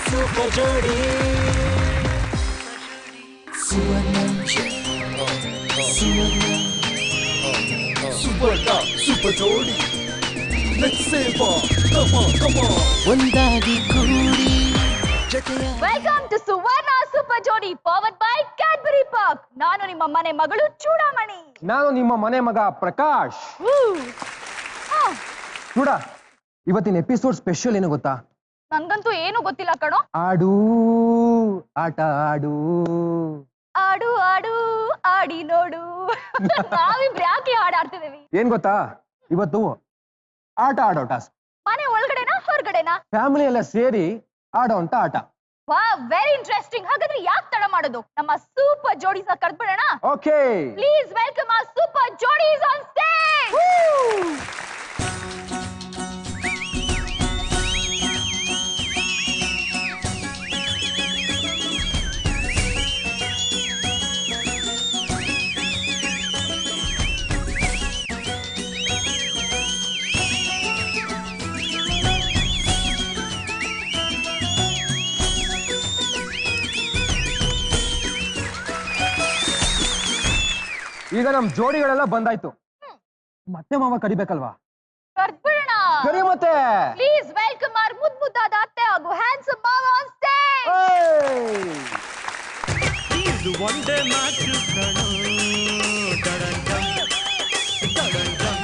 Super ಜೋಡಿ super ಜೋಡಿ ಒಂದಾಗಿ ಕೂಡಿ ವೆಲ್ಕಮ್ ಟು ಸುವರ್ಣ ಸೂಪರ್ ಜೋಡಿ ಪವರ್ಡ್ ಬೈ ಕ್ಯಾಡ್ಬರಿ ಪಾಕ್. ನಾನು ನಿಮ್ಮ ಮನೆ ಮಗಳು ಚೂಡಾಮಣಿ. ನಾನು ನಿಮ್ಮ ಮನೆ ಮಗ ಪ್ರಕಾಶ್. ಚೂಡ, ಇವತ್ತಿನ ಎಪಿಸೋಡ್ ಸ್ಪೆಷಲ್ ಏನು ಗೊತ್ತಾ? ನನ್ಗಂತೂ ಏನು ಗೊತ್ತಿಲ್ಲ ಕಣೋ. ಆಡು ಆಟ ಆಡು ಆಡು ಆಡು ಆಡಿ ನೋಡು. ನಾವಿಬ್ರು ಯಾಕೆ ಹಾಡಾಡ್ತಿದೀವಿ ಏನ್ ಗೊತ್ತಾ? ಇವತ್ತು ಆಟ ಆಡೋ ಟಾಸ್ಕ್. ಮನೆ ಒಳಗಡೆನಾ ಹೊರಗಡೆನಾ? ಫ್ಯಾಮಿಲಿ ಎಲ್ಲ ಸೇರಿ ಆಡೋ ಅಂತ ಆಟ. ವಾ, ವೆರಿ ಇಂಟ್ರೆಸ್ಟಿಂಗ್. ಹಾಗಾದ್ರೆ ಯಾಕೆ ತಡ ಮಾಡೋದು, ನಮ್ಮ ಸೂಪರ್ ಜೋಡೀಸ್ ಕರ್ದ್ಬಿಡೋಣ. Okay, please welcome our super ಜೋಡೀಸ್ ಆನ್ ಸ್ಟೇಜ್. ಈಗ ನಮ್ ಜೋಡಿಗಳೆಲ್ಲ ಬಂದಾಯ್ತು. ಮತ್ತೆ ಮಾವ ಕರಿಬೇಕಲ್ವಾ? ಕರ್ದ್ಬಿಡೋಣ. ಕರಿ ಮತ್ತೆ. ಪ್ಲೀಸ್ ವೆಲ್ಕಮ್ our ಮುದ್ದಾದ ಅತ್ತೆ ಹಾಗೂ ಹ್ಯಾಂಡ್ಸಮ್ ಮಾವ ಆನ್ ಸ್ಟೇಜ್. ಇದು ಒಂದೇ ಮಾತು ಕಣೋ ಡಡಂಡಂ ಡಡಂಡಂ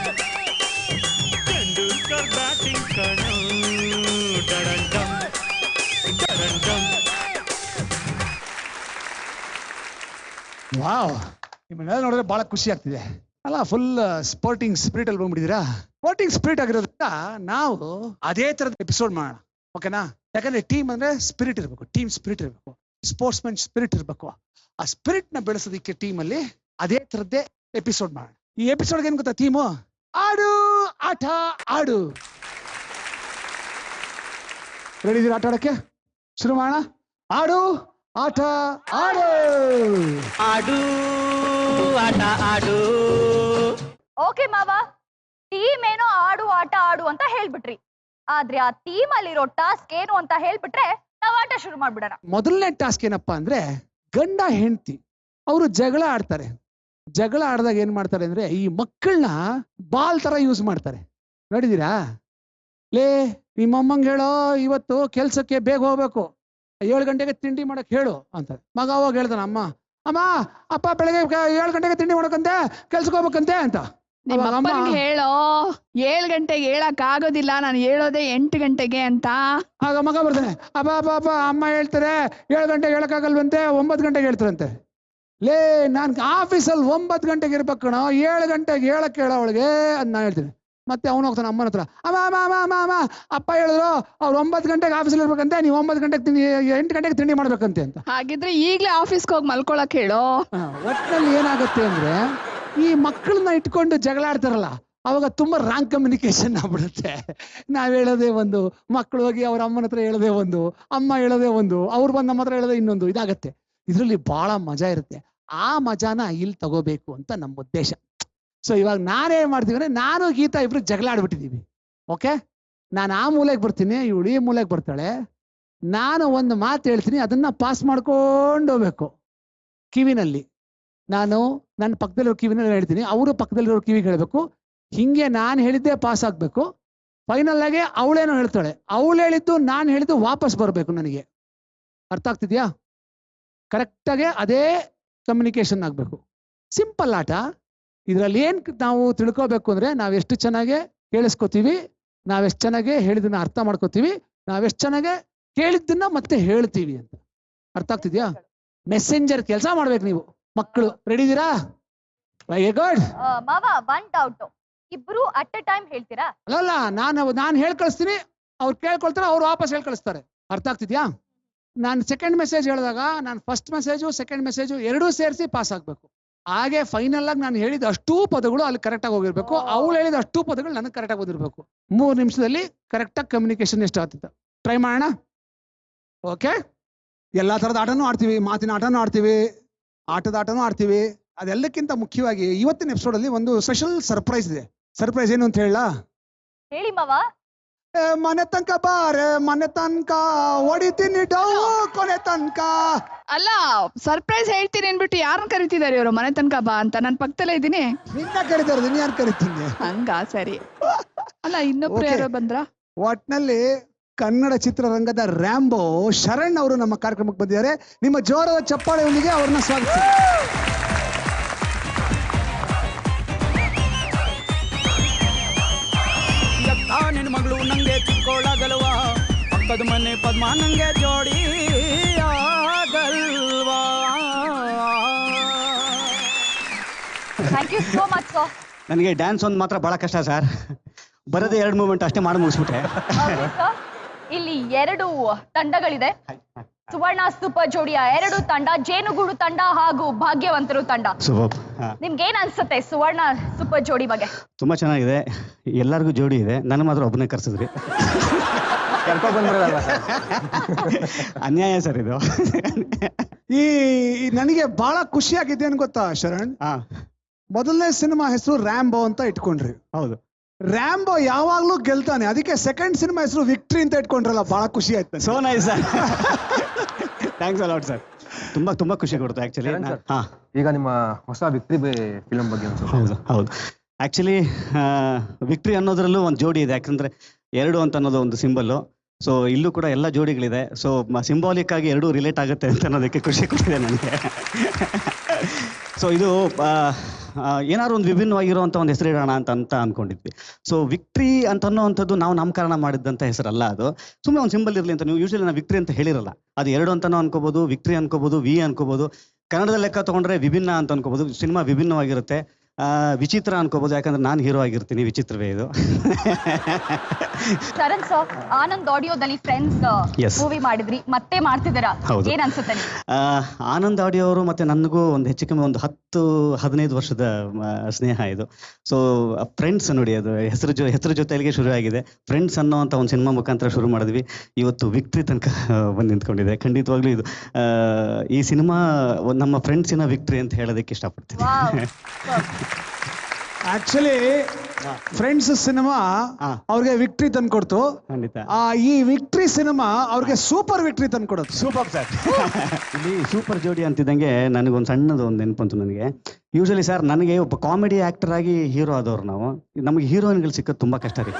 ತೆಂಡೂಲ್ಕರ್ ಬ್ಯಾಟಿಂಗ್ ಕಣೋ ಡಡಂಡಂ ಡಡಂಡಂ. ವಾವ್, ನಿಮ್ಮನ್ನೆಲ್ಲ ನೋಡಿದ್ರೆ ಬಹಳ ಖುಷಿ ಆಗ್ತಿದೆ ಅಲ್ಲ. ಫುಲ್ ಸ್ಪೋರ್ಟಿಂಗ್ ಸ್ಪಿರಿಟ್ ಅಲ್ಲಿ ಬಂದ್ಬಿಟ್ಟಿದ್ದೀರಾ. ಸ್ಪೋರ್ಟಿಂಗ್ ಸ್ಪಿರಿಟ್ ಆಗಿರೋದ್ರಿಂದ ನಾವು ಅದೇ ತರದ ಎಪಿಸೋಡ್ ಮಾಡೋಣ, ಓಕೆನಾ? ಯಾಕಂದ್ರೆ ಟೀಮ್ ಅಂದ್ರೆ ಸ್ಪಿರಿಟ್ ಇರಬೇಕು, ಟೀಮ್ ಸ್ಪಿರಿಟ್ ಇರಬೇಕು, ಸ್ಪೋರ್ಟ್ಸ್ ಮ್ಯಾನ್ ಸ್ಪಿರಿಟ್ ಇರಬೇಕು. ಆ ಸ್ಪಿರಿಟ್ ನ ಬೆಳೆಸೋದಕ್ಕೆ ಟೀಮ್ ಅಲ್ಲಿ ಅದೇ ತರದ್ದೇ ಎಪಿಸೋಡ್ ಮಾಡೋಣ. ಈ ಎಪಿಸೋಡ್ ಏನ್ ಗೊತ್ತಾ? ಥೀಮು ಆಡು ಆಟ ಆಡು. ರೆಡಿ ಇದೀರಾ ಆಟ ಆಡಕ್ಕೆ? ಶುರು ಮಾಡೋಣ. ಆಡು ಆಟ ಆಡು. ಆಡು ಆಟ ಆಡು. ಓಕೆ ಮಾವ, ಟೀಮ್ ಏನೋ ಆಡು ಆಟ ಆಡು ಅಂತ ಹೇಳ್ಬಿಟ್ರಿ. ಆದ್ರೆ ಆ ಟೀಮ್ ಅಲ್ಲಿರೋ ಟಾಸ್ಕ್ ಏನು ಅಂತ ಹೇಳ್ಬಿಟ್ರೆ ನಾವ್ ಆಟ ಶುರು ಮಾಡ್ಬಿಡೋಣ. ಮೊದಲನೇ ಟಾಸ್ಕ್ ಏನಪ್ಪಾ ಅಂದ್ರೆ, ಗಂಡ ಹೆಂಡತಿ ಅವರು ಜಗಳ ಆಡ್ತಾರೆ. ಜಗಳ ಆಡಿದಾಗ ಏನ್ ಮಾಡ್ತಾರೆ ಅಂದ್ರೆ, ಈ ಮಕ್ಕಳನ್ನ ಬಾಲ್ ತರ ಯೂಸ್ ಮಾಡ್ತಾರೆ. ನೋಡಿದೀರಾ? ಲೇ, ನಿಮ್ಮಮ್ಮಂಗೆ ಹೇಳೋ ಇವತ್ತು ಕೆಲ್ಸಕ್ಕೆ ಬೇಗ ಹೋಗ್ಬೇಕು, 7 ಗಂಟೆಗೆ ತಿಂಡಿ ಮಾಡಕ್ ಹೇಳು ಅಂತ. ಮಗ ಅವಾಗ ಹೇಳ್ತಾನ, ಅಮ್ಮ ಅಪ್ಪ ಬೆಳಗ್ಗೆ 7 ಗಂಟೆಗೆ ತಿಂಡಿ ಮಾಡಕಂತೆ, ಕೆಲ್ಸಕ್ಕೆ ಹೋಗ್ಬೇಕಂತೆ ಅಂತ. ಹೇಳೋ 7 ಗಂಟೆಗೆ ಹೇಳಕ್ ಆಗೋದಿಲ್ಲ, ನಾನು ಹೇಳೋದೇ 8 ಗಂಟೆಗೆ ಅಂತ. ಆಗ ಮಗ ಬರ್ತಾನೆ, ಅಪ್ಪ ಅಪ್ಪ ಅಪ್ಪ ಅಮ್ಮ ಹೇಳ್ತಾರೆ 7 ಗಂಟೆಗೆ ಹೇಳಕ್ಕಾಗಲ್ವಂತೆ, 9 ಗಂಟೆಗೆ ಹೇಳ್ತಾರಂತೆ. ಲೇ, ನಾನ್ ಆಫೀಸಲ್ಲಿ 9 ಗಂಟೆಗೆ ಇರ್ಬೇಕು ಕಣೋ, 7 ಗಂಟೆಗೆ ಹೇಳಕ್ ಹೇಳೋ ಅವಳಿಗೆ ಅಂತ ನಾನು ಹೇಳ್ತೀನಿ. ಮತ್ತೆ ಅವನು ಹೋಗ್ತಾನೆ ಅಮ್ಮನ ಹತ್ರ, ಅಮ್ಮ ಅಮ್ಮ ಅಮ್ಮ ಅಮ್ಮ ಅಮ್ಮ ಅಪ್ಪ ಹೇಳಿದ್ರು ಅವ್ರು 9 ಗಂಟೆಗೆ ಆಫೀಸಲ್ಲಿ ಇರ್ಬೇಕಂತೆ, ನೀವು 9 ಗಂಟೆಗೆ 8 ಗಂಟೆಗೆ ತಿಂಡಿ ಮಾಡ್ಬೇಕಂತೆ ಅಂತ. ಹಾಗಿದ್ರೆ ಈಗ್ಲೇ ಆಫೀಸ್ಗೆ ಹೋಗಿ ಮಲ್ಕೊಳಕ್ ಹೇಳೋ. ಒಟ್ಟಿನಲ್ಲಿ ಏನಾಗುತ್ತೆ ಅಂದ್ರೆ, ಈ ಮಕ್ಕಳನ್ನ ಇಟ್ಕೊಂಡು ಜಗಳ ಆಡ್ತಾರಲ್ಲ, ಅವಾಗ ತುಂಬಾ ರಾಂಗ್ ಕಮ್ಯುನಿಕೇಶನ್ ಆಗ್ಬಿಡುತ್ತೆ. ನಾವ್ ಹೇಳೋದೇ ಒಂದು, ಮಕ್ಕಳು ಹೋಗಿ ಅವ್ರ ಅಮ್ಮನ ಹತ್ರ ಹೇಳೋದೇ ಒಂದು, ಅಮ್ಮ ಹೇಳೋದೇ ಒಂದು, ಅವ್ರು ಬಂದು ನಮ್ಮ ಹತ್ರ ಹೇಳೋದೇ ಇನ್ನೊಂದು. ಇದಾಗತ್ತೆ. ಇದ್ರಲ್ಲಿ ಬಹಳ ಮಜಾ ಇರುತ್ತೆ. ಆ ಮಜಾನ ಇಲ್ಲಿ ತಗೋಬೇಕು ಅಂತ ನಮ್ಮ ಉದ್ದೇಶ. ಸೊ ಇವಾಗ ನಾನೇನ್ ಮಾಡ್ತೀವಿ ಅಂದ್ರೆ, ನಾನು ಗೀತಾ ಇಬ್ರು ಜಗಳ ಆಡ್ಬಿಟ್ಟಿದೀವಿ. ಓಕೆ, ನಾನು ಆ ಮೂಲೆಗೆ ಬರ್ತೀನಿ, ಇವಳು ಈ ಮೂಲೆಗೆ ಬರ್ತಾಳೆ. ನಾನು ಒಂದು ಮಾತು ಹೇಳ್ತೀನಿ, ಅದನ್ನ ಪಾಸ್ ಮಾಡ್ಕೊಂಡು ಹೋಗ್ಬೇಕು ಕಿವಿನಲ್ಲಿ. ನಾನು ನನ್ನ ಪಕ್ಕದಲ್ಲಿರೋ ಕಿವಿನಲ್ಲಿ ಹೇಳ್ತೀನಿ, ಅವರು ಪಕ್ಕದಲ್ಲಿರೋ ಕಿವಿಗೆ ಹೇಳ್ಬೇಕು. ಹಿಂಗೆ ನಾನು ಹೇಳಿದ್ದೆ ಪಾಸ್ ಆಗ್ಬೇಕು. ಫೈನಲ್ ಆಗಿ ಅವಳೇನೋ ಹೇಳ್ತಾಳೆ, ಅವಳು ಹೇಳಿದ್ದು ನಾನು ಹೇಳಿದ್ದು ವಾಪಸ್ ಬರಬೇಕು ನನಗೆ. ಅರ್ಥ ಆಗ್ತಿದ್ಯಾ? ಕರೆಕ್ಟಾಗೆ ಅದೇ ಕಮ್ಯುನಿಕೇಶನ್ ಆಗ್ಬೇಕು. ಸಿಂಪಲ್ ಆಟ. ಇದ್ರಲ್ಲಿ ಏನ್ ನಾವು ತಿಳ್ಕೋಬೇಕು ಅಂದ್ರೆ, ನಾವೆಷ್ಟು ಚೆನ್ನಾಗಿ ಕೇಳಿಸ್ಕೊತೀವಿ, ನಾವೆಷ್ಟು ಚೆನ್ನಾಗಿ ಹೇಳಿದನ್ನ ಅರ್ಥ ಮಾಡ್ಕೋತೀವಿ, ನಾವೆಷ್ಟು ಚೆನ್ನಾಗಿ ಕೇಳಿದ್ದನ್ನ ಮತ್ತೆ ಹೇಳ್ತೀವಿ ಅಂತ. ಅರ್ಥ ಆಗ್ತಿದ್ಯಾ? ಮೆಸೆಂಜರ್ ಕೆಲಸ ಮಾಡ್ಬೇಕು ನೀವು ಮಕ್ಕಳು. ರೆಡಿ ಇದೀರಾ? Very good. ಮಾವ, ಒನ್ ಡೌಟ್, ಇಬ್ರು ಅಟ್ ಎ ಟೈಮ್ ಹೇಳ್ತೀರಾ? ಅಲ್ಲ, ನಾನು ಹೇಳ್ ಕಳಿಸ್ತೀನಿ, ಅವ್ರು ಕೇಳ್ಕೊಳ್ತಾರೆ, ಅವ್ರು ವಾಪಸ್ ಹೇಳ್ ಕಳಿಸ್ತಾರೆ. ಅರ್ಥ ಆಗ್ತಿದ್ಯಾ? ನಾನು ಸೆಕೆಂಡ್ ಮೆಸೇಜ್ ಹೇಳಿದಾಗ ನಾನು ಫಸ್ಟ್ ಮೆಸೇಜು ಸೆಕೆಂಡ್ ಮೆಸೇಜು ಎರಡೂ ಸೇರಿಸಿ ಪಾಸ್ ಆಗ್ಬೇಕು. ಹಾಗೆ ಫೈನಲ್ ಆಗಿ ನಾನು ಹೇಳಿದ ಅಷ್ಟೂ ಪದಗಳು ಅಲ್ಲಿ ಕರೆಕ್ಟ್ ಆಗಿ ಹೋಗಿರ್ಬೇಕು. ಅವಳು ಹೇಳಿದ ಅಷ್ಟೂ ಪದಗಳು ನನಗೆ ಕರೆಕ್ಟ್ ಆಗಿ ಓದಿರ್ಬೇಕು. 3 ನಿಮಿಷದಲ್ಲಿ ಕರೆಕ್ಟ್ ಆಗಿ ಕಮ್ಯುನಿಕೇಶನ್ ಎಷ್ಟು ಆಗ್ತಿತ್ತು. ಟ್ರೈ ಮಾಡೋಣ. ಓಕೆ, ಎಲ್ಲಾ ತರದ ಆಟನೂ ಆಡ್ತೀವಿ, ಮಾತಿನ ಆಟನೂ ಆಡ್ತೀವಿ, ಆಟದ ಆಟನೂ ಆಡ್ತೀವಿ. ಅದೆಲ್ಲಕ್ಕಿಂತ ಮುಖ್ಯವಾಗಿ ಇವತ್ತಿನ ಎಪಿಸೋಡ್ ಅಲ್ಲಿ ಒಂದು ಸ್ಪೆಷಲ್ ಸರ್ಪ್ರೈಸ್ ಇದೆ. ಸರ್ಪ್ರೈಸ್ ಏನು ಅಂತ ಹೇಳ? ಹೇಳಿ ಮಾವ. ಮನೆ ತನಕ ಬಾರೆ ಮನೆ ತನಕ ಹೊಡಿತೀನಿ ಡೌ ಕೊನೆ ತನಕ. ಅಲ್ಲ ಸರ್ಪ್ರೈಸ್ ಹೇಳ್ತೀನಿ ಅನ್ಬಿಟ್ಟು ಯಾರನ್ನ ಕರಿತಿದ್ದಾರೆ ಇವರು ಮನೆ ತನಕ ಬಾ ಅಂತ? ನಾನು ಪಕ್ಕದಲ್ಲೇ ಇದ್ದೀನಿ. ನಿನ್ನ ಕರೀತಾರೆ, ನಿನ್ನ ಯಾರು ಕರಿತೀನಿ? ಹಂಗ ಸರಿ. ಅಲ್ಲ ಇನ್ನೊಬ್ರು Okay. ಯಾರೋ ಬಂದ್ರ? ಒಟ್ನಲ್ಲಿ ಕನ್ನಡ ಚಿತ್ರರಂಗದ ರ್ಯಾಂಬೋ ಶರಣ್ ಅವರು ನಮ್ಮ ಕಾರ್ಯಕ್ರಮಕ್ಕೆ ಬಂದಿದ್ದಾರೆ. ನಿಮ್ಮ ಜೋರದ ಚಪ್ಪಾಳೆಯೊಂದಿಗೆ ಅವ್ರನ್ನ ಸ್ವಾಗತಿಸಿ. ನಿನ್ನ ಮಗಳು ನಂಗೆ ಚಿಕ್ಕೋಳಾಗಲ್ವಾ, ಪಕ್ಕದ ಮನೆ ಪದ್ಮ ನಂಗೆ ಜೋಡಿ ಆಗಲ್ವಾ. Thank you so much sir. ನನಗೆ ಡ್ಯಾನ್ಸ್ ಒಂದು ಮಾತ್ರ ಬಹಳ ಕಷ್ಟ ಸರ್. ಬರೋದೇ 2 ಮೂಮೆಂಟ್ ಅಷ್ಟೇ ಮಾಡಿ ಮುಗಿಸ್ಬಿಟ್ಟೆ. ಇಲ್ಲಿ 2 ತಂಡಗಳಿದೆ. ಸುವರ್ಣ ಸೂಪರ್ ಜೋಡಿಯ 2 ತಂಡ, ಜೇನುಗೂಡು ತಂಡ ಹಾಗೂ ಭಾಗ್ಯವಂತರು ತಂಡ. ನಿಮ್ಗೆ ಏನ್ ಅನ್ಸುತ್ತೆ ಸುವರ್ಣ ಸೂಪರ್ ಜೋಡಿ ಬಗ್ಗೆ? ತುಂಬಾ ಚೆನ್ನಾಗಿದೆ, ಎಲ್ಲರಿಗೂ ಜೋಡಿ ಇದೆ, ನನ್ನ ಮಾತ್ರ ಒಬ್ಬನೇ ಕರ್ಸಿದ್ರಿ. ಕರ್ಕೊಂಡ್ ಬಂದ್ರಲ್ಲ ಸರ್. ಅನ್ಯಾಯ ಸರ್ ಇದು. ಈ ನನಗೆ ಬಹಳ ಖುಷಿ ಆಗಿದೆ ಏನ್ ಗೊತ್ತಾ ಶರಣ್? ಮೊದಲನೇ ಸಿನಿಮಾ ಹೆಸರು ರ್ಯಾಂಬೋ ಅಂತ ಇಟ್ಕೊಂಡ್ರಿ. ಹೌದು, ರ್ಯಾಂಬೋ ಯಾವಾಗ್ಲೂ ಗೆಲ್ತಾನೆ, ಅದಕ್ಕೆ ಸೆಕೆಂಡ್ ಸಿನಿಮಾ ಹೆಸರು ವಿಕ್ಟ್ರಿ ಅಂತ ಇಟ್ಕೊಂಡ್ರಲ್ಲ, ಬಹಳ ಖುಷಿ ಆಯ್ತು. So nice sir, thanks a lot sir. ತುಂಬಾ ತುಂಬಾ ಖುಷಿ ಕೊಡ್ತು ಆಕ್ಚುಲಿ. ಈಗ ನಿಮ್ಮ ಹೊಸ ವಿಕ್ಟ್ರಿ ಫಿಲಂ ಬಗ್ಗೆ ಒಂದು ಹೌದು ಹೌದು ಆಕ್ಚುಲಿ ವಿಕ್ಟ್ರಿ ಅನ್ನೋದ್ರಲ್ಲೂ ಒಂದು ಜೋಡಿ ಇದೆ, ಯಾಕಂದ್ರೆ 2 ಅಂತ ಅನ್ನೋದು ಒಂದು ಸಿಂಬಲ್. ಸೊ ಇಲ್ಲೂ ಕೂಡ ಎಲ್ಲ ಜೋಡಿಗಳಿದೆ. ಸೊ ಸಿಂಬಾಲಿಕ್ ಆಗಿ 2 ರಿಲೇಟ್ ಆಗುತ್ತೆ ಅಂತ ಅನ್ನೋದಕ್ಕೆ ಖುಷಿ ಕೊಟ್ಟಿದೆ ನನಗೆ. ಸೊ ಇದು ಏನಾದ್ರು ಒಂದು ವಿಭಿನ್ನವಾಗಿರುವಂಥ ಒಂದು ಹೆಸರು ಇಡೋಣ ಅಂತ ಅನ್ಕೊಂಡಿದ್ವಿ. ಸೊ ವಿಕ್ಟ್ರಿ ಅಂತ ಅನ್ನೋವಂಥದ್ದು ನಾವು ನಾಮಕರಣ ಮಾಡಿದಂಥ ಹೆಸರಲ್ಲ, ಅದು ಸುಮ್ಮನೆ ಒಂದು ಸಿಂಬಲ್ ಇರಲಿ ಅಂತ. ನೀವು ಯೂಶಲಿ ನಾವು ವಿಕ್ಟ್ರಿ ಅಂತ ಹೇಳಿರಲ್ಲ, ಅದು 2 ಅಂತನೂ ಅನ್ಕೋಬಹುದು, ವಿಕ್ಟ್ರಿ ಅನ್ಕೋಬಹುದು, ವಿ ಅನ್ಕೋಬಹುದು. ಕನ್ನಡದ ಲೆಕ್ಕ ತಗೊಂಡ್ರೆ ವಿಭಿನ್ನ ಅಂತ ಅನ್ಕೋಬಹುದು, ಸಿನಿಮಾ ವಿಭಿನ್ನವಾಗಿರುತ್ತೆ. ವಿಚಿತ್ರ ಅನ್ಕೋಬಹುದು, ಯಾಕಂದ್ರೆ ನಾನು ಹೀರೋ ಆಗಿರ್ತೀನಿ, ವಿಚಿತ್ರವೇ ಇದು. ಶರಣ್ ಸರ್, ಆನಂದ್ ಆಡಿಯೋದಲ್ಲಿ ಫ್ರೆಂಡ್ಸ್ ಮೂವಿ ಮಾಡಿದ್ರಿ, ಮತ್ತೆ ಮಾಡ್ತಿದ್ದೀರಾ, ಏನ್ ಅನ್ಸುತ್ತೆ ನಿಮ್ಗೆ? ಆನಂದ್ ಆಡಿಯೋ ಅವರು ಮತ್ತೆ ನನಗೂ ಒಂದು ಹೆಚ್ಚು ಕಮ್ಮಿ ಒಂದು 10-15 ವರ್ಷದ ಸ್ನೇಹ ಇದು. ಸೊ ಫ್ರೆಂಡ್ಸ್ ನೋಡಿ, ಅದು ಹೆಸರು ಜೊತೆಗೆ ಶುರು ಆಗಿದೆ. ಫ್ರೆಂಡ್ಸ್ ಅನ್ನೋಂಥ ಒಂದು ಸಿನಿಮಾ ಮುಖಾಂತರ ಶುರು ಮಾಡಿದ್ವಿ, ಇವತ್ತು ವಿಕ್ಟ್ರಿ ತನಕ ಬಂದು ನಿಂತ್ಕೊಂಡಿದೆ. ಖಂಡಿತವಾಗ್ಲೂ ಇದು ಈ ಸಿನಿಮಾ ನಮ್ಮ ಫ್ರೆಂಡ್ಸಿನ ವಿಕ್ಟ್ರಿ ಅಂತ ಹೇಳೋದಕ್ಕೆ ಇಷ್ಟಪಡ್ತೀನಿ. ಆಕ್ಚುಲಿ ಫ್ರೆಂಡ್ಸ್ ಸಿನಿಮಾ ಅವ್ರಿಗೆ ವಿಕ್ಟ್ರಿ ತಂದ್ಕೊಡ್ತು. ಖಂಡಿತ ಈ ವಿಕ್ಟ್ರಿ ಸಿನಿಮಾ ಅವ್ರಿಗೆ ಸೂಪರ್ ವಿಕ್ಟ್ರಿ ತಂದ್ಕೊಡೋದು. Super sir. ಇಲ್ಲಿ ಸೂಪರ್ ಜೋಡಿ ಅಂತಿದ್ದಂಗೆ ನನಗೊಂದು ಸಣ್ಣದು ಒಂದು ನೆನಪಂತು ನನಗೆ. ಯೂಶಲಿ ಸರ್, ನನಗೆ ಒಬ್ಬ ಕಾಮಿಡಿ ಆಕ್ಟರ್ ಆಗಿ ಹೀರೋ ಆದವ್ರು ನಾವು, ನಮಗೆ ಹೀರೋಯಿನ್ಗಳು ಸಿಕ್ಕೋದು ತುಂಬಾ ಕಷ್ಟ ರೀ.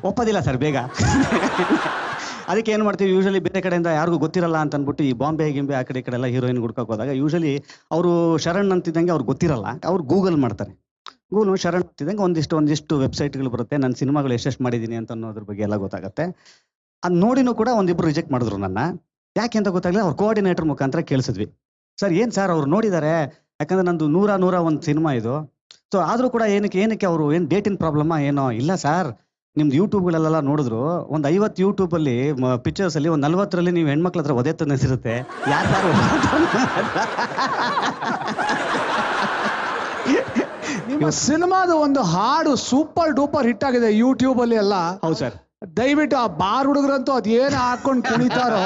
ಒಪ್ಪೋದಿಲ್ಲ ಸರ್ ಬೇಗ. ಅದಕ್ಕೆ ಏನು ಮಾಡ್ತೀವಿ, ಯೂಶಲಿ ಬೇರೆ ಕಡೆಯಿಂದ ಯಾರಿಗೂ ಗೊತ್ತಿರಲ್ಲ ಅಂತ ಅಂದ್ಬಿಟ್ಟು ಈ ಬಾಂಬೆ ಗಿಂಬೆ ಆ ಕಡೆ ಎಲ್ಲ ಹೀರೋಯಿನ್ ಹುಡ್ಕೋಕೆ ಹೋದಾಗ ಯೂಶಲಿ ಅವರು ಶರಣ್ ಅಂತಿದ್ದಂಗೆ ಅವ್ರಿಗೆ ಗೊತ್ತಿರಲ್ಲ, ಅವ್ರು ಗೂಗಲ್ ಮಾಡ್ತಾರೆ. ಗೂಗಲ್ ಶರಣ್ ಅಂತಿದ್ದಂಗೆ ಒಂದಿಷ್ಟು ವೆಬ್ಸೈಟ್ಗಳು ಬರುತ್ತೆ, ನನ್ನ ಸಿನಿಮಾಗಳು ಎಷ್ಟೆಷ್ಟು ಮಾಡಿದ್ದೀನಿ ಅಂತ ಅನ್ನೋದ್ರ ಬಗ್ಗೆ ಎಲ್ಲ ಗೊತ್ತಾಗುತ್ತೆ. ಅದು ನೋಡಿನೂ ಕೂಡ ಒಂದಿಬ್ರು ರಿಜೆಕ್ಟ್ ಮಾಡಿದ್ರು ನನ್ನ. ಯಾಕೆ ಅಂತ ಗೊತ್ತಾಗಲಿಲ್ಲ, ಅವ್ರ ಕೋಆರ್ಡಿನೇಟರ್ ಮುಖಾಂತರ ಕೇಳಿಸಿದ್ವಿ. ಸರ್ ಏನು ಸರ್ ಅವ್ರು ನೋಡಿದ್ದಾರೆ, ಯಾಕಂದ್ರೆ ನಂದು 101 ಸಿನಿಮಾ ಇದು. ಸೊ ಆದರೂ ಕೂಡ ಏನಕ್ಕೆ ಅವರು ಏನು ಡೇಟಿನ ಪ್ರಾಬ್ಲಮ್ಮಾ ಏನೋ? ಇಲ್ಲ ಸರ್, ನಿಮ್ದು ಯೂಟ್ಯೂಬ್ಗಳಲ್ಲೆಲ್ಲ ನೋಡಿದ್ರು ಒಂದು 50 ಯೂಟ್ಯೂಬಲ್ಲಿ ಪಿಕ್ಚರ್ಸಲ್ಲಿ ಒಂದು 40ರಲ್ಲಿ ನೀವು ಹೆಣ್ಮಕ್ಳ ಹತ್ರ ಒದೆ ತಂದಿರುತ್ತೆ. ಯಾರು ನಿಮ್ಮ ಸಿನಿಮಾದ ಒಂದು ಹಾಡು ಸೂಪರ್ ಡೂಪರ್ ಹಿಟ್ ಆಗಿದೆ ಯೂಟ್ಯೂಬ್ ಅಲ್ಲಿ ಎಲ್ಲ. ಹೌದು ಸರ್. ದಯವಿಟ್ಟು ಆ ಬಾರ್ ಹುಡುಗರಂತೂ ಅದೇನು ಹಾಕೊಂಡು ಕುಣಿತಾರೋ.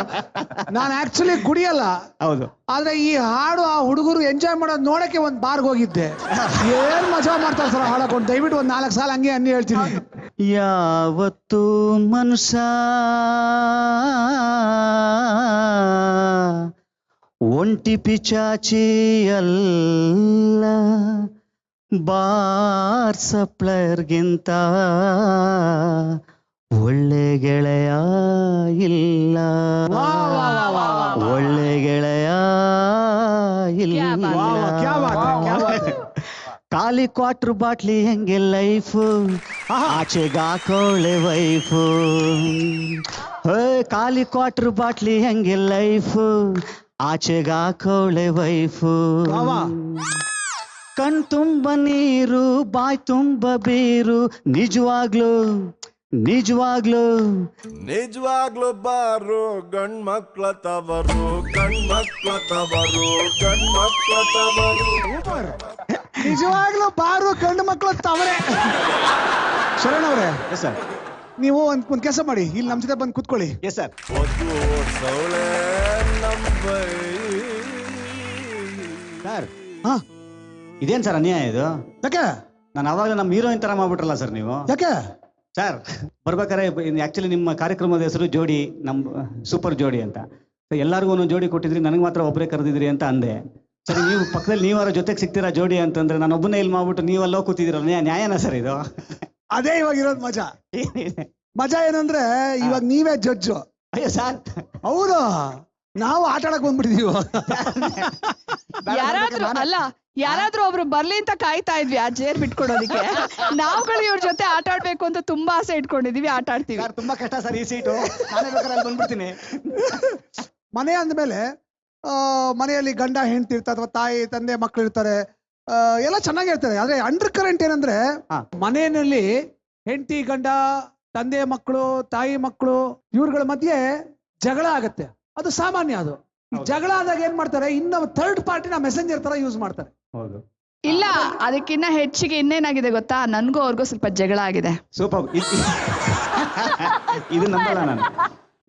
ನಾನು ಆಕ್ಚುಲಿ ಕುಡಿಯಲ್ಲ, ಹೌದು, ಆದ್ರೆ ಈ ಹಾಡು ಆ ಹುಡುಗರು ಎಂಜಾಯ್ ಮಾಡೋದು ನೋಡಕ್ಕೆ ಒಂದು ಬಾರ್ಗೆ ಹೋಗಿದ್ದೆ. ಏನ್ ಮಜಾ ಮಾಡ್ತಾರೆ ಸರ್ ಹಾಡಕೊಂಡು. ದಯವಿಟ್ಟು ಒಂದು 4 ಸಾಲ ಹಂಗೆ ಅನ್ನಿ ಹೇಳ್ತೀನಿ. ಯಾವತ್ತು ಮನುಷ್ಯ ಒಂಟಿ ಪಿಚಾಚಿ ಅಲ್ಲ, ಬಾರ್ ಸಪ್ಲೈರ್ಗಿಂತ ಒಳ್ಳೆ ಗೆಳೆಯ ಇಲ್ಲ, ಒಳ್ಳೆ ಗೆಳೆಯ ಇಲ್ಲ. ಖಾಲಿ ಕ್ವಾರ್ಟರ್ ಬಾಟ್ಲಿ ಹೆಂಗೆ ಲೈಫು, ಆಚೆಗಾಕೋಳೆ ವೈಫು. ಖಾಲಿ ಕ್ವಾರ್ಟರ್ ಬಾಟ್ಲಿ ಹೆಂಗೆ ಲೈಫು, ಆಚೆಗಾಕೋಳೆ ವೈಫು. ಕಣ್ ತುಂಬ ನೀರು, ಬಾಯ್ ತುಂಬ ಬೀರು, ನಿಜವಾಗ್ಲು ಬಾರು ಗಂಡ್ಮಕ್ಳ ತವರು, ನಿಜವಾಗ್ಲೂ ಬಾರು ಗಂಡು ಮಕ್ಕಳು ತವರೇ. ಶರಣ್ ಅವರೇ, ಸರ್ ನೀವು ಒಂದ್ ಕೆಲಸ ಮಾಡಿ, ಇಲ್ಲಿ ನಮ್ ಜೊತೆ ಬಂದು ಕೂತ್ಕೊಳ್ಳಿ. Yes sir. ಸರ್ ಇದೇನ್ ಸರ್ ಅನ್ಯಾಯ ಇದು? ಯಾಕೆ ನಾನು ಅವಾಗಲೇ ನಮ್ಮ ಹೀರೋಯಿನ್ ತರ ಮಾಡ್ಬಿಟ್ರಲ್ಲ ಸರ್ ನೀವು. ಯಾಕೆ ಸರ್ ಬರ್ಬೇಕಾರೆ ಆಕ್ಚುಲಿ ನಿಮ್ಮ ಕಾರ್ಯಕ್ರಮದ ಹೆಸರು ಜೋಡಿ, ನಮ್ಮ ಸೂಪರ್ ಜೋಡಿ ಅಂತ. ಎಲ್ಲರಿಗೂ ಒಂದೊಂದು ಜೋಡಿ ಕೊಟ್ಟಿದ್ರಿ, ನನಗೆ ಮಾತ್ರ ಒಬ್ಬರೇ ಕರೆದಿದ್ರಿ ಅಂತ ಅಂದೆ. ಸರಿ, ನೀವು ಪಕ್ಕದಲ್ಲಿ ನೀವಾರ ಜೊತೆಗೆ ಸಿಗ್ತೀರಾ ಜೋಡಿ ಅಂತಂದ್ರೆ ನಾನು ಒಬ್ಬನೇ ಇಲ್ಲಿ ಮಾಡ್ಬಿಟ್ಟು ನೀವೆಲ್ಲೋ ಕೂತಿದ್ದೀರಲ್ಲ, ನ್ಯಾಯನಾ ಸರ್ ಇದು? ಅದೇ ಇವಾಗ ಇರೋದು ಮಜಾ. ಮಜಾ ಏನಂದ್ರೆ ಇವಾಗ ನೀವೇ ಜಡ್ಜು. ಅಯ್ಯೋ ಸರ್, ಹೌದು, ನಾವು ಆಟ ಆಡಕ್ ಬಂದ್ಬಿಟ್ಟಿದೀವಿ. ಯಾರಾದ್ರೂ ಒಬ್ರು ಬರ್ಲಿ ಅಂತ ಕಾಯ್ತಾ ಇದ್ವಿ ಆ ಚೇರ್ ಬಿಟ್ಕೊಡೋದಿಕ್ಕೆ. ನಾವುಗಳು ಇವ್ರ ಜೊತೆ ಆಟ ಆಡ್ಬೇಕು ಅಂತ ತುಂಬಾ ಆಸೆ ಇಟ್ಕೊಂಡಿದೀವಿ, ಆಟ ಆಡ್ತೀವಿ. ತುಂಬಾ ಕಷ್ಟ ಸರ್ ಈ ಸೀಟು, ನಾನೇ ಬೇಕಾದ್ರೆ ಅಲ್ಲಿ ಬಂದ್ಬಿಡ್ತೀನಿ. ಮನೆ ಅಂದ್ಮೇಲೆ ಮನೆಯಲ್ಲಿ ಗಂಡ ಹೆಂಡತಿ ಇರ್ತಾರೆ, ಅಥವಾ ತಾಯಿ ತಂದೆ ಮಕ್ಳು ಇರ್ತಾರೆ, ಎಲ್ಲ ಚೆನ್ನಾಗಿರ್ತಾರೆ. ಆದ್ರೆ ಅಂಡರ್ ಕರೆಂಟ್ ಏನಂದ್ರೆ ಮನೆಯಲ್ಲಿ ಹೆಂಡತಿ ಗಂಡ ತಂದೆ ಮಕ್ಕಳು ತಾಯಿ ಮಕ್ಕಳು ಇವ್ರಗಳ ಮಧ್ಯೆ ಜಗಳ ಆಗತ್ತೆ. ಅದು ಸಾಮಾನ್ಯ. ಅದು ಈ ಜಗಳ ಆದಾಗ ಏನ್ ಮಾಡ್ತಾರೆ, ಇನ್ನ ಥರ್ಡ್ ಪಾರ್ಟಿನ ಮೆಸೆಂಜರ್ ತರ ಯೂಸ್ ಮಾಡ್ತಾರೆ. ಹೌದು. ಇಲ್ಲ, ಅದಕ್ಕಿನ್ನ ಹೆಚ್ಚಿಗೆ ಇನ್ನೇನಾಗಿದೆ ಗೊತ್ತಾ, ನನ್ಗೂ ಅವ್ರಿಗೂ ಸ್ವಲ್ಪ ಜಗಳ ಆಗಿದೆ. ಸೂಪರ್. ಇದು ನಂಬಲ್ಲ ನಾನು.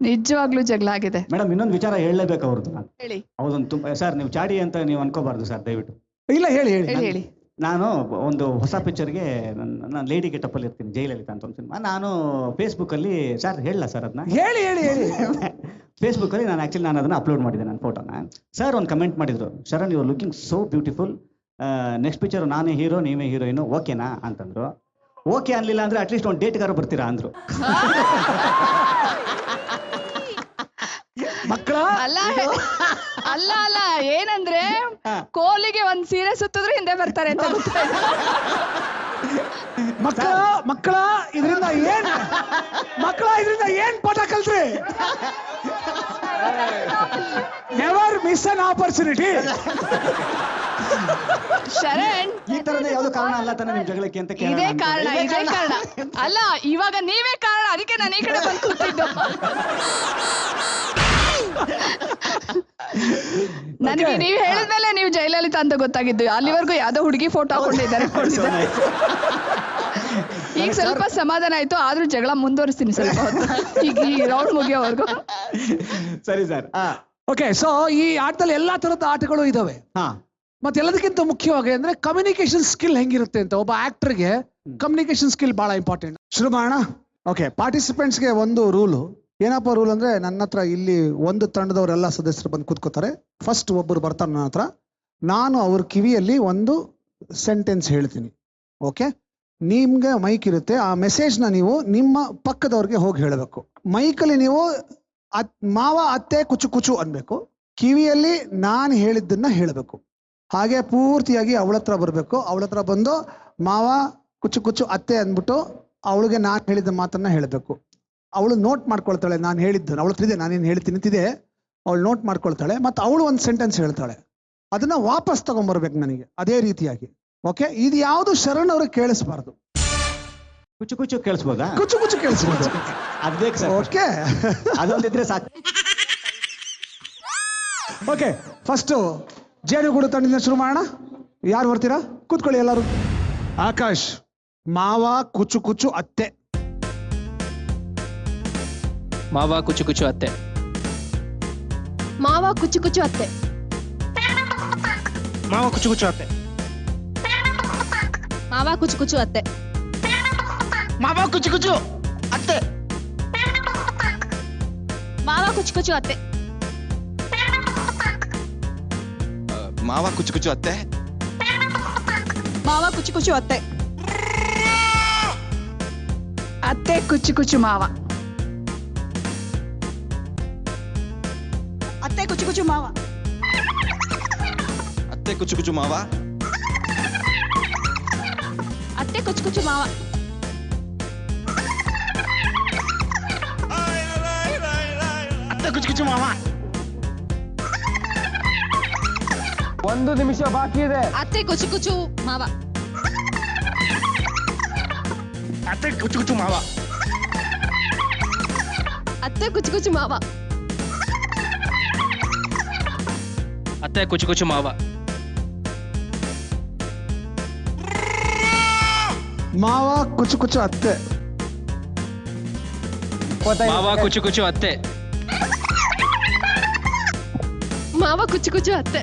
ನಿಜವಾಗ್ಲೂ ಜಗಳ ಆಗಿದೆ. ಮೇಡಮ್, ಇನ್ನೊಂದು ವಿಚಾರ ಹೇಳಲೇಬೇಕು ಅವ್ರದ್ದು. ಹೇಳಿ. ಹೌದೊಂದು ತುಂಬ ಸರ್, ನೀವು ಚಾಡಿ ಅಂತ ನೀವು ಅನ್ಕೋಬಾರ್ದು ಸರ್, ದಯವಿಟ್ಟು. ಇಲ್ಲ, ಹೇಳಿ ಹೇಳಿ ಹೇಳಿ. ನಾನು ಒಂದು ಹೊಸ ಪಿಕ್ಚರ್ಗೆ ನಾನು ಲೇಡಿ ಗೆಟಪ್ ಅಲ್ಲಿ ಇರ್ತೀನಿ, ಜೈಲಲಿತಾ ಅಂತ ಒಂದು ಸಿನಿಮಾ. ನಾನು ಫೇಸ್ಬುಕ್ ಅಲ್ಲಿ, ಸರ್ ಹೇಳಲ್ಲ ಸರ್ ಅದನ್ನ? ಹೇಳಿ ಹೇಳಿ ಹೇಳಿ. ಫೇಸ್ಬುಕ್ ಅಲ್ಲಿ ನಾನು ಅದನ್ನ ಅಪ್ಲೋಡ್ ಮಾಡಿದ್ದೆ, ನನ್ನ ಫೋಟೋನ. ಸರ್ ಒಂದು ಕಮೆಂಟ್ ಮಾಡಿದ್ರು, Sharan you are looking so beautiful, next picture ನಾನೇ ಹೀರೋ ನೀವೇ ಹೀರೋಯಿನು, ಓಕೆನಾ ಅಂತಂದ್ರು. ಓಕೆ ಅನ್ಲಿಲ್ಲ ಅಂದ್ರೆ ಅಟ್ಲೀಸ್ಟ್ ಒಂದು ಡೇಟ್ಗಾರು ಬರ್ತೀರಾ ಅಂದ್ರು. ಮಕ್ಕಳ ಅಲ್ಲ ಅಲ್ಲ ಏನಂದ್ರೆ ಕೋಲಿಗೆ ಒಂದ್ ಸೀರೆ ಸುತ್ತಿದ್ರೆ ಹಿಂದೆ ಬರ್ತಾರೆ ಅಂತ ಗೊತ್ತಾಯ್ತು. ಮಕ್ಕಳ ಇದರಿಂದ ಏನ್ ಪಾಠ ಕಲ್ತ್ರಿ? Never miss an opportunity. Sharan, ಈ ತರದ ಯಾವ್ದು ಕಾರಣ ಅಲ್ಲ ತಾನೆ ನಿಮ್ ಜಗಳಕ್ಕೆ ಅಂತ ಇದೇ ಕಾರಣ. ಅಲ್ಲ, ಇವಾಗ ನೀವೇ ಕಾರಣ, ಅದಕ್ಕೆ ನಾನು ಈ ಕಡೆ ಬಂದು ಕೂತಿದ್ದು. ನನಗೆ ನೀವು ಹೇಳಿದ್ಮೇಲೆ ನೀವು ಜಯಲಲಿತಾ ಅಂತ ಗೊತ್ತಾಗಿದ್ದು. ಅಲ್ಲಿವರೆಗೂ ಯಾವ್ದೋ ಹುಡುಗಿ ಫೋಟೋ ಹಾಕೊಂಡಿದ್ದಾರೆ. ಈಗ ಸ್ವಲ್ಪ ಸಮಾಧಾನ ಆಯ್ತು, ಆದ್ರೂ ಜಗಳ ಮುಂದುವರಿಸ್ತೀನಿ ಸ್ವಲ್ಪ ಹೊತ್ತು, ಈಗ ಈ ರೌಂಡ್ ಮುಗಿಯೋವರೆಗೂ. ಸರಿ ಸರ್. ಓಕೆ, ಸೊ ಈ ಆಟದಲ್ಲಿ ಎಲ್ಲಾ ತರದ ಆಟಗಳು ಇದಾವೆ. ಮತ್ತೆ ಎಲ್ಲದಕ್ಕಿಂತ ಮುಖ್ಯವಾಗಿ ಅಂದ್ರೆ ಕಮ್ಯುನಿಕೇಶನ್ ಸ್ಕಿಲ್ ಹೆಂಗಿರುತ್ತೆ ಅಂತ. ಒಬ್ಬ ಆಕ್ಟರ್ಗೆ ಕಮ್ಯುನಿಕೇಶನ್ ಸ್ಕಿಲ್ ಬಹಳ ಇಂಪಾರ್ಟೆಂಟ್. ಶುರು ಮಾಡೋಣ. ಓಕೆ, ಪಾರ್ಟಿಸಿಪೆಂಟ್ಸ್ಗೆ ಒಂದು ರೂಲು. ಏನಪ್ಪ ರೂಲ್ ಅಂದ್ರೆ, ನನ್ನ ಹತ್ರ ಇಲ್ಲಿ ಒಂದು ತಂಡದವರೆಲ್ಲ ಸದಸ್ಯರು ಬಂದು ಕೂತ್ಕೋತಾರೆ. ಫಸ್ಟ್ ಒಬ್ಬರು ಬರ್ತಾರೆ ನನ್ನ ಹತ್ರ, ನಾನು ಅವ್ರ ಕಿವಿಯಲ್ಲಿ ಒಂದು ಸೆಂಟೆನ್ಸ್ ಹೇಳ್ತೀನಿ. ಓಕೆ, ನಿಮ್ಗೆ ಮೈಕ್ ಇರುತ್ತೆ, ಆ ಮೆಸೇಜ್ನ ನೀವು ನಿಮ್ಮ ಪಕ್ಕದವ್ರಿಗೆ ಹೋಗಿ ಹೇಳಬೇಕು. ಮೈಕಲ್ಲಿ ನೀವು ಮಾವ ಅತ್ತೆ ಕುಚು ಕುಚು ಅನ್ಬೇಕು, ಕಿವಿಯಲ್ಲಿ ನಾನು ಹೇಳಿದ್ದನ್ನ ಹೇಳಬೇಕು. ಹಾಗೆ ಪೂರ್ತಿಯಾಗಿ ಅವಳ ಹತ್ರ ಬರಬೇಕು. ಅವಳ ಹತ್ರ ಬಂದು ಮಾವ ಕುಚು ಕುಚು ಅತ್ತೆ ಅಂದ್ಬಿಟ್ಟು ಅವಳಿಗೆ ನಾನು ಹೇಳಿದ ಮಾತನ್ನ ಹೇಳಬೇಕು. ಅವಳು ನೋಟ್ ಮಾಡ್ಕೊಳ್ತಾಳೆ, ನಾನು ಹೇಳಿದ್ದು ಅವಳ ಹತ್ರ ಇದೆ, ನಾನೇನು ಹೇಳ್ತೀನಿ ಅಂತಿದೆ, ಅವಳು ನೋಟ್ ಮಾಡ್ಕೊಳ್ತಾಳೆ. ಮತ್ತು ಅವಳು ಒಂದು ಸೆಂಟೆನ್ಸ್ ಹೇಳ್ತಾಳೆ, ಅದನ್ನ ವಾಪಸ್ ತಗೊಂಡ್ಬರ್ಬೇಕು ನನಗೆ ಅದೇ ರೀತಿಯಾಗಿ. ಓಕೆ, ಇದು ಯಾವುದು ಶರಣ್ ಅವ್ರಿಗೆ ಕೇಳಿಸ್ಬಾರ್ದು. ಕುಚು ಕುಚು ಕೇಳಿಸ್ಬೋದಾ? ಕುಚು ಕುಚು ಕೇಳಿಸ್ಬೋದು. ಅದ್ ಬೇಕು ಸರ್. ಓಕೆ, ಅದೊಂದಿದ್ರೆ ಸಾಕು. ಓಕೆ, ಫಸ್ಟ್ ಜೇನುಗೂಡು ತಂಡದಿಂದ ಶುರು ಮಾಡೋಣ. ಯಾರು ಬರ್ತೀರಾ? ಕೂತ್ಕೊಳ್ಳಿ ಎಲ್ಲರೂ. ಆಕಾಶ್, ಮಾವ ಕುಚು ಕುಚು ಅತ್ತೆ. ಮಾವ ಕುಚು ಕುಚು ಅತ್ತೆ. ಮಾವ ಕುಚು ಕುಚು ಅತ್ತೆ. ಮಾವ ಕುಚು ಕುಚು ಅತ್ತೆ. ಮಾವ ಕುಚು ಕುಚು ಅತ್ತೆ. ಮಾವ ಕುಚು ಕುಚು ಅತ್ತೆ. ಮಾವ ಕುಚು ಕುಚು ಅತ್ತೆ. ಮಾವ ಕುಚು ಕುಚು ಅತ್ತೆ. ಮಾವ ಕುಚು ಕುಚು ಅತ್ತೆ. ಅತ್ತೆ ಕುಚ್ಚು ಕುಚ್ಚು ಮಾವ. ಅತ್ತೆ ಕುಚು ಕುಚು ಮಾವ. ಅತ್ತೆ ಕುಚು ಕುಚು ಮಾವ. ಅತ್ತೆ ಕುಚು ಕುಚು ಮಾವ. ಅತ್ತೆ ಕುಚು ಕುಚು ಮಾವ. ಒಂದು ನಿಮಿಷ ಬಾಕಿ ಇದೆ. ಅತ್ತೆ ಕುಚು ಕುಚು ಮಾವ. ಅತ್ತೆ ಕುಚು ಕುಚು ಮಾವ. ಅತ್ತೆ ಕುಚು ಕುಚು ಮಾವ. ಅತ್ತೆ ಕುಚು ಕುಚು ಮಾವ. ಮಾವ ಕುಚು ಕುಚು ಅತ್ತೆ. ಮಾವ ಕುಚು ಕುಚು ಅತ್ತೆ. ಮಾವ ಕುಚು ಕುಚು ಅತ್ತೆ.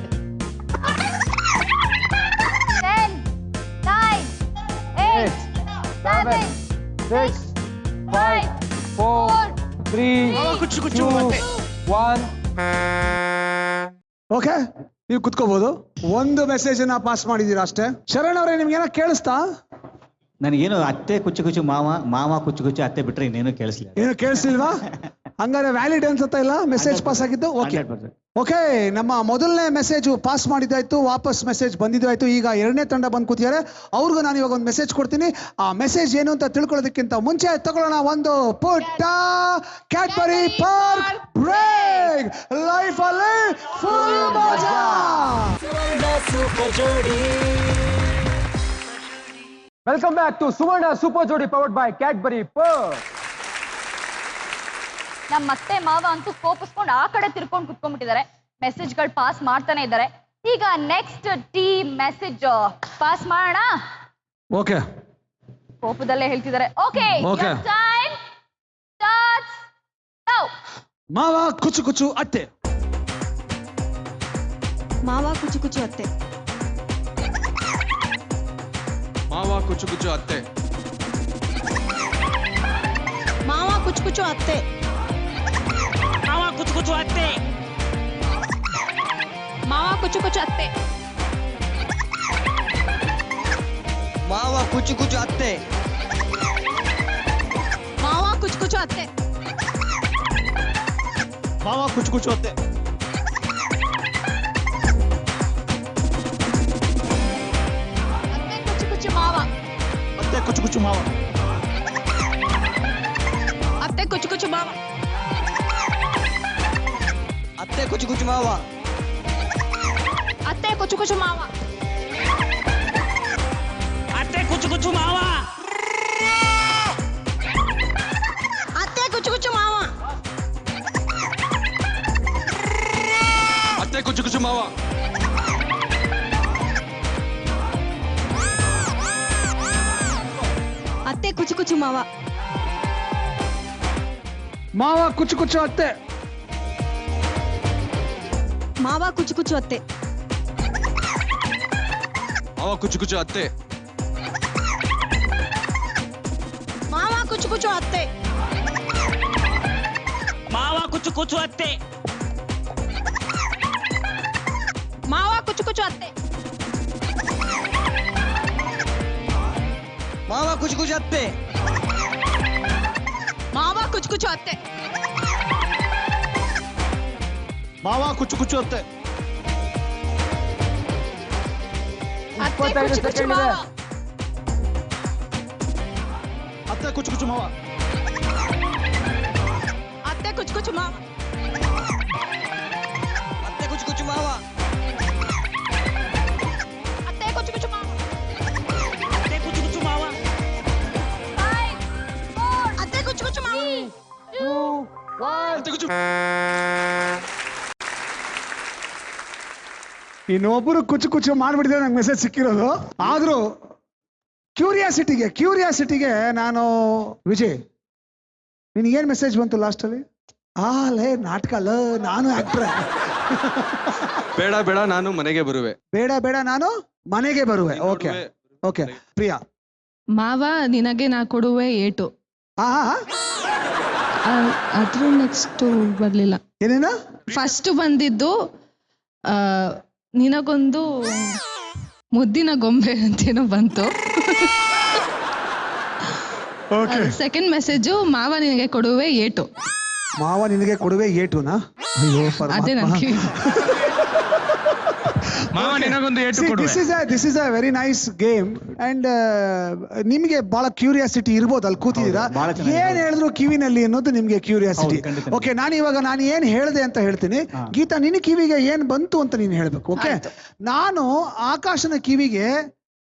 10, 9, 7, 6, 5, 4, 3 ಕುಚ್ಚು ಕುಚ್ಚು 2 1 ಓಕೆ, ನೀವು ಕುತ್ಕೋಬಹುದು. ಒಂದು ಮೆಸೇಜ್ ಅನ್ನ ಪಾಸ್ ಮಾಡಿದೀರಾ ಅಷ್ಟೇ. ಶರಣ್ ಅವರೇ, ನಿಮ್ಗೆ ಏನೋ ಕೇಳಿಸ್ತಾ? ನನಗೇನು ಅತ್ತೆ ಕುಚ್ಚು ಕುಚ್ಚು ಮಾವ, ಮಾವ ಕುಚ್ಚು ಕುಚ್ಚು ಅತ್ತೆ ಬಿಟ್ರೆ ಇನ್ನೇನು ಕೇಳಿಸ್ಲಿಲ್ಲ. ಏನು ಕೇಳಿಸ್ಲಿಲ್ವಾ? ಹಂಗಾರೆ ವ್ಯಾಲಿಡ್ ಅನ್ಸುತ್ತಾ ಇಲ್ಲ ಮೆಸೇಜ್ ಪಾಸ್ ಆಗಿದ್ದು? ಓಕೆ 100%. ಓಕೆ, ನಮ್ಮ ಮೊದಲನೇ ಮೆಸೇಜ್ ಪಾಸ್ ಮಾಡಿದ್ದಾಯ್ತು, ವಾಪಸ್ ಮೆಸೇಜ್ ಬಂದಿದ್ದಾಯ್ತು. ಈಗ ಎರಡನೇ ತಂಡ ಬಂದು ಕೂತಿದ್ದಾರೆ. ಅವ್ರಿಗೂ ನಾನು ಇವಾಗ ಒಂದು ಮೆಸೇಜ್ ಕೊಡ್ತೀನಿ. ಆ ಮೆಸೇಜ್ ಏನು ಅಂತ ತಿಳ್ಕೊಳ್ಳೋದಕ್ಕಿಂತ ಮುಂಚೆ ತಗೊಳ್ಳೋಣ ಒಂದು ಪುಟ್ಟ ಕ್ಯಾಡ್ಬರಿ ಪಾರ್ಕ್ ಬ್ರೇಕ್. ಲೈಫ್ ಅಲ್ಲಿ ಫುಲ್ ಮಜಾ. Welcome back to Suvarna super ಜೋಡಿ ಪವರ್ಡ್ ಬೈ ಕ್ಯಾಡ್ಬರಿ ಪರ್ಕ್. ನಮ್ಮ ಮತ್ತೆ ಮಾವ ಅಂತೂ ಕೋಪಿಸ್ಕೊಂಡು ಆ ಕಡೆ ತಿರ್ಕೊಂಡು ಕುತ್ಕೊಂಡ್ಬಿಟ್ಟಿದ್ದಾರೆ. ಮೆಸೇಜ್ಗಳು ಪಾಸ್ ಮಾಡ್ತಾನೆ ಇದ್ದಾರೆ. ಈಗ ನೆಕ್ಸ್ಟ್ ಟೀಮ್ ಮೆಸೇಜ್ ಪಾಸ್ ಮಾಡೋಣ. ಓಕೆ, ಕೋಪದಲ್ಲೇ ಹೇಳ್ತಿದ್ದಾರೆ. Okay, Okay. Time starts now. ಮಾವ ಕುಚ್ಚು ಕುಚ್ಚು ಅತ್ತೆ. ಮಾವ ಕುಚು ಕುಚು ಅತ್ತೆ. ಮಾವ ಕುಚ್ಚು ಕುಚ್ಚು ಅತ್ತೆ. ಮಾವ ಕುಚು ಕುಚು ಅತ್ತೆ. ಮಾವ ಕುಚ್ಚು ಕುಚ್ಚು ಅತ್ತೆ. ಮಾವ ಕುಚು ಕುಚು ಅತ್ತೆ. ಮಾವ ಕುಚ್ಚು ಕುಚ್ಚು ಅತ್ತೆ. ಮಾವ ಕುಚು ಕುಚು ಅತ್ತೆ. ಮಾವ ಕುಚ್ಚು ಕುಚ್ಚು ಅತ್ತೆ. ಅತ್ತೆ ಕುಚು ಕುಚು ಮಾವ. ಅತ್ತೆ ಕುಚ್ಚು ಕುಚ್ಚು ಮಾವ. ಅತ್ತೆ ಕುಚು ಕುಚು ಮಾವ. ಅತ್ತೆ ಕುಚ್ಚು ಕುಚ್ಚು ಮಾವ. ಅತ್ತೆ ಕುಚು ಕುಚು ಮಾವ. ಅತ್ತೆ ಕುಚ್ಚು ಕುಚ್ಚು ಮಾವ. ಅತ್ತೆ ಕುಚು ಕುಚು ಮಾವ. ಅತ್ತೆ ಕುಚ್ಚು ಕುಚ್ಚು ಮಾವ. ಅತ್ತೆ ಕುಚು ಕುಚು ಮಾವ. ಮಾವ ಕುಚ್ಚು ಕುಚ್ಚು ಅತ್ತೆ. ಮಾವ ಕುಚು ಕುಚು ಅತ್ತೆ. ಮಾವ ಕುಚ್ಚು ಕುಚ್ಚು ಅತ್ತೆ. ಮಾವ ಕುಚು ಕುಚು ಅತ್ತೆ. ಮಾವ ಕುಚ್ಚು ಕುಚ್ಚು ಅತ್ತೆ. ಮಾವ ಕುಚು ಕುಚು ಅತ್ತೆ. ಮಾವ ಕುಚ್ಚು ಕುಚ್ಚು ಅತ್ತೆ. ಮಾವ ಕುಚು ಕುಚು ಅತ್ತೆ. ಮಾವ ಕುಚ್ಚು ಕುಚ್ಚು ಅತ್ತೆ. ಅತ್ತೆ ಕುಚು ಕುಚು ಮಾವ. ಅತ್ತೆ ಕುಚ್ಚು ಕುಚ್ಚು ಮಾವ. ಅತ್ತೆ ಕುಚು ಕುಚು ಮಾವ. ಅತ್ತೆ ಕುಚ್ಚು ಕುಚ್ಚು ಮಾವ. ಅತ್ತೆ ಕುಚು ಕುಚು ಮಾವ. ಅತ್ತೆ ಕುಚ್ಚು ಕುಚ್ಚು ಮಾವ. 5, 4, ಅತ್ತೆ ಕುಚು ಕುಚು ಮಾವ. 2, ಅತ್ತೆ ಕುಚ್ಚು. ಇನ್ನೊಬ್ಬರು ಕುಚ್ಚು ಕುಚ್ಚು ಮಾಡ್ಬಿಟ್ಟಿದ್ರೆ ನಂಗೆ ಮೆಸೇಜ್ ಸಿಕ್ಕಿರೋದು. ಆದ್ರೂ ಕ್ಯೂರಿಯಾಸಿಟಿಗೆ ನಾನು ವಿಜಯ್, ನಿನಗೇನ್ ಮೆಸೇಜ್ ಬಂತು ಲಾಸ್ಟ್ ಅಲ್ಲಿ? ಲೇ ನಾಟಕ ಅಲ್ಲ, ನಾನು ಆಕ್ಟ್ರೆ. ಬೇಡ ಬೇಡ ನಾನು ಮನೆಗೆ ಬರುವೆ. ಬೇಡ ಬೇಡ ನಾನು ಮನೆಗೆ ಬರುವೆ. Okay okay, Priya. ಮಾವ ನಿನಗೆ ನಾ ಕೊಡುವೆ ಏಟು. ಅದ್ರ ನೆಕ್ಸ್ಟ್ ಬರ್ಲಿಲ್ಲ. ಏನೇನ? ಫಸ್ಟ್ ಬಂದಿದ್ದು ನಿನಗೊಂದು ಮುದ್ದಿನ ಗೊಂಬೆ ಅಂತೇನೋ ಬಂತು. ಸೆಕೆಂಡ್ ಮೆಸೇಜು ಮಾವ ನಿನಗೆ ಕೊಡುವೆ ಏಟು. ಮಾವ ನಿನಗೆ ಕೊಡುವೆ ಏಟುನಾ? ಅಯ್ಯೋ ಅದೇ ನನಗೆ ಮಾವ ನಿನಗೊಂದು ಏಟು ಕೊಡುವೆ. This is a very nice game and ನಿಮಗೆ ಬಹಳ ಕ್ಯೂರಿಯಾಸಿಟಿ ಇರ್ಬೋದು ಅಲ್ಲಿ ಕೂತಿದ್ದೀರಾ. ಏನ್ ಹೇಳಿದ್ರು ಕಿವಿನಲ್ಲಿ ಅನ್ನೋದು ನಿಮ್ಗೆ ಕ್ಯೂರಿಯಾಸಿಟಿ. ಓಕೆ, ನಾನು ಏನ್ ಹೇಳ್ದೆ ಅಂತ ಹೇಳ್ತೀನಿ. ಗೀತಾ, ನಿನ್ನ ಕಿವಿಗೆ ಏನ್ ಬಂತು ಅಂತ ನೀನ್ ಹೇಳ್ಬೇಕು. ಓಕೆ, ನಾನು ಆಕಾಶನ ಕಿವಿಗೆ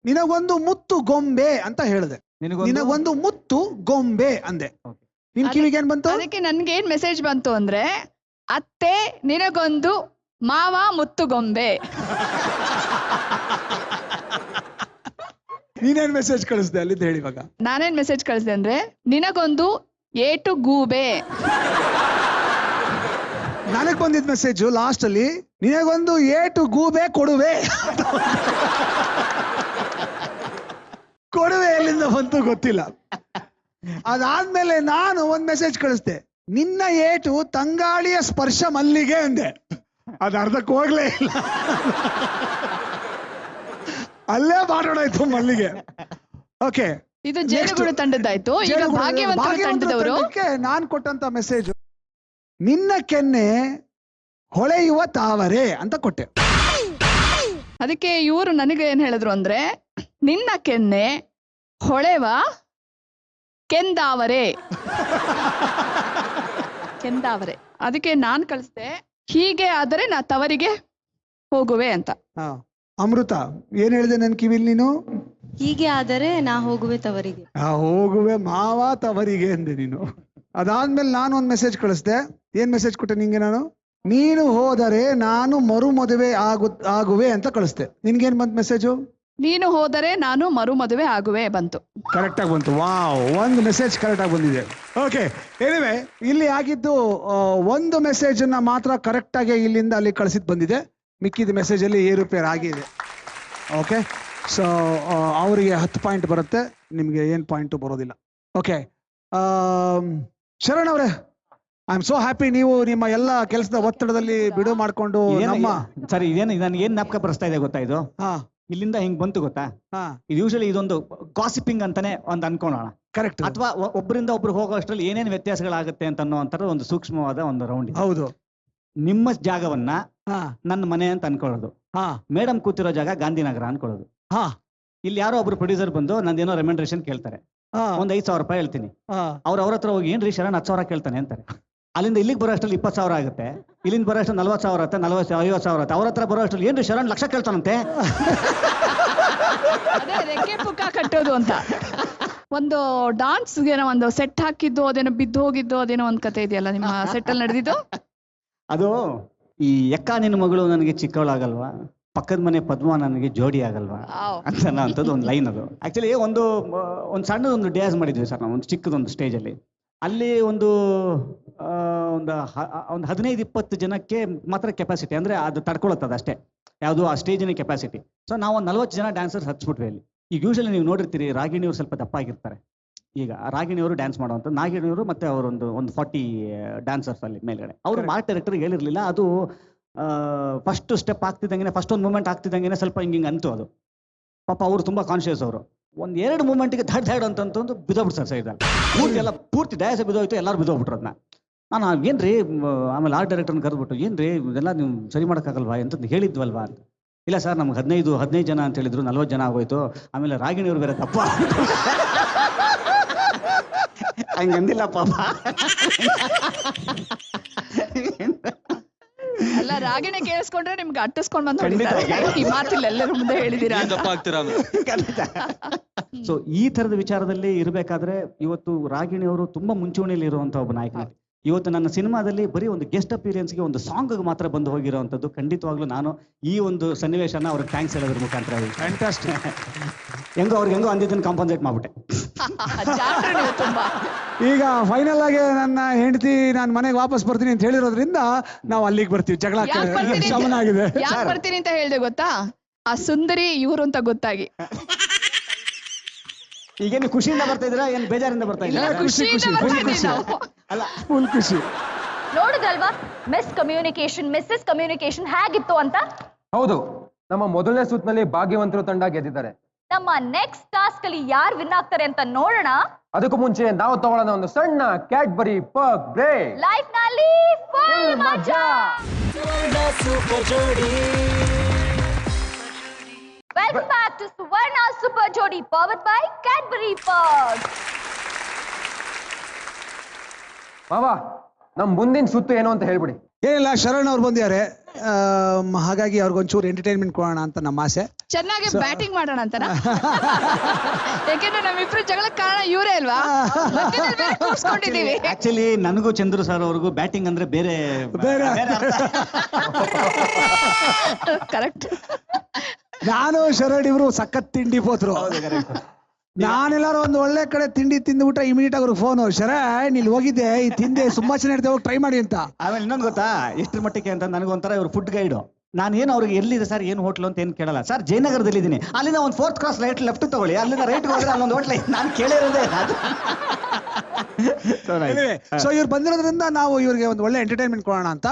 ನಿನಗೊಂದು ಮುತ್ತು ಗೊಂಬೆ ಅಂತ ಹೇಳ್ದೆ. ನಿನಗೊಂದು ಮುತ್ತು ಗೊಂಬೆ ಅಂದೆ. ನಿನ್ ಕಿವಿಗೆ ಏನ್ ಬಂತು? ಅದಕ್ಕೆ ನನ್ಗೆ ಏನ್ ಮೆಸೇಜ್ ಬಂತು ಅಂದ್ರೆ, ಅತ್ತೆ ನಿನಗೊಂದು ಮಾವ ಮುತ್ತು ಗೊಂಬೆ. ನೀನೇನ್ ಮೆಸೇಜ್ ಕಳಿಸ್ದೆ ಅಲ್ಲಿಂದ ಹೇಳಿ ಇವಾಗ. ನಾನೇನ್ ಮೆಸೇಜ್ ಕಳಿಸ್ದೆ ಅಂದ್ರೆ, ನಿನಗೊಂದು ಏಟು ಗೂಬೆ. ನನಗ್ ಬಂದಿದ್ ಮೆಸೇಜ್ ಲಾಸ್ಟ್ ಅಲ್ಲಿ, ನಿನಗೊಂದು ಏಟು ಗೂಬೆ ಕೊಡುವೆ. ಕೊಡುವೆ ಎಲ್ಲಿಂದ ಬಂತು ಗೊತ್ತಿಲ್ಲ. ಅದಾದ್ಮೇಲೆ ನಾನು ಒಂದ್ ಮೆಸೇಜ್ ಕಳಿಸ್ದೆ, ನಿನ್ನ ಏಟು ತಂಗಾಳಿಯ ಸ್ಪರ್ಶ ಮಲ್ಲಿಗೆ ಅಂದೆ. ಅದ್ ಅರ್ಧಕ್ಕೆ ಹೋಗ್ಲೇ ಇಲ್ಲ, ಅಲ್ಲೇ ಮಾತಾಡೋಯ್ತು ಮಲ್ಲಿಗೆ. ಓಕೆ, ಇದು ಜೇನುಗೂಡು ತಂಡದ್ದಾಯ್ತು. ಈಗ ಭಾಗ್ಯವಂತರ ತಂಡದವರು ನಾನ್ ಕೊಟ್ಟಂತ ಮೆಸೇಜ್, ನಿನ್ನ ಕೆನ್ನೆ ಹೊಳೆಯುವ ತಾವರೆ ಅಂತ ಕೊಟ್ಟೆ. ಅದಕ್ಕೆ ಇವರು ನನಗೆ ಏನ್ ಹೇಳಿದ್ರು ಅಂದ್ರೆ, ನಿನ್ನ ಕೆನ್ನೆ ಹೊಳೆವ ಕೆಂದಾವರೆ. ಕೆಂದಾವರೆ. ಅದಕ್ಕೆ ನಾನ್ ಕಳಿಸ್ದೆ, ಹೀಗೆ ಆದರೆ ನಾ ತವರಿಗೆ ಹೋಗುವೆ ಅಂತ. ಅಮೃತ ಏನ್ ಹೇಳಿದೆ ನನ್ ಕಿವಿಲ್ ನೀನು? ಹೀಗೆ ಆದರೆ ನಾ ಹೋಗುವೆ ತವರಿಗೆ. ಹೋಗುವೆ ಮಾವ ತವರಿಗೆ ಅಂದೆ ನೀನು. ಅದಾದ್ಮೇಲೆ ನಾನು ಒಂದ್ ಮೆಸೇಜ್ ಕಳಿಸ್ದೆ. ಏನ್ ಮೆಸೇಜ್ ಕೊಟ್ಟೆ ನಿಂಗೆ ನಾನು? ನೀನು ಹೋದರೆ ನಾನು ಮರು ಮದುವೆ ಆಗುವೆ ಅಂತ ಕಳಿಸ್ದೆ. ನಿನ್ಗೇನ್ ಬಂತು ಮೆಸೇಜು? ನೀನು ಹೋದರೆ ನಾನು ಮರು ಮದುವೆ ಆಗುವೆ ಬಂತು. ಕರೆಕ್ಟ್ ಆಗಿ ಬಂತು. ವಾವ್, ಒಂದು ಮೆಸೇಜ್ ಕರೆಕ್ಟ್ ಆಗಿ ಬಂದಿದೆ. ಓಕೆ, ಎನಿವೆ ಇಲ್ಲಿ ಆಗಿದ್ದು ಒಂದು ಮೆಸೇಜ್ ಅನ್ನ ಮಾತ್ರ ಕರೆಕ್ಟ್ ಆಗಿ ಇಲ್ಲಿಂದ ಅಲ್ಲಿ ಕಳಿಸಿದ್ ಬಂದಿದೆ. ಮಿಕ್ಕಿದ ಮೆಸೇಜ್ ಅಲ್ಲಿ ಏರುಪೇರು ಆಗಿದೆ. ಓಕೆ, ಸೊ ಅವರಿಗೆ 10 ಪಾಯಿಂಟ್ ಬರುತ್ತೆ, ನಿಮ್ಗೆ ಏನ್ ಪಾಯಿಂಟ್ ಬರೋದಿಲ್ಲ. ಓಕೆ, ಶರಣ್ ಅವರೇ, ಐ ಆಮ್ ಸೋ ಹ್ಯಾಪಿ. ನೀವು ನಿಮ್ಮ ಎಲ್ಲ ಕೆಲಸದ ಒತ್ತಡದಲ್ಲಿ ಬಿಡು ಮಾಡ್ಕೊಂಡು ನಮ್ಮ ಸರಿ, ಇದೇನು ನನಗೆ ಏನ್ ಜ್ಞಾಪಕ ಬರಿಸ್ತಾ ಇದೆ ಗೊತ್ತಾ? ಇದು ಇಲ್ಲಿಂದ ಹಿಂಗ್ ಬಂತು ಗೊತ್ತಾ? ಇದು ಯೂಶಲಿ ಇದೊಂದು ಗಾಸಿಪಿಂಗ್ ಅಂತಾನೆ ಒಂದು ಅನ್ಕೊಳ್ಳೋಣ. ಕರೆಕ್ಟ್. ಅಥವಾ ಒಬ್ಬರಿಂದ ಒಬ್ರು ಹೋಗೋ ಅಷ್ಟರಲ್ಲಿ ಏನೇನು ವ್ಯತ್ಯಾಸಗಳಾಗುತ್ತೆ ಅಂತ ಅನ್ನೋ ಒಂದು ಸೂಕ್ಷ್ಮವಾದ ಒಂದು ರೌಂಡ್. ಹೌದು. ನಿಮ್ಮ ಜಾಗವನ್ನ ನನ್ನ ಮನೆ ಅಂತ ಅನ್ಕೊಳ್ಳೋದು, ಮೇಡಮ್ ಕೂತಿರೋ ಜಾಗ ಗಾಂಧಿನಗರ ಅನ್ಕೊಳ್ಳೋದು. ಇಲ್ಲಿ ಯಾರೋ ಒಬ್ರು ಪ್ರೊಡ್ಯೂಸರ್ ಬಂದು ನಂದೇನೋ ರೆಮ್ಯುನರೇಷನ್ ಕೇಳ್ತಾರೆ, ಒಂದ್ 5,000 ರೂಪಾಯಿ ಹೇಳ್ತೀನಿ. ಅವ್ರ ಹತ್ರ ಹೋಗಿ ಏನ್ರಿ ಶರಣ್ 10,000 ಕೇಳ್ತಾನೆ ಅಂತಾರೆ. ಅಲ್ಲಿಂದ ಇಲ್ಲಿಗೆ ಬರೋ ಅಷ್ಟರಲ್ಲಿ 20,000 ಆಗುತ್ತೆ. ಇಲ್ಲಿಂದ ಬರೋ ಅಷ್ಟು 40,000 ಆಗುತ್ತೆ, 50,000 ಆಗುತ್ತೆ. ಅವ್ರ ಹತ್ರ ಬರೋ ಅಷ್ಟರಲ್ಲಿ ಏನ್ರಿ ಶರಣ್ 1,00,000 ಕೇಳ್ತಾನಂತೆ. ಅದೇ ರೆಕ್ಕೆ ಪುಕ್ಕ ಕಟ್ಟೋದು ಅಂತ. ಒಂದು ಡಾನ್ಸ್ ಏನೋ ಒಂದು ಸೆಟ್ ಹಾಕಿದ್ದು, ಅದೇನೋ ಬಿದ್ದು ಹೋಗಿದ್ದು, ಅದೇನೋ ಒಂದ್ ಕತೆ ಇದೆಯಲ್ಲ ನಿಮ್ಮ ಸೆಟ್ ಅಲ್ಲಿ ನಡೆದಿದ್ದು. ಅದು ಈ ಎಕ್ಕ ನಿನ್ನ ಮಗಳು ನನಗೆ ಚಿಕ್ಕವಳಾಗಲ್ವಾ, ಪಕ್ಕದ ಮನೆ ಪದ್ಮ ನನಗೆ ಜೋಡಿ ಆಗಲ್ವಾ ಅಂತದ್ದು ಒಂದು ಲೈನ್. ಅದು ಆಕ್ಚುಲಿ ಒಂದು ಸಣ್ಣದೊಂದು ಡ್ಯಾನ್ಸ್ ಮಾಡಿದ್ವಿ ಸರ್ ನಾವು, ಒಂದು ಚಿಕ್ಕದೊಂದು ಸ್ಟೇಜಲ್ಲಿ. ಅಲ್ಲಿ ಒಂದು 15-20 ಜನಕ್ಕೆ ಮಾತ್ರ ಕೆಪಾಸಿಟಿ, ಅಂದ್ರೆ ಅದು ತಡ್ಕೊಳತ್ತದ ಅಷ್ಟೇ, ಯಾವುದು ಆ ಸ್ಟೇಜಿನ ಕೆಪಾಸಿಟಿ. ಸೊ ನಾವು ಒಂದು 40 ಜನ ಡ್ಯಾನ್ಸರ್ಸ್ ಹಚ್ಬಿಟ್ವಿ ಅಲ್ಲಿ. ಈಗ ಯೂಶಲಿ ನೀವು ನೋಡಿರ್ತೀರಿ, ರಾಗಿಣಿಯವರು ಸ್ವಲ್ಪ ದಪ್ಪ ಆಗಿರ್ತಾರೆ. ಈಗ ರಾಗಿಣಿಯವರು ಡ್ಯಾನ್ಸ್ ಮಾಡುವಂಥ, ನಾಗಿಣಿಯವರು ಮತ್ತೆ ಅವರೊಂದು 40 ಡ್ಯಾನ್ಸರ್ಸ್ ಅಲ್ಲಿ ಮೇಲ್ಗಡೆ. ಅವರು ಮಾರ್ಟ್ ಡೈರೆಕ್ಟರ್ಗೆ ಹೇಳಿರ್ಲಿಲ್ಲ. ಅದು ಫಸ್ಟ್ ಸ್ಟೆಪ್ ಆಗ್ತಿದ್ದಂಗೆ, ಫಸ್ಟ್ ಒಂದು ಮೂಮೆಂಟ್ ಆಗ್ತಿದ್ದಂಗೆ ಸ್ವಲ್ಪ ಹಿಂಗೆ ಅಂತು. ಅದು ಪಾಪ ಅವರು ತುಂಬಾ ಕಾನ್ಶಿಯಸ್. ಅವರು ಒಂದ್ 2 ಮೂಮೆಂಟ್ಗೆ ಧಡ್ ಅಂತಂದು ಬಿದ್ದೋಗ್ಬಿಟ್ಟು ಸರ್ ಎಲ್ಲ ಪೂರ್ತಿ ಡಯಾಸ ಬಿದ್ದೋಯ್ತು, ಎಲ್ಲರೂ ಬಿದ್ದೋಗ್ಬಿಟ್ರು. ಅದನ್ನ ನಾನು ಏನ್ರಿ, ಆಮೇಲೆ ಆರ್ಟ್ ಡೈರೆಕ್ಟರ್ನ ಕರೆದ್ಬಿಟ್ಟು, ಏನ್ರಿ ಇದೆಲ್ಲ ನೀವು ಸರಿ ಮಾಡೋಕ್ಕಾಗಲ್ವಾ ಅಂತಂದು ಹೇಳಿದ್ವಲ್ವಾ ಅಂತ. ಇಲ್ಲ ಸರ್, ನಮ್ಗೆ 15 ಜನ ಅಂತ ಹೇಳಿದ್ರು, 40 ಜನ ಆಗೋಯ್ತು. ಆಮೇಲೆ ರಾಗಿಣಿಯವ್ರು ಬೇರೆ ತಪ್ಪ ಹಂಗಂದಿಲ್ಲ ಪಾಪ. ಅಲ್ಲ, ರಾಗಿಣಿ ಕೇಳಿಸ್ಕೊಂಡ್ರೆ ನಿಮ್ಗೆ ಅಟ್ಟಿಸ್ಕೊಂಡ್ ಬಂದ್ ಈ ಮಾತಿಲ್ಲ ಎಲ್ಲರೂ ಮುಂದೆ ಹೇಳಿದೀರಾ. ಸೊ ಈ ತರದ ವಿಚಾರದಲ್ಲಿ ಇರಬೇಕಾದ್ರೆ ಇವತ್ತು ರಾಗಿಣಿಯವರು ತುಂಬಾ ಮುಂಚೂಣಿಯಲ್ಲಿ ಇರುವಂತ ಒಬ್ಬ ನಾಯಕ. ಇವತ್ತು ನನ್ನ ಸಿನಿಮಾದಲ್ಲಿ ಬರೀ ಒಂದು ಗೆಸ್ಟ್ ಅಪಿಯರೆನ್ಸ್ಗೆ ಒಂದು ಸಾಂಗ್ ಮಾತ್ರ ಬಂದು ಹೋಗಿರೋವಂಥದ್ದು. ಖಂಡಿತವಾಗ್ಲೂ ನಾನು ಈ ಒಂದು ಸನ್ನಿವೇಶನ ಅವ್ರಿಗೆ ಥ್ಯಾಂಕ್ಸ್ ಹೇಳೋದ್ರ ಮುಖಾಂತರ ಫ್ಯಾಂಟಾಸ್ಟಿಕ್. ಹೆಂಗೋ ಅಂದಿದ್ದನ್ನು ಕಾಂಪನ್ಸೇಟ್ ಮಾಡ್ಬಿಟ್ಟೆ. ಈಗ ಫೈನಲ್ ಆಗಿ ನನ್ನ ಹೆಂಡತಿ ನಾನು ಮನೆಗೆ ವಾಪಸ್ ಬರ್ತೀನಿ ಅಂತ ಹೇಳಿರೋದ್ರಿಂದ ನಾವು ಅಲ್ಲಿಗೆ ಬರ್ತೀವಿ. ಜಗಳ ಶಮನ ಆಗಿದೆ. ಯಾಕೆ ಬರ್ತೀನಿ ಅಂತ ಹೇಳ್ದೆ ಗೊತ್ತಾ? ಆ ಸುಂದರಿ ಇವರು ಅಂತ ಗೊತ್ತಾಗಿ. ಈಗೇನು ಖುಷಿಯಿಂದ ಬರ್ತಾ ಇದ್ದೀರಾ, ಏನ್ ಬೇಜಾರಿಂದ ಬರ್ತಾ ಇದ್ದೀರಾ? ಖುಷಿ ಅಲ್ಲ, ಫುಲ್ ಖುಷಿ. ನೋಡುದಲ್ವಾ ಮಿಸ್ ಕಮ್ಯುನಿಕೇಶನ್ ಹೇಗಿತ್ತು ಅಂತ? ಹೌದು, ನಮ್ಮ ಮೊದಲನೇ ಸುತ್ತಿನಲ್ಲಿ ಭಾಗ್ಯವಂತರು ತಂಡ ಗೆದ್ದಿದ್ದಾರೆ. ನಮ್ಮ ನೆಕ್ಸ್ಟ್ ಟಾಸ್ಕ್ ಅಲ್ಲಿ ಯಾರು ವಿನ್ ಆಗ್ತಾರೆ ಅಂತ ನೋಡೋಣ. ಅದಕ್ಕೂ ಮುಂಚೆ ನಾವು ತಗೊಳ್ಳೋಣ ಒಂದು ಸಣ್ಣ ಕ್ಯಾಡ್ಬರಿ ಪಗ್ ಬ್ರೇಕ್. ಲೈಫ್ ನಲ್ಲಿ ಫುಲ್ ಮಜಾ. Welcome back to Suvarna Super Jodi powered by Cadbury Pug. ಮಾವಾ, ನಮ್ ಮುಂದಿನ ಸುತ್ತು ಏನು ಅಂತ ಹೇಳ್ಬಿಡಿ. ಏನಿಲ್ಲ, ಶರಣ್ ಅವ್ರು ಬಂದಿದ್ದಾರೆ, ಹಾಗಾಗಿ ಅವ್ರಿಗೊಂಚೂರು ಎಂಟರ್ಟೈನ್ಮೆಂಟ್ ಕೊಡೋಣ ಅಂತ ನಮ್ಮ ಆಸೆ. ಚೆನ್ನಾಗಿ ಬ್ಯಾಟಿಂಗ್ ಮಾಡೋಣ ಅಂತನಾ? ಯಾಕೆಂದ್ರೆ ನಮ್ಮಿಬ್ರು ಜಗಳಕ್ಕೆ ಕಾರಣ ಇವರೇ ಅಲ್ವಾ? ಕೂರ್ಸ್ಕೊಂಡಿದೀವಿ. ಆಕ್ಚುಲಿ ನನಗೂ ಚಂದ್ರು ಸರ್ ಅವ್ರಿಗೂ ಬ್ಯಾಟಿಂಗ್ ಅಂದ್ರೆ ಬೇರೆ ಕರೆಕ್ಟ್. ನಾನು ಶರಣ್ ಇಬ್ರು ಸಖತ್ ತಿಂಡಿ ಪೋತ್ರು. ನಾನೆಲ್ಲಾರು ಒಂದು ಒಳ್ಳೆ ಕಡೆ ತಿಂಡಿ ತಿಂದ್ಬಿಟ್ರೆ ಇಮಿಡಿಯೇಟ್ ಅವ್ರಿಗೆ ಫೋನು, ಶರಣ್ ಇಲ್ಲಿ ಹೋಗಿದ್ದೆ, ಈ ತಿಂದೆ ತುಂಬಾ ಚೆನ್ನಾಗಿರ್ತೇವೆ, ಹೋಗಿ ಟ್ರೈ ಮಾಡಿ ಅಂತ. ಆಮೇಲೆ ಇನ್ನೊಂದು ಗೊತ್ತಾ, ಎಷ್ಟ್ರ ಮಟ್ಟಿಗೆ ಅಂತ ನನಗೊಂಥರ ಇವ್ರು ಫುಡ್ ಗೈಡು. ನಾನೇನು ಅವ್ರಿಗೆ ಎಲ್ಲಿದೆ ಸರ್ ಏನು ಹೋಟ್ಲು ಅಂತ ಏನು ಕೇಳಲ್ಲ ಸರ್. ಜಯನಗರದಲ್ಲಿ ಇದ್ದೀನಿ, ಅಲ್ಲಿಂದ ಒಂದು 4th ಕ್ರಾಸ್ ಲೆಫ್ಟ್ ತಗೊಳ್ಳಿ, ಅಲ್ಲಿಂದ ರೈಟ್ ಹೋದ್ರೆ ಅಲ್ಲೊಂದು ಹೋಟ್ಲ್ ನಾನು ಕೇಳಿರೋದೇ ಅದು. ಸೊ ಇವ್ರು ಬಂದಿರೋದ್ರಿಂದ ನಾವು ಇವ್ರಿಗೆ ಒಂದು ಒಳ್ಳೆ ಎಂಟರ್ಟೈನ್ಮೆಂಟ್ ಕೊಡೋಣ ಅಂತ.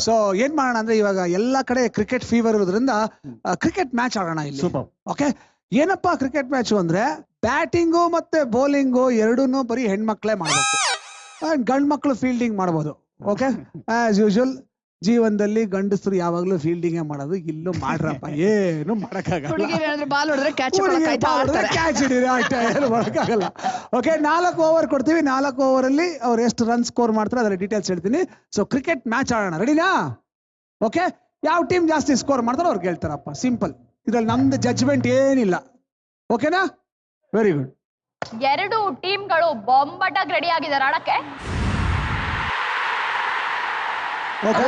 ಸೊ ಏನ್ ಮಾಡೋಣ ಅಂದ್ರೆ ಇವಾಗ ಎಲ್ಲಾ ಕಡೆ ಕ್ರಿಕೆಟ್ ಫೀವರ್ ಇರೋದ್ರಿಂದ ಕ್ರಿಕೆಟ್ ಮ್ಯಾಚ್ ಆಡೋಣ ಇಲ್ಲಿ. ಸೂಪರ್. ಓಕೆ, ಏನಪ್ಪಾ ಕ್ರಿಕೆಟ್ ಮ್ಯಾಚ್ ಅಂದ್ರೆ ಬ್ಯಾಟಿಂಗು ಮತ್ತೆ ಬೌಲಿಂಗು ಎರಡೂನು ಬರೀ ಹೆಣ್ಮಕ್ಳೇ ಮಾಡ್ಬೇಕು, ಗಂಡ್ ಮಕ್ಳು ಫೀಲ್ಡಿಂಗ್ ಮಾಡ್ಬೋದು. ಓಕೆ, ಆಸ್ ಯೂಶುವಲ್ ಜೀವನದಲ್ಲಿ ಗಂಡಸರು ಯಾವಾಗ್ಲೂ ಫೀಲ್ಡಿಂಗ್ ಮಾಡೋದು, ಇಲ್ಲೂ ಮಾಡ್ರಪ್ಪ, ಏನು ಮಾಡಕ್ಕಾಗಲ್ಲ. ಬಾಲ್ ಹೊಡೆದ್ರೆ ಕ್ಯಾಚ್ ಏನು ಮಾಡಕ್ಕಾಗಲ್ಲ. ಓಕೆ, 4 ಓವರ್ ಕೊಡ್ತೀವಿ. 4 ಓವರಲ್ಲಿ ಅವ್ರು ಎಷ್ಟು ರನ್ ಸ್ಕೋರ್ ಮಾಡ್ತಾರೆ ಅದರ ಡೀಟೇಲ್ಸ್ ಹೇಳ್ತೀನಿ. ಸೊ ಕ್ರಿಕೆಟ್ ಮ್ಯಾಚ್ ಆಡೋಣ, ರೆಡಿನಾ? ಓಕೆ, ಯಾವ ಟೀಮ್ ಜಾಸ್ತಿ ಸ್ಕೋರ್ ಮಾಡ್ತಾರೋ ಅವ್ರು ಗೆಲ್ತಾರಪ್ಪ. ಸಿಂಪಲ್, ಇದ್ರಲ್ಲಿ ನಮ್ದು ಜಡ್ಜ್ಮೆಂಟ್ ಏನಿಲ್ಲ. ಓಕೆನಾ? Very good. 2 ಟೀಮ್ಗಳು ಬೊಂಬಾಟಾಗಿ ರೆಡಿ ಆಗಿದ್ದಾರೆ ಆಡಕ್ಕೆ. ಓಕೆ,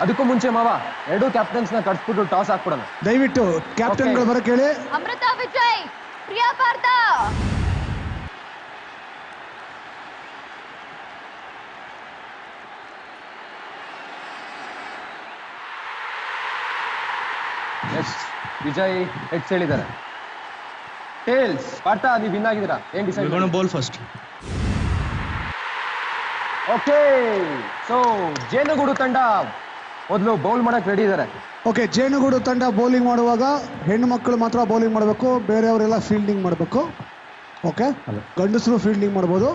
ಅದಕ್ಕೂ ಮುಂಚೆ ಮಾವ 2 ಕ್ಯಾಪ್ಟನ್ಸ್ ನ ಕಟ್ಸ್ಬಿಟ್ಟು ಟಾಸ್ ಹಾಕ್ಬಿಡೋಣ. ದಯವಿಟ್ಟು ಕ್ಯಾಪ್ಟನ್ ಗಳು ಬರಕ್ಕೆ ಹೇಳಿ. ಅಮೃತ ವಿಜಯ್, ಪ್ರಿಯಾ ಪಾರ್ಥ. ನೆಕ್ಸ್ಟ್ ವಿಜಯ್ ಹೆಡ್ಸ್ ಹೇಳಿದ್ದಾರೆ. ಟೇಲ್ಸ್. ಪಾರ್ಥ, ನೀವು ವಿನ್ ಆಗಿದ್ದೀರಾ, ಏನ್ decide? Ball first. Okay, so ಜೇನುಗೂಡು ತಂಡ ಮೊದಲು ಬೌಲ್ ಮಾಡಕ್ ರೆಡಿ ಇದ್ದಾರೆ. ಓಕೆ, ಜೇನುಗೂಡು ತಂಡ ಬೌಲಿಂಗ್ ಮಾಡುವಾಗ ಹೆಣ್ಣು ಮಕ್ಕಳು ಮಾತ್ರ ಬೌಲಿಂಗ್ ಮಾಡಬೇಕು, ಬೇರೆಯವರೆಲ್ಲ ಫೀಲ್ಡಿಂಗ್ ಮಾಡಬೇಕು. ಓಕೆ, ಗಂಡಸರು ಫೀಲ್ಡಿಂಗ್ ಮಾಡ್ಬೋದು.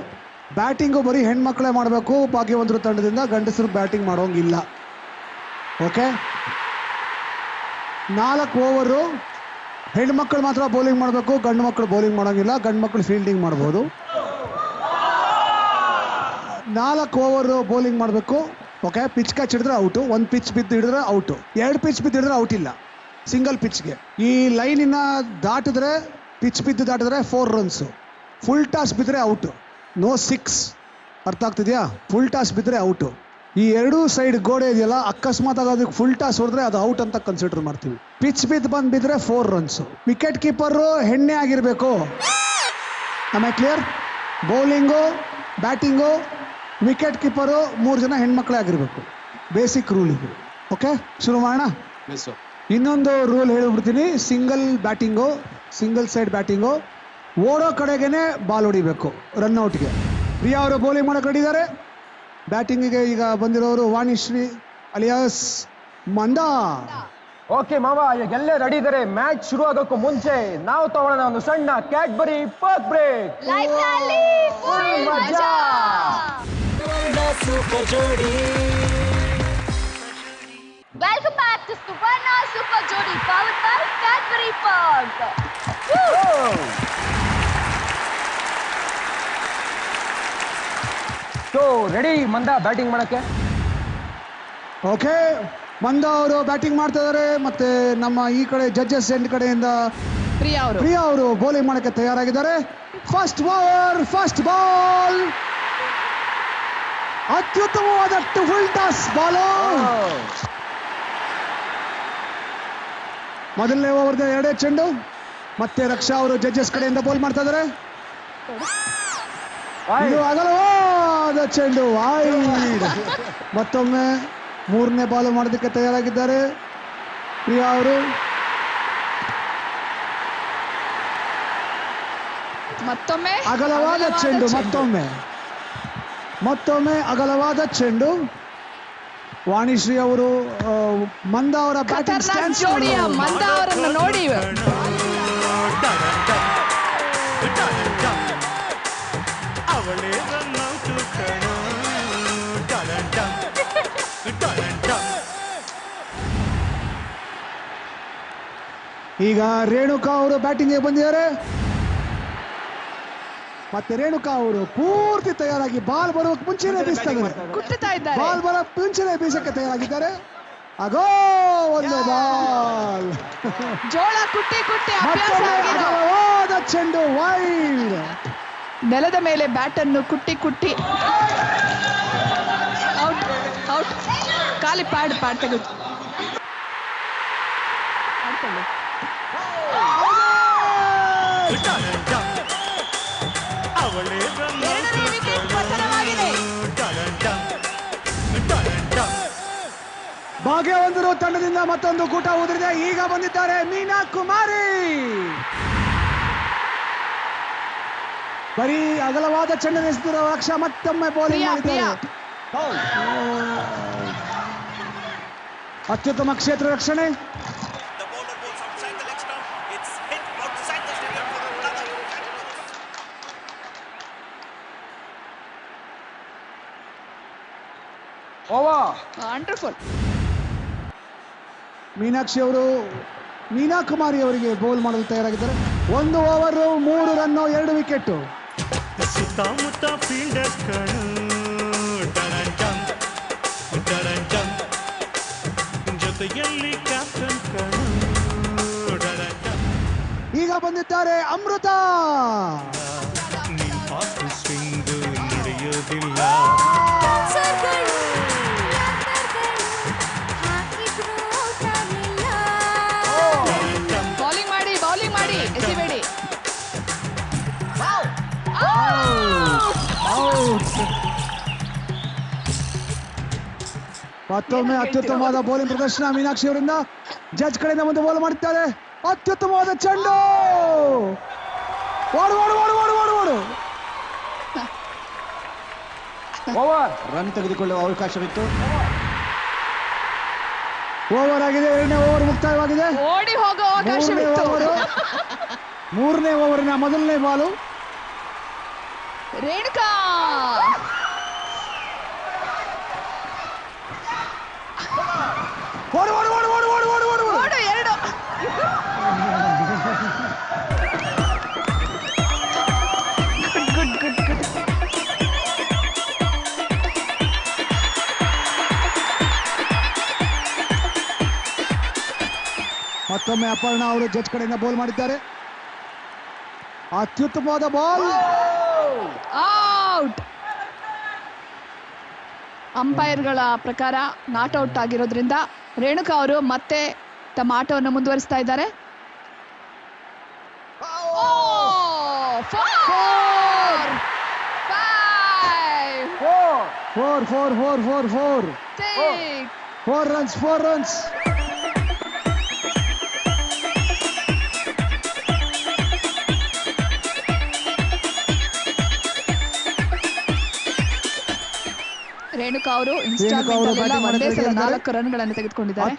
ಬ್ಯಾಟಿಂಗು ಬರೀ ಹೆಣ್ಮಕ್ಳೇ ಮಾಡಬೇಕು, ಭಾಗ್ಯವಂತರು ತಂಡದಿಂದ ಗಂಡಸರು ಬ್ಯಾಟಿಂಗ್ ಮಾಡೋಂಗಿಲ್ಲ. ಓಕೆ, 4 ಓವರು ಹೆಣ್ಮಕ್ಳು ಮಾತ್ರ ಬೌಲಿಂಗ್ ಮಾಡಬೇಕು, ಗಂಡು ಮಕ್ಕಳು ಬೌಲಿಂಗ್ ಮಾಡೋಂಗಿಲ್ಲ, ಗಂಡು ಮಕ್ಕಳು ಫೀಲ್ಡಿಂಗ್ ಮಾಡ್ಬೋದು. 4 ಓವರು ಬೌಲಿಂಗ್ ಮಾಡಬೇಕು. ಓಕೆ, ಪಿಚ್ ಕ್ಯಾಚ್ ಹಿಡಿದ್ರೆ ಔಟು, 1 ಪಿಚ್ ಬಿದ್ದು ಹಿಡಿದ್ರೆ ಔಟು, 2 ಪಿಚ್ ಬಿದ್ದು ಹಿಡಿದ್ರೆ ಔಟ್ ಇಲ್ಲ. ಸಿಂಗಲ್ ಪಿಚ್ಗೆ ಈ ಲೈನಿನ ದಾಟಿದ್ರೆ, ಪಿಚ್ ಬಿದ್ದು ದಾಟಿದ್ರೆ 4 ರನ್ಸು. ಫುಲ್ ಟಾಸ್ ಬಿದ್ದರೆ ಔಟು, ನೋ 6. ಅರ್ಥ ಆಗ್ತಿದ್ಯಾ? ಫುಲ್ ಟಾಸ್ ಬಿದ್ದರೆ ಔಟು. ಈ 2 ಸೈಡ್ ಗೋಡೆ ಇದೆಯಲ್ಲ, ಅಕಸ್ಮಾತ್ ಅದಕ್ಕೆ ಫುಲ್ ಟಾಸ್ ಹೊಡೆದ್ರೆ ಅದು ಔಟ್ ಅಂತ ಕನ್ಸಿಡರ್ ಮಾಡ್ತೀವಿ. ಪಿಚ್ ಬಿದ್ದರೆ 4 ರನ್ಸು. ವಿಕೆಟ್ ಕೀಪರು ಹೆಣ್ಣೆ ಆಗಿರಬೇಕು. ಆಮೇಲೆ clear? Bowling, batting, wicket keeper 3 ಜನ ಹೆಣ್ಮಕ್ಳೇ ಆಗಿರ್ಬೇಕು. ಬೇಸಿಕ್ ರೂಲ್ ಇದು. ಓಕೆ, ಶುರು ಮಾಡೋಣ. ಇನ್ನೊಂದು ರೂಲ್ ಹೇಳ್ಬಿಡ್ತೀನಿ. Single batting, single side batting, ಓಡೋ ಕಡೆಗೇನೆ ಬಾಲ್ ಹೊಡಿಬೇಕು ರನ್ಔಟ್ಗೆ. ಪ್ರಿಯಾ ಅವರು ಬೌಲಿಂಗ್ ಮಾಡಕ್ಕೆ ರೆಡಿದ್ದಾರೆ. ಬ್ಯಾಟಿಂಗಿಗೆ ಈಗ ಬಂದಿರೋರು ವಾಣಿಶ್ರೀ ಅಲಿಯಾಸ್ ಮಂದಾ. ಓಕೆ ಮಾವ, ಈಗ ಎಲ್ಲ ರೆಡಿ ಇದ್ದಾರೆ. ಮ್ಯಾಚ್ ಶುರು ಆಗೋಕ್ಕೂ ಮುಂಚೆ ನಾವು ತಗೊಳ್ಳೋಣ ಒಂದು ಸಣ್ಣ Cadbury Perk break. Welcome back to Suvarna Super Jodi, powered by Cadbury Park. So ready Manda batting ಮಾಡಕ್ಕೆ? ಓಕೆ, ಮಂದಾ ಅವರು ಬ್ಯಾಟಿಂಗ್ ಮಾಡ್ತಾ ಇದ್ದಾರೆ. ಮತ್ತೆ ನಮ್ಮ ಈ ಕಡೆ ಜಡ್ಜಸ್ ಎಂಡ್ ಕಡೆಯಿಂದ ಪ್ರಿಯಾ ಅವರು ಬೌಲಿಂಗ್ ಮಾಡಕ್ಕೆ ತಯಾರಾಗಿದ್ದಾರೆ. ಫಸ್ಟ್ ಓವರ್, ಫಸ್ಟ್ ಬಾಲ್, ಅತ್ಯುತ್ತಮವಾದ ಫುಲ್ ಟಾಸ್ ಬಾಲು. ಮೊದಲನೇ ಓವರ್ನ 2 ಚೆಂಡು. ಮತ್ತೆ ರಕ್ಷಾ ಅವರು ಜಡ್ಜಸ್ ಕಡೆಯಿಂದ ಬೌಲ್ ಮಾಡ್ತಾ ಇದ್ದಾರೆ. ಇದು ಅಗಲವಾದ ಚೆಂಡು, ವೈಡ್. ಮತ್ತೊಮ್ಮೆ 3ನೇ ಬಾಲ್ ಮಾಡೋದಕ್ಕೆ ತಯಾರಾಗಿದ್ದಾರೆ ಪ್ರಿಯಾ ಅವರು. ಮತ್ತೊಮ್ಮೆ ಅಗಲವಾದ ಚೆಂಡು, ಮತ್ತೊಮ್ಮೆ ಅಗಲವಾದ ಚೆಂಡು. ವಾಣಿಶ್ರೀ ಅವರು ಮಂದಾ ಅವರ ಬ್ಯಾಟಿಂಗ್ ಸ್ಟ್ಯಾನ್ಸ್ ಮಂದಾ ಅವರನ್ನು ನೋಡಿ ಈಗ ರೇಣುಕಾ ಅವರು ಬ್ಯಾಟಿಂಗ್ಗೆ ಬಂದಿದ್ದಾರೆ. ಮತ್ತೆ ರೇಣುಕಾ ಅವರು ಪೂರ್ತಿ ತಯಾರಾಗಿ ಬಾಲ್ ಬರೋಕ್ ಮುಂಚೆನೆ ಬೀಸ್ತಾರೆ. ಬಾಲ್ ಬರೋಕ್ ಮುಂಚೆನೆ ಬೀಸಕ್ಕೆ ತಯಾರಾಗಿದ್ದಾರೆ. ಆಗೋ ಒಂದು ಬಾಲ್, ಜೋಳ ಕುಟ್ಟಿ ಅಗಲವಾದ ಚೆಂಡು, ವೈಡ್. ನೆಲದ ಮೇಲೆ ಬ್ಯಾಟ್ ಅನ್ನು ಕುಟ್ಟಿ ಔಟ್ ಔಟ್. ಖಾಲಿ ಪ್ಯಾಡ್ ತೆಗೆದು ಭಾಗ್ಯವಂತರು ತಂಡದಿಂದ ಮತ್ತೊಂದು ಕೂಟ ಉದುರಿದೆ. ಈಗ ಬಂದಿದ್ದಾರೆ ಮೀನಾ ಕುಮಾರಿ. ಬರೀ ಅಗಲವಾದ ಚೆಂಡನ್ನು ಎಸೆದಿರುವ ರಕ್ಷ ಮತ್ತೊಮ್ಮೆ ಬೌಲಿಂಗ್ ಮಾಡಿದ್ದಾರೆ. ಅತ್ಯುತ್ತಮ ಕ್ಷೇತ್ರ ರಕ್ಷಣೆ. ವಂಡರ್ಫುಲ್. ಮೀನಾ ಕುಮಾರಿ ಅವರಿಗೆ ಬೌಲ್ ಮಾಡಲು ತಯಾರಾಗಿದ್ದಾರೆ. 1 ಓವರ್ 3 ರನ್ 2 ವಿಕೆಟ್. ಸುತ್ತಮುತ್ತ ಫೀಲ್ಡರ್ಗಳು ಜೊತೆಯಲ್ಲಿ ಕ್ಯಾಪ್ಟನ್ ಈಗ ಬಂದಿದ್ದಾರೆ ಅಮೃತ. ನೀನ್ ಫಾಸ್ಟ್ ಸ್ವಿಂಗ್ ನಡೆಯೋದಿಲ್ಲ. ಬೌಲಿಂಗ್ ಮಾಡಿ ಎಸಿಬೇಡಿ. ಮತ್ತೊಮ್ಮೆ ಅತ್ಯುತ್ತಮವಾದ ಬೌಲಿಂಗ್ ಪ್ರದರ್ಶನ ಮೀನಾಕ್ಷಿ ಅವರಿಂದ. ಜಡ್ಜ್ ಕಡೆಯಿಂದ ಮುಂದೆ ಬೌಲ್ ಮಾಡುತ್ತಾರೆ. ಅತ್ಯುತ್ತಮವಾದ ಚೆಂಡು. ಓಡು. ರನ್ ತೆಗೆದುಕೊಳ್ಳುವ ಅವಕಾಶವಿತ್ತು. ಓವರ್ ಆಗಿದೆ. 2ನೇ ಓವರ್ ಮುಕ್ತಾಯವಾಗಿದೆ. ಓಡಿ ಹೋಗೋ ಅವಕಾಶವಿತ್ತು. 3ನೇ ಓವರಿನ ಮೊದಲನೇ ಬಾಲು. ರೇಣುಕಾ ಓಡು 2. ಗುಡ್. ಮತ್ತೊಮ್ಮೆ ಅಪರ್ಣಾ ಅವರು ಜಡ್ಜ್ ಕಡೆಯಿಂದ ಬೌಲ್ ಮಾಡಿದ್ದಾರೆ. ಅತ್ಯುತ್ತಮವಾದ ಬಾಲ್. ಔಟ್. ಅಂಪೈರ್ಗಳ ಪ್ರಕಾರ ನಾಟ್ ಔಟ್ ಆಗಿರೋದ್ರಿಂದ ರೇಣುಕಾ ಅವರು ಮತ್ತೆ ತಮ್ಮ ಆಟವನ್ನು ಮುಂದುವರಿಸ್ತಾ ಇದ್ದಾರೆ. 4 runs. ರೇಣುಕಾ ಅವರು ಒಂದೇ ಸಲ 4 ರನ್ಗಳನ್ನು ತೆಗೆದುಕೊಂಡಿದ್ದಾರೆ.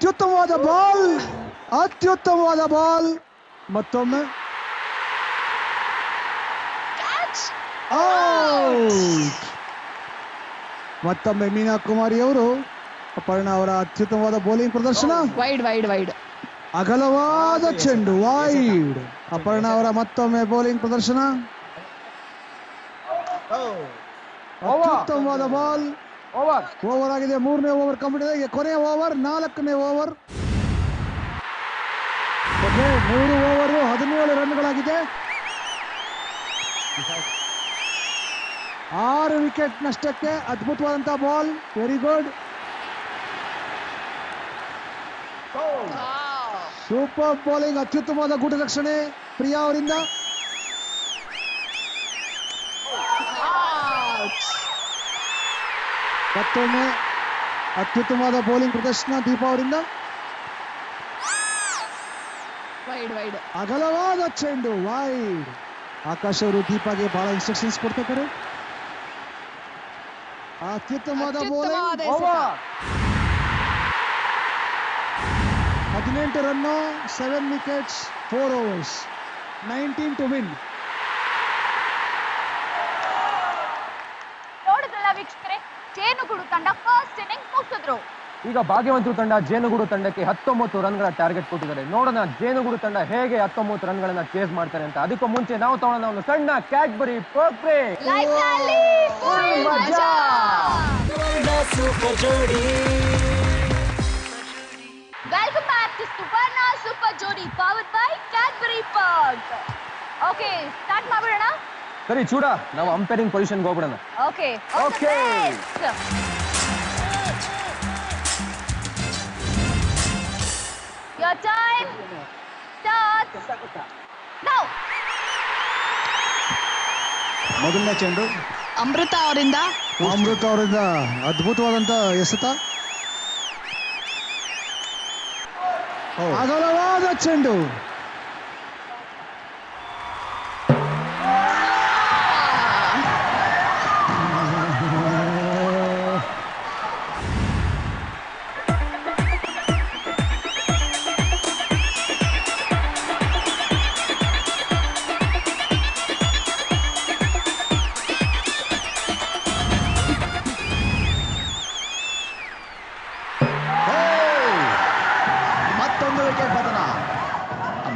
ಅತ್ಯುತ್ತಮವಾದ ಬಾಲ್. ಮತ್ತೊಮ್ಮೆ ಮತ್ತೊಮ್ಮೆ ಮೀನಾ ಕುಮಾರಿ ಅವರು ಅಪರ್ಣಾ ಅವರ ಅತ್ಯುತ್ತಮವಾದ ಬೌಲಿಂಗ್ ಪ್ರದರ್ಶನ. ವೈಡ್ ಅಗಲವಾದ ಚೆಂಡು ವೈಡ್. ಅಪರ್ಣಾ ಅವರ ಮತ್ತೊಮ್ಮೆ ಬೌಲಿಂಗ್ ಪ್ರದರ್ಶನ. ಅತ್ಯುತ್ತಮವಾದ ಬಾಲ್. ಓವರ್ ಆಗಿದೆ. 3ನೇ ಓವರ್ ಕಂಪ್ಲೀಟ್ ಆಗಿದೆ. ಕೊನೆಯ ಓವರ್ 4ನೇ ಓವರ್. 3 ಓವರ್ 17 ರನ್ಗಳಾಗಿದೆ. 6 ವಿಕೆಟ್ ನಷ್ಟಕ್ಕೆ ಅದ್ಭುತವಾದಂತಹ ball. Very good. Super bowling. ಅತ್ಯುತ್ತಮವಾದ ಗೂಟ ರಕ್ಷಣೆ ಪ್ರಿಯಾ ಅವರಿಂದ. ಮತ್ತೊಮ್ಮೆ ಅತ್ಯುತ್ತಮವಾದ ಬೌಲಿಂಗ್ ಪ್ರದರ್ಶನ ದೀಪಾ ಅವರಿಂದ. ಅಗಲವಾದ ಚೆಂಡು ವೈಡ್. ಆಕಾಶ್ ಅವರು ದೀಪಾಗೆ ಬಹಳ ಇನ್ಸ್ಟ್ರಕ್ಷನ್ಸ್ ಕೊಡ್ತಾರೆ. ಅತ್ಯುತ್ತಮವಾದ bowling. 18 run 7 wickets 4 overs 19 to win. ನೋಡಿದ್ರಲ್ಲ ವೀಕ್ಷಕರೇ, ಜೇನುಗೂಡು ತಂಡ ಫಸ್ಟ್ ಇನ್ನಿಂಗ್ ಮುಗಿಸಿದ್ರು. ಈಗ ಭಾಗ್ಯವಂತರು ತಂಡ ಜೇನುಗೂಡು ತಂಡಕ್ಕೆ 19 ರನ್ಗಳ ಟಾರ್ಗೆಟ್ ಕೊಟ್ಟಿದ್ದಾರೆ. ನೋಡೋಣ ಜೇನುಗೂಡು ತಂಡ ಹೇಗೆ 19 ರನ್ಗಳನ್ನ ಚೇಸ್ ಮಾಡ್ತಾರೆ ಅಂತ. ಅದಕ್ಕೂ ಮುಂಚೆ ನಾವು ತಗೊಳ್ಳೋಣ ಒಂದು ಸಣ್ಣ Cadbury Perk break. Welcome back to Suvarna super ಜೋಡಿ powered by Cadbury Perk. Okay, start ಮಾಡೋಣ. ಸರಿ ಚೂಡ, ನಾವು ಅಂಪೈರಿಂಗ್ ಪೊಸಿಷನ್ಗೆ ಹೋಗ್ಬಿಡೋಣ. Okay. Your time starts now. ಮೊದಲನೇ ಚೆಂಡು ಅಮೃತ ಅವರಿಂದ ಅದ್ಭುತವಾದಂತ ಎಸೆತ. ಅಗಲವಾದ ಚೆಂಡು.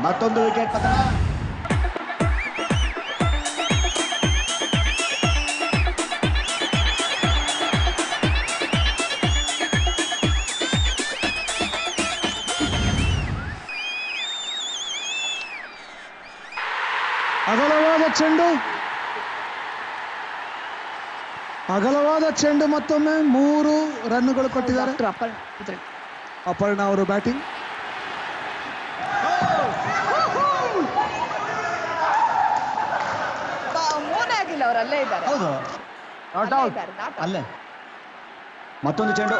ಮತ್ತೊಂದು ವಿಕೆಟ್ ಪತನ. ಅಗಲವಾದ ಚೆಂಡು, ಅಗಲವಾದ ಚೆಂಡು. ಮತ್ತೊಮ್ಮೆ 3 ರನ್ಗಳು ಕೊಟ್ಟಿದ್ದಾರೆ. ಅಪರ್ಣಾ ಅವರು ಬ್ಯಾಟಿಂಗ್. ಅವರಲ್ಲೇ ಇದ್ದಾರೆ. ಹೌದು, ಅಲ್ಲೇ ಮತ್ತೊಂದು ಚೆಂಡು.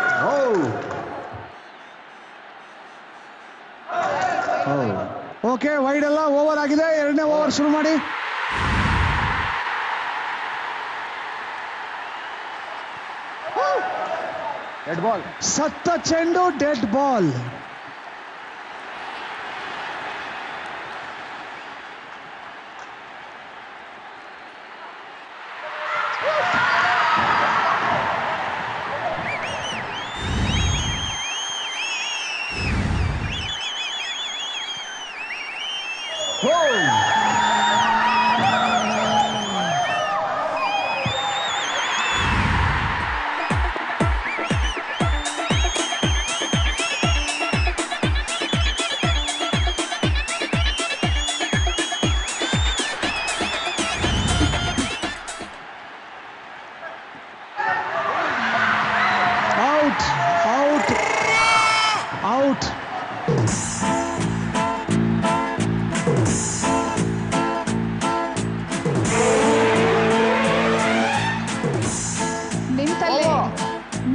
ಓಕೆ, ವೈಡ್ ಎಲ್ಲ ಓವರ್ ಆಗಿದೆ. 2ನೇ ಓವರ್ ಶುರು ಮಾಡಿ. Dead ball. ಸತ್ತ ಚೆಂಡು, ಡೆಡ್ ಬಾಲ್. ಔಟ್.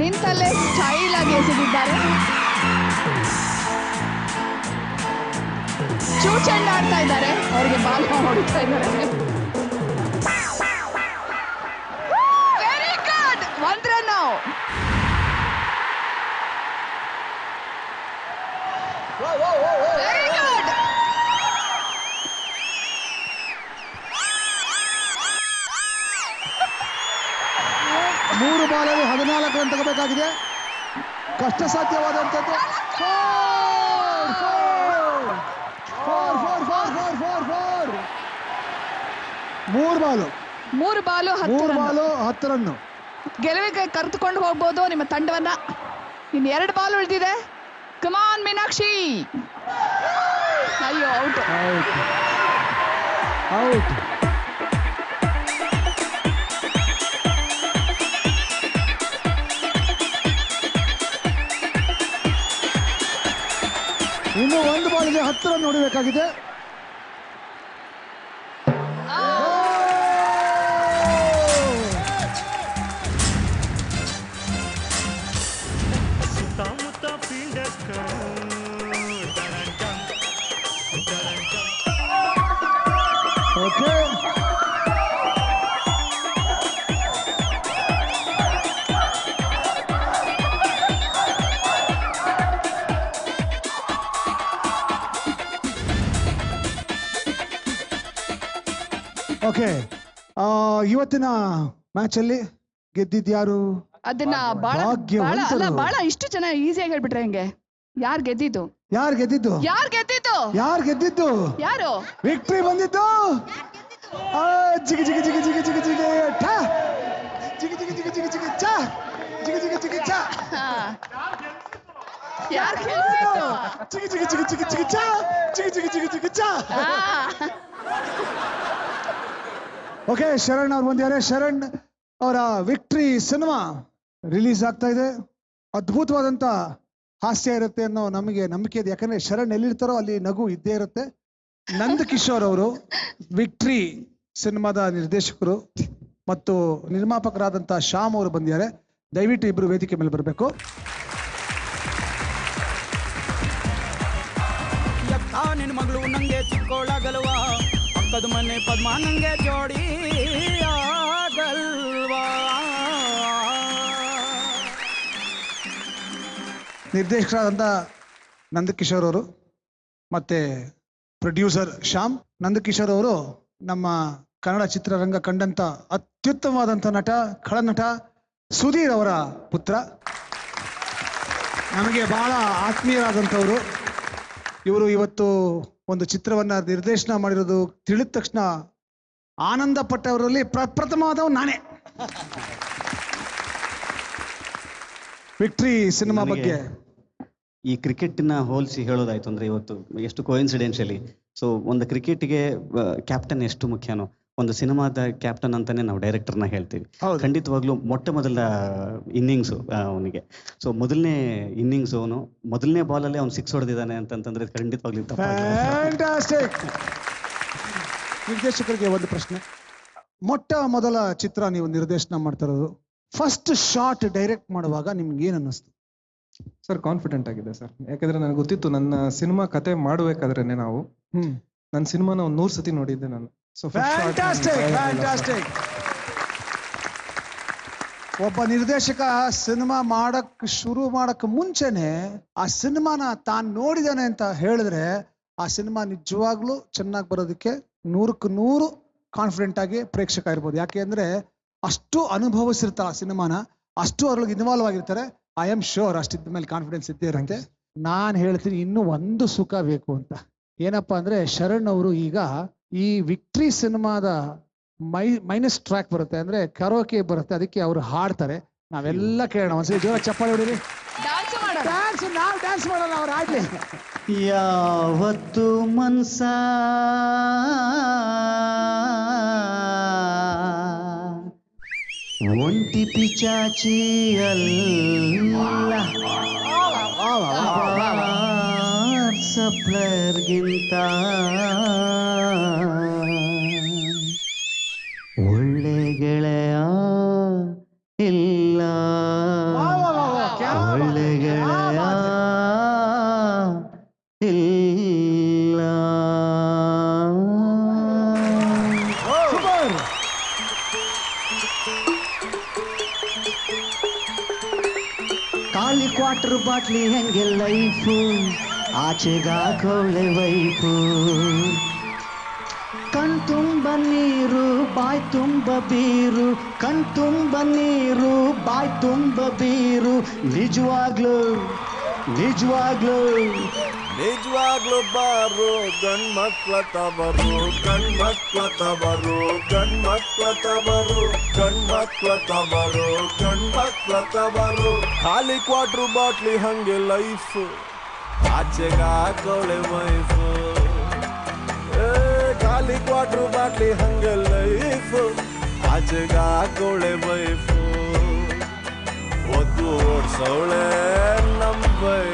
ನಿಂತಲ್ಲೇ ಸ್ಟೈಲ್ ಆಗಿ ಎಸೆದಿದ್ದಾರೆ. ಚೂಚಂಡ ಆಡ್ತಾ ಇದ್ದಾರೆ, ಅವ್ರಿಗೆ ಬಾಲ್ ಹೊಡಿತಾ ಇದ್ದಾರೆ. Very good, 1 run. Very good. ಮೂರು ಬಾಲಲ್ಲಿ 14 ರನ್ ತಗೋಬೇಕಾಗಿದೆ. ಕಷ್ಟ ಸಾಧ್ಯವಾದಂಥದ್ದು. 3 ಬಾಲು 10 ರನ್ನು. ಗೆಲುವಿಗೆ ಕರೆದುಕೊಂಡು ಹೋಗ್ಬೋದು ನಿಮ್ಮ ತಂಡವನ್ನ. ಇನ್ನು 2 ಬಾಲ್ ಉಳಿದಿದೆ. ಕಮಾನ್ ಮೀನಾಕ್ಷಿ. ಅಯ್ಯೋ, ಔಟ್. ಇನ್ನು 1 ಬಾಲ್ಗೆ 10 ರನ್ ನೋಡಬೇಕಾಗಿದೆ. ಸುತ್ತಮುತ್ತ ಫೀಲ್ಡರ್ಸ್ ಓಕೆ, ಓಕೆ. ಇವತ್ತಿನ ಮ್ಯಾಚ್ ಅಲ್ಲಿ ಗೆದ್ದಿದ್ಯಾರು? ಅದನ್ನ ಬಹಳ ಇಷ್ಟು ಜನ ಈಸಿಯಾಗಿ ಹೇಳ್ಬಿಟ್ರೆ ಹೆಂಗೆ? ಯಾರು ಗೆದ್ದಿದ್ದು? ಯಾರು ವಿಕ್ಟ್ರಿ ಬಂದಿದ್ದು? ಜಿಗಿ ಜಿಗಿ ಜಿಗಿ ಜಿಗಿ ಜಿಗಿ ಜಿಗಿ ಠಾ ಜಿಗಿ ಜಿಗಿ ಜಿಗಿ ಜಿಗಿ ಜಿಗಿ ಚಾ ಜಿಗಿ ಜಿಗಿ ಜಿಗಿ ಚಾ. ಯಾರು ಗೆದ್ದಿದ್ದು? ಜಿಗಿ ಜಿಗಿ ಜಿಗಿ ಜಿಗಿ ಜಿಗಿ ಚಾ ಜಿಗಿ ಜಿಗಿ ಜಿಗಿ ಜಿಗಿ ಚಾ. ಓಕೆ, ಶರಣ್ ಅವ್ರು ಬಂದಿದ್ದಾರೆ. ಶರಣ್ ಅವರ ವಿಕ್ಟ್ರಿ ಸಿನಿಮಾ ರಿಲೀಸ್ ಆಗ್ತಾ ಇದೆ. ಅದ್ಭುತವಾದಂತ ಹಾಸ್ಯ ಇರುತ್ತೆ ಅನ್ನೋ ನಮಗೆ ನಂಬಿಕೆ ಇದೆ. ಯಾಕಂದ್ರೆ ಶರಣ್ ಎಲ್ಲಿರ್ತಾರೋ ಅಲ್ಲಿ ನಗು ಇದ್ದೇ ಇರುತ್ತೆ. ನಂದ್ ಕಿಶೋರ್ ಅವರು ವಿಕ್ಟ್ರಿ ಸಿನಿಮಾದ ನಿರ್ದೇಶಕರು ಮತ್ತು ನಿರ್ಮಾಪಕರಾದಂತ ಶ್ಯಾಮ್ ಅವರು ಬಂದಿದ್ದಾರೆ. ದಯವಿಟ್ಟು ಇಬ್ರು ವೇದಿಕೆ ಮೇಲೆ ಬರಬೇಕು. ನಿನ್ನ ಮಗಳು ನಂಗೆ ಚಿಕ್ಕೋಳಾಗಲ್ವಾ ಪಕ್ಕದ ಮನೆ ಪದ್ಮ ನಂಗೆ ಜೋಡಿ ಆಗಲ್ವಾ. ನಿರ್ದೇಶಕರಾದಂಥ ನಂದಕಿಶೋರ್ ಅವರು ಮತ್ತೆ ಪ್ರೊಡ್ಯೂಸರ್ ಶ್ಯಾಮ್. ನಂದಕಿಶೋರ್ ಅವರು ನಮ್ಮ ಕನ್ನಡ ಚಿತ್ರರಂಗ ಕಂಡಂತ ಅತ್ಯುತ್ತಮವಾದಂಥ ನಟ, ಖಳನಟ ಸುಧೀರ್ ಅವರ ಪುತ್ರ. ನಮಗೆ ಬಹಳ ಆತ್ಮೀಯರಾದಂಥವರು ಇವರು. ಇವತ್ತು ಒಂದು ಚಿತ್ರವನ್ನ ನಿರ್ದೇಶನ ಮಾಡಿರೋದು ತಿಳಿದ ತಕ್ಷಣ ಆನಂದ ಪಟ್ಟವರಲ್ಲಿ ಪ್ರಥಮವಾದವ್ ನಾನೇ. ವಿಕ್ಟ್ರಿ ಸಿನಿಮಾ ಬಗ್ಗೆ ಈ ಕ್ರಿಕೆಟ್ನ ಹೋಲಿಸಿ ಹೇಳೋದಾಯ್ತು ಅಂದ್ರೆ ಇವತ್ತು ಎಷ್ಟು ಕೋಇನ್ಸಿಡೆನ್ಷಿಯಲಿ, ಸೊ ಒಂದು ಕ್ರಿಕೆಟ್ಗೆ ಕ್ಯಾಪ್ಟನ್ ಎಷ್ಟು ಮುಖ್ಯನೋ ಒಂದು ಸಿನಿಮಾದ ಕ್ಯಾಪ್ಟನ್ ಅಂತಾನೆ ನಾವು ಡೈರೆಕ್ಟರ್ನ ಹೇಳ್ತೀವಿ. ಖಂಡಿತವಾಗ್ಲೂ ಮೊಟ್ಟ ಮೊದಲ ಇನ್ನಿಂಗ್ಸು ಅವನಿಗೆ, ಸೊ ಮೊದಲನೇ ಇನ್ನಿಂಗ್ಸ್ ಅವನು ಮೊದಲನೇ ಬಾಲಲ್ಲೇ ಅವ್ನು 6 ಹೊಡೆದಿದ್ದಾನೆ ಅಂತಂದ್ರೆ ಖಂಡಿತವಾಗ್ಲೂ ಫ್ಯಾಂಟಾಸ್ಟಿಕ್. ನಿರ್ದೇಶಕರಿಗೆ ಒಂದು ಪ್ರಶ್ನೆ, ಮೊಟ್ಟ ಮೊದಲ ಚಿತ್ರ ನೀವು ನಿರ್ದೇಶನ ಮಾಡ್ತಾ ಇರೋದು, ಫಸ್ಟ್ ಶಾಟ್ ಡೈರೆಕ್ಟ್ ಮಾಡುವಾಗ ನಿಮ್ಗೆ ಏನ್ ಅನ್ನಿಸ್ತು? ಸರ್ ಕಾನ್ಫಿಡೆಂಟ್ ಆಗಿದೆ ಸರ್, ಯಾಕಂದ್ರೆ ನನಗೆ ಗೊತ್ತಿತ್ತು ನನ್ನ ಸಿನಿಮಾ ಕತೆ ಮಾಡಬೇಕಾದ್ರೇನೆ ನಾವು ನನ್ನ ಸಿನಿಮಾನ 100 ಸತಿ ನೋಡಿದ್ದೆ ನಾನು. ಒಬ್ಬ ನಿರ್ದೇಶಕ ಸಿನಿಮಾ ಶುರು ಮಾಡಕ್ ಮುಂಚೆನೆ ಆ ಸಿನಿಮಾನ ತಾನು ನೋಡಿದಾನೆ ಅಂತ ಹೇಳಿದ್ರೆ ಆ ಸಿನಿಮಾ ನಿಜವಾಗ್ಲೂ ಚೆನ್ನಾಗಿ ಬರೋದಕ್ಕೆ 100ಕ್ಕೆ 100 ಕಾನ್ಫಿಡೆಂಟ್ ಆಗಿ ಪ್ರೇಕ್ಷಕ ಇರ್ಬೋದು. ಯಾಕೆ ಅಂದ್ರೆ ಅಷ್ಟು ಅನುಭವಿಸಿರ್ತಾರೆ ಆ ಸಿನಿಮಾನ, ಅಷ್ಟು ಅದ್ರೊಳಗೆ ಇನ್ವಾಲ್ವ್ ಆಗಿರ್ತಾರೆ. ಐ ಆಮ್ ಶೋರ್ ಅಷ್ಟಿದ್ದ ಮೇಲೆ ಕಾನ್ಫಿಡೆನ್ಸ್ ಇದ್ದೇ ಇರುತ್ತೆ. ನಾನು ಹೇಳ್ತೀನಿ ಇನ್ನೂ ಒಂದು ಸುಖ ಬೇಕು ಅಂತ. ಏನಪ್ಪಾ ಅಂದ್ರೆ ಶರಣ್ ಅವರು ಈಗ ಈ ವಿಕ್ಟ್ರಿ ಸಿನಿಮಾದ ಮೈನಸ್ ಟ್ರ್ಯಾಕ್ ಬರುತ್ತೆ, ಅಂದ್ರೆ ಕರೋಕೆ ಬರುತ್ತೆ, ಅದಕ್ಕೆ ಅವರು ಹಾಡ್ತಾರೆ. ನಾವೆಲ್ಲ ಕೇಳೋಣ, ಒಂದ್ಸರಿ ಜೋರ ಚಪ್ಪಾಳೆ ಹೊಡೀರಿ. ನಾವು ಡ್ಯಾನ್ಸ್ ಮಾಡೋಣ, ಅವ್ರು ಆಡ್ಲಿ. ಯಾವತ್ತು ಮನ್ಸ ಒಂಟಿ ಪಿಚಾಚಿ ಅಲ್ಲ ಸಪ್ಲರ್ಗಿಂತ ಒಳ್ಳೆ ಗೆಳೆಯ ಇಲ್ಲ, ಒಳ್ಳೆ ಗೆಳೆಯ ಇಲ್ಲ. ಖಾಲಿ ಕ್ವಾರ್ಟರ್ ಬಾಟ್ಲಿ ಹೆಂಗೆ ಲೈಫು, ಆಚೆಗಾಕೋಳೆ ವೈಫು. ಕಣ್ ತುಂಬ ನೀರು ಬಾಯ್ ತುಂಬ ಬೀರು, ಕಣ್ ತುಂಬ ನೀರು ಬಾಯ್ ತುಂಬ ಬೀರು. ನಿಜವಾಗ್ಲು ನಿಜವಾಗ್ಲು ನಿಜವಾಗ್ಲು ಬಾರು ಗಂಡ್ಮಕ್ಳ ತವರು, ಗಂಡ್ಮಕ್ಳ ತವರು, ಗಂಡ್ಮಕ್ಳ ತವರು, ಗಂಡ್ಮಕ್ಳ ತವರು, ಗಂಡ್ಮಕ್ಳ ತವರು. ಖಾಲಿ ಕ್ವಾರ್ಟರ್ ಬಾಟ್ಲಿ ಹಂಗೆ ಲೈಫು, ಆಚೆಗಾಕೋಳೆ ವೈಫು. ಖಾಲಿ ಕ್ವಾರ್ಟರ್ ಬಾಟ್ಲಿ ಹಂಗೆ ಲೈಫು, ಆಚೆಗಾಕೋಳೆ ವೈಫು. ಒದ್ದು ಓಡ್ಸೋಳೆ ನಂಬೈ.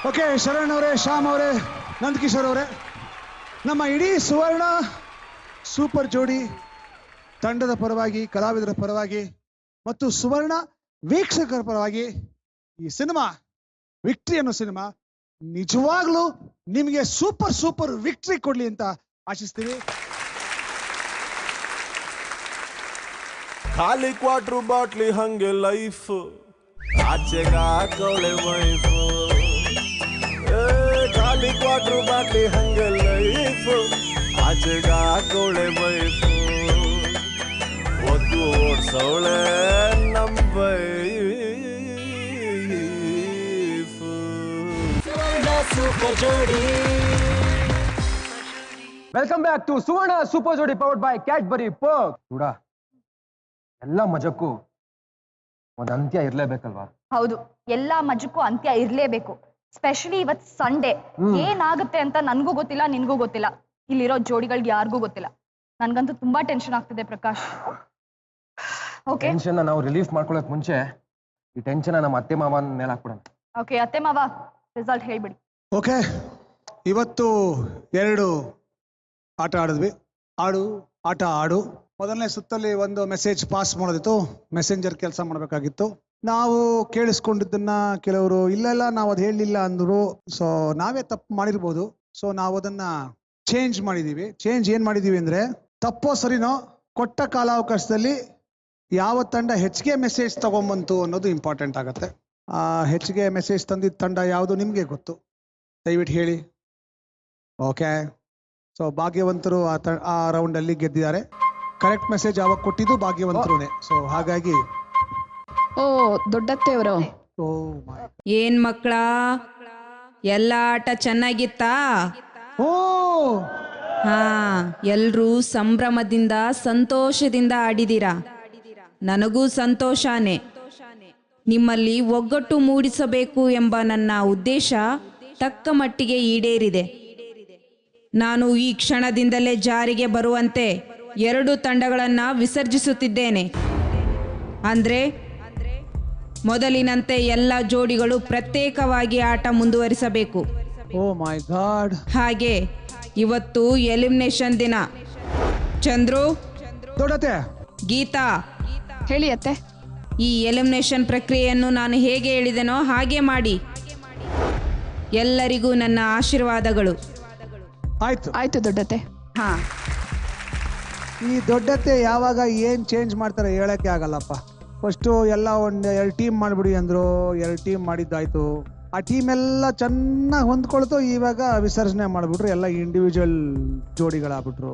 ಓಕೆ, ಶರಣ್ ಅವರೇ, ಶ್ಯಾಮ್ ಅವರೇ, ನಂದಕಿಶೋರ್ ಅವರೇ, ನಮ್ಮ ಇಡೀ ಸುವರ್ಣ ಸೂಪರ್ ಜೋಡಿ ತಂಡದ ಪರವಾಗಿ, ಕಲಾವಿದರ ಪರವಾಗಿ ಮತ್ತು ಸುವರ್ಣ ವೀಕ್ಷಕರ ಪರವಾಗಿ ಈ ಸಿನಿಮಾ ವಿಕ್ಟ್ರಿ ಅನ್ನೋ ಸಿನಿಮಾ ನಿಜವಾಗ್ಲೂ ನಿಮಗೆ ಸೂಪರ್ ಸೂಪರ್ ವಿಕ್ಟ್ರಿ ಕೊಡ್ಲಿ ಅಂತ ಆಶಿಸ್ತೀವಿ. ಖಾಲಿ ಕ್ವಾರ್ಟರ್ ಬಾಟ್ಲಿ ಹಂಗೆ ಲೈಫ್, ಆಚೆಗಾಕೋಳೆ ವೈಫು. ಖಾಲಿ ಕ್ವಾರ್ಟರ್ ಬಾಟ್ಲಿ ಹಂಗೆ ಲೈಫ್, ಆಚೆಗಾಕೋಳೆ ವೈಫು. ಒದ್ದು ಓಡ್ಸೋಳೆ ನಂಬೈ. Super Jodi. Welcome back to Suvarna super ಜೋಡಿ ಪವರ್ಡ್ ಬೈ ಕ್ಯಾಡ್ಬರಿ ಪರ್ಕ್. ಕೂಡ ಎಲ್ಲ ಮಜಕ್ಕೂ ಒಂದು ಅಂತ್ಯ ಇರ್ಲೇಬೇಕಲ್ವಾ? ಹೌದು, ಎಲ್ಲಾ ಮಜಕ್ಕೂ ಅಂತ್ಯ ಇರ್ಲೇಬೇಕು. ಸ್ಪೆಷಲಿ ಇವತ್ ಸಂಡೇ ಏನಾಗುತ್ತೆ ಅಂತ ನನ್ಗೂ ಗೊತ್ತಿಲ್ಲ, ನಿನ್ಗೂ ಗೊತ್ತಿಲ್ಲ, ಇಲ್ಲಿರೋ ಜೋಡಿಗಳಿಗೆ ಯಾರಿಗೂ ಗೊತ್ತಿಲ್ಲ. ನನ್ಗಂತೂ ತುಂಬಾ ಟೆನ್ಷನ್ ಆಗ್ತಿದೆ ಪ್ರಕಾಶ್. ಓಕೆ, ಟೆನ್ಷನ್ ನಾವು ರಿಲೀಫ್ ಮಾಡ್ಕೊಳ್ಳೋಕೆ ಮುಂಚೆ ಈ ಟೆನ್ಷನ್ ನಮ್ಮ ಅತ್ತೆ ಮಾವನ ಮೇಲೆ ಹಾಕ್ಬಿಡೋಣ. ಓಕೆ, ಅತ್ತೆ ಮಾವ ರಿಸಲ್ಟ್ ಹೇಳ್ಬಿಡಿ. ಓಕೆ, ಇವತ್ತು 2 ಆಟ ಆಡಿದ್ವಿ. ಆಟ ಆಡು ಮೊದಲನೇ ಸುತ್ತಲ್ಲಿ ಒಂದು ಮೆಸೇಜ್ ಪಾಸ್ ಮಾಡೋದಿತ್ತು, ಮೆಸೆಂಜರ್ ಕೆಲಸ ಮಾಡಬೇಕಾಗಿತ್ತು. ನಾವು ಕೇಳಿಸ್ಕೊಂಡಿದ್ದನ್ನ ಕೆಲವರು ಇಲ್ಲ ನಾವು ಅದು ಹೇಳಲಿಲ್ಲ ಅಂದ್ರು. ಸೊ ನಾವೇ ತಪ್ಪು ಮಾಡಿರ್ಬೋದು. ಸೊ ನಾವು ಅದನ್ನ ಚೇಂಜ್ ಮಾಡಿದೀವಿ. ಏನ್ ಮಾಡಿದೀವಿ ಅಂದ್ರೆ, ತಪ್ಪೋ ಸರಿನೋ ಕೊಟ್ಟ ಕಾಲಾವಕಾಶದಲ್ಲಿ ಯಾವ ತಂಡ ಹೆಚ್ಚಿಗೆ ಮೆಸೇಜ್ ತಗೊಂಬಂತು ಅನ್ನೋದು ಇಂಪಾರ್ಟೆಂಟ್ ಆಗುತ್ತೆ. ಆ ಹೆಚ್ಚಿಗೆ ಮೆಸೇಜ್ ತಂದಿದ್ದ ತಂಡ ಯಾವುದು ನಿಮಗೆ ಗೊತ್ತು, ದಯವಿಟ್ಟು ಹೇಳಿ. ಓಕೆ, ಸೊ ಭಾಗ್ಯವಂತರು ಆ ರೌಂಡ್ ಅಲ್ಲಿ ಗೆದ್ದಿದ್ದಾರೆ. ಕರೆಕ್ಟ್ ಮೆಸೇಜ್ ಯಾವಾಗ ಕೊಟ್ಟಿದ್ದು ಭಾಗ್ಯವಂತರುನೇ. ಸೊ ಹಾಗಾಗಿ ದೊಡ್ಡತ್ತೆಯವರು ಏನ್ ಮಕ್ಕಳ ಎಲ್ಲ ಆಟ ಚೆನ್ನಾಗಿತ್ತಾ? ಹಾ, ಎಲ್ರೂ ಸಂಭ್ರಮದಿಂದ ಸಂತೋಷದಿಂದ ಆಡಿದಿರಾ. ನನಗೂ ಸಂತೋಷನೇ. ನಿಮ್ಮಲ್ಲಿ ಒಗ್ಗಟ್ಟು ಮೂಡಿಸಬೇಕು ಎಂಬ ನನ್ನ ಉದ್ದೇಶ ತಕ್ಕ ಮಟ್ಟಿಗೆ ಈಡೇರಿದೆ. ನಾನು ಈ ಕ್ಷಣದಿಂದಲೇ ಜಾರಿಗೆ ಬರುವಂತೆ 2 ತಂಡಗಳನ್ನು ವಿಸರ್ಜಿಸುತ್ತಿದ್ದೇನೆ. ಅಂದ್ರೆ ಮೊದಲಿನಂತೆ ಎಲ್ಲ ಜೋಡಿಗಳು ಪ್ರತ್ಯೇಕವಾಗಿ ಆಟ ಮುಂದುವರಿಸಬೇಕು. ಓ ಮೈ ಗಾಡ್. ಹಾಗೆ ಇವತ್ತು ಎಲಿಮಿನೇಷನ್ ದಿನ. ಚಂದ್ರು, ದೊಡ್ಡತೆ, ಗೀತಾ, ಹೇಳಿ ಅತ್ತೆ. ಈ ಎಲಿಮಿನೇಷನ್ ಪ್ರಕ್ರಿಯೆಯನ್ನು ನಾನು ಹೇಗೆ ಹೇಳಿದೆನೋ ಹಾಗೆ ಮಾಡಿ. ಎಲ್ಲರಿಗೂ ನನ್ನ ಆಶೀರ್ವಾದಗಳು. ಆಯ್ತು ದೊಡ್ಡತೆ. ಹಾ, ಈ ದೊಡ್ಡತೆ ಯಾವಾಗ ಏನ್ ಚೇಂಜ್ ಮಾಡ್ತಾರೆ ಹೇಳಕ್ಕೆ ಆಗಲ್ಲಪ್ಪ. ಫಸ್ಟು ಎಲ್ಲ ಒಂದು 2 ಟೀಮ್ ಮಾಡಿಬಿಡಿ ಅಂದ್ರು, 2 ಟೀಮ್ ಮಾಡಿದ್ದಾಯ್ತು. ಆ ಟೀಮ್ ಎಲ್ಲ ಚೆನ್ನಾಗಿ ಹೊಂದ್ಕೊಳ್ತು. ಇವಾಗ ವಿಸರ್ಜನೆ ಮಾಡಿಬಿಟ್ರು, ಎಲ್ಲ ಇಂಡಿವಿಜುವಲ್ ಜೋಡಿಗಳಾಗ್ಬಿಟ್ರು.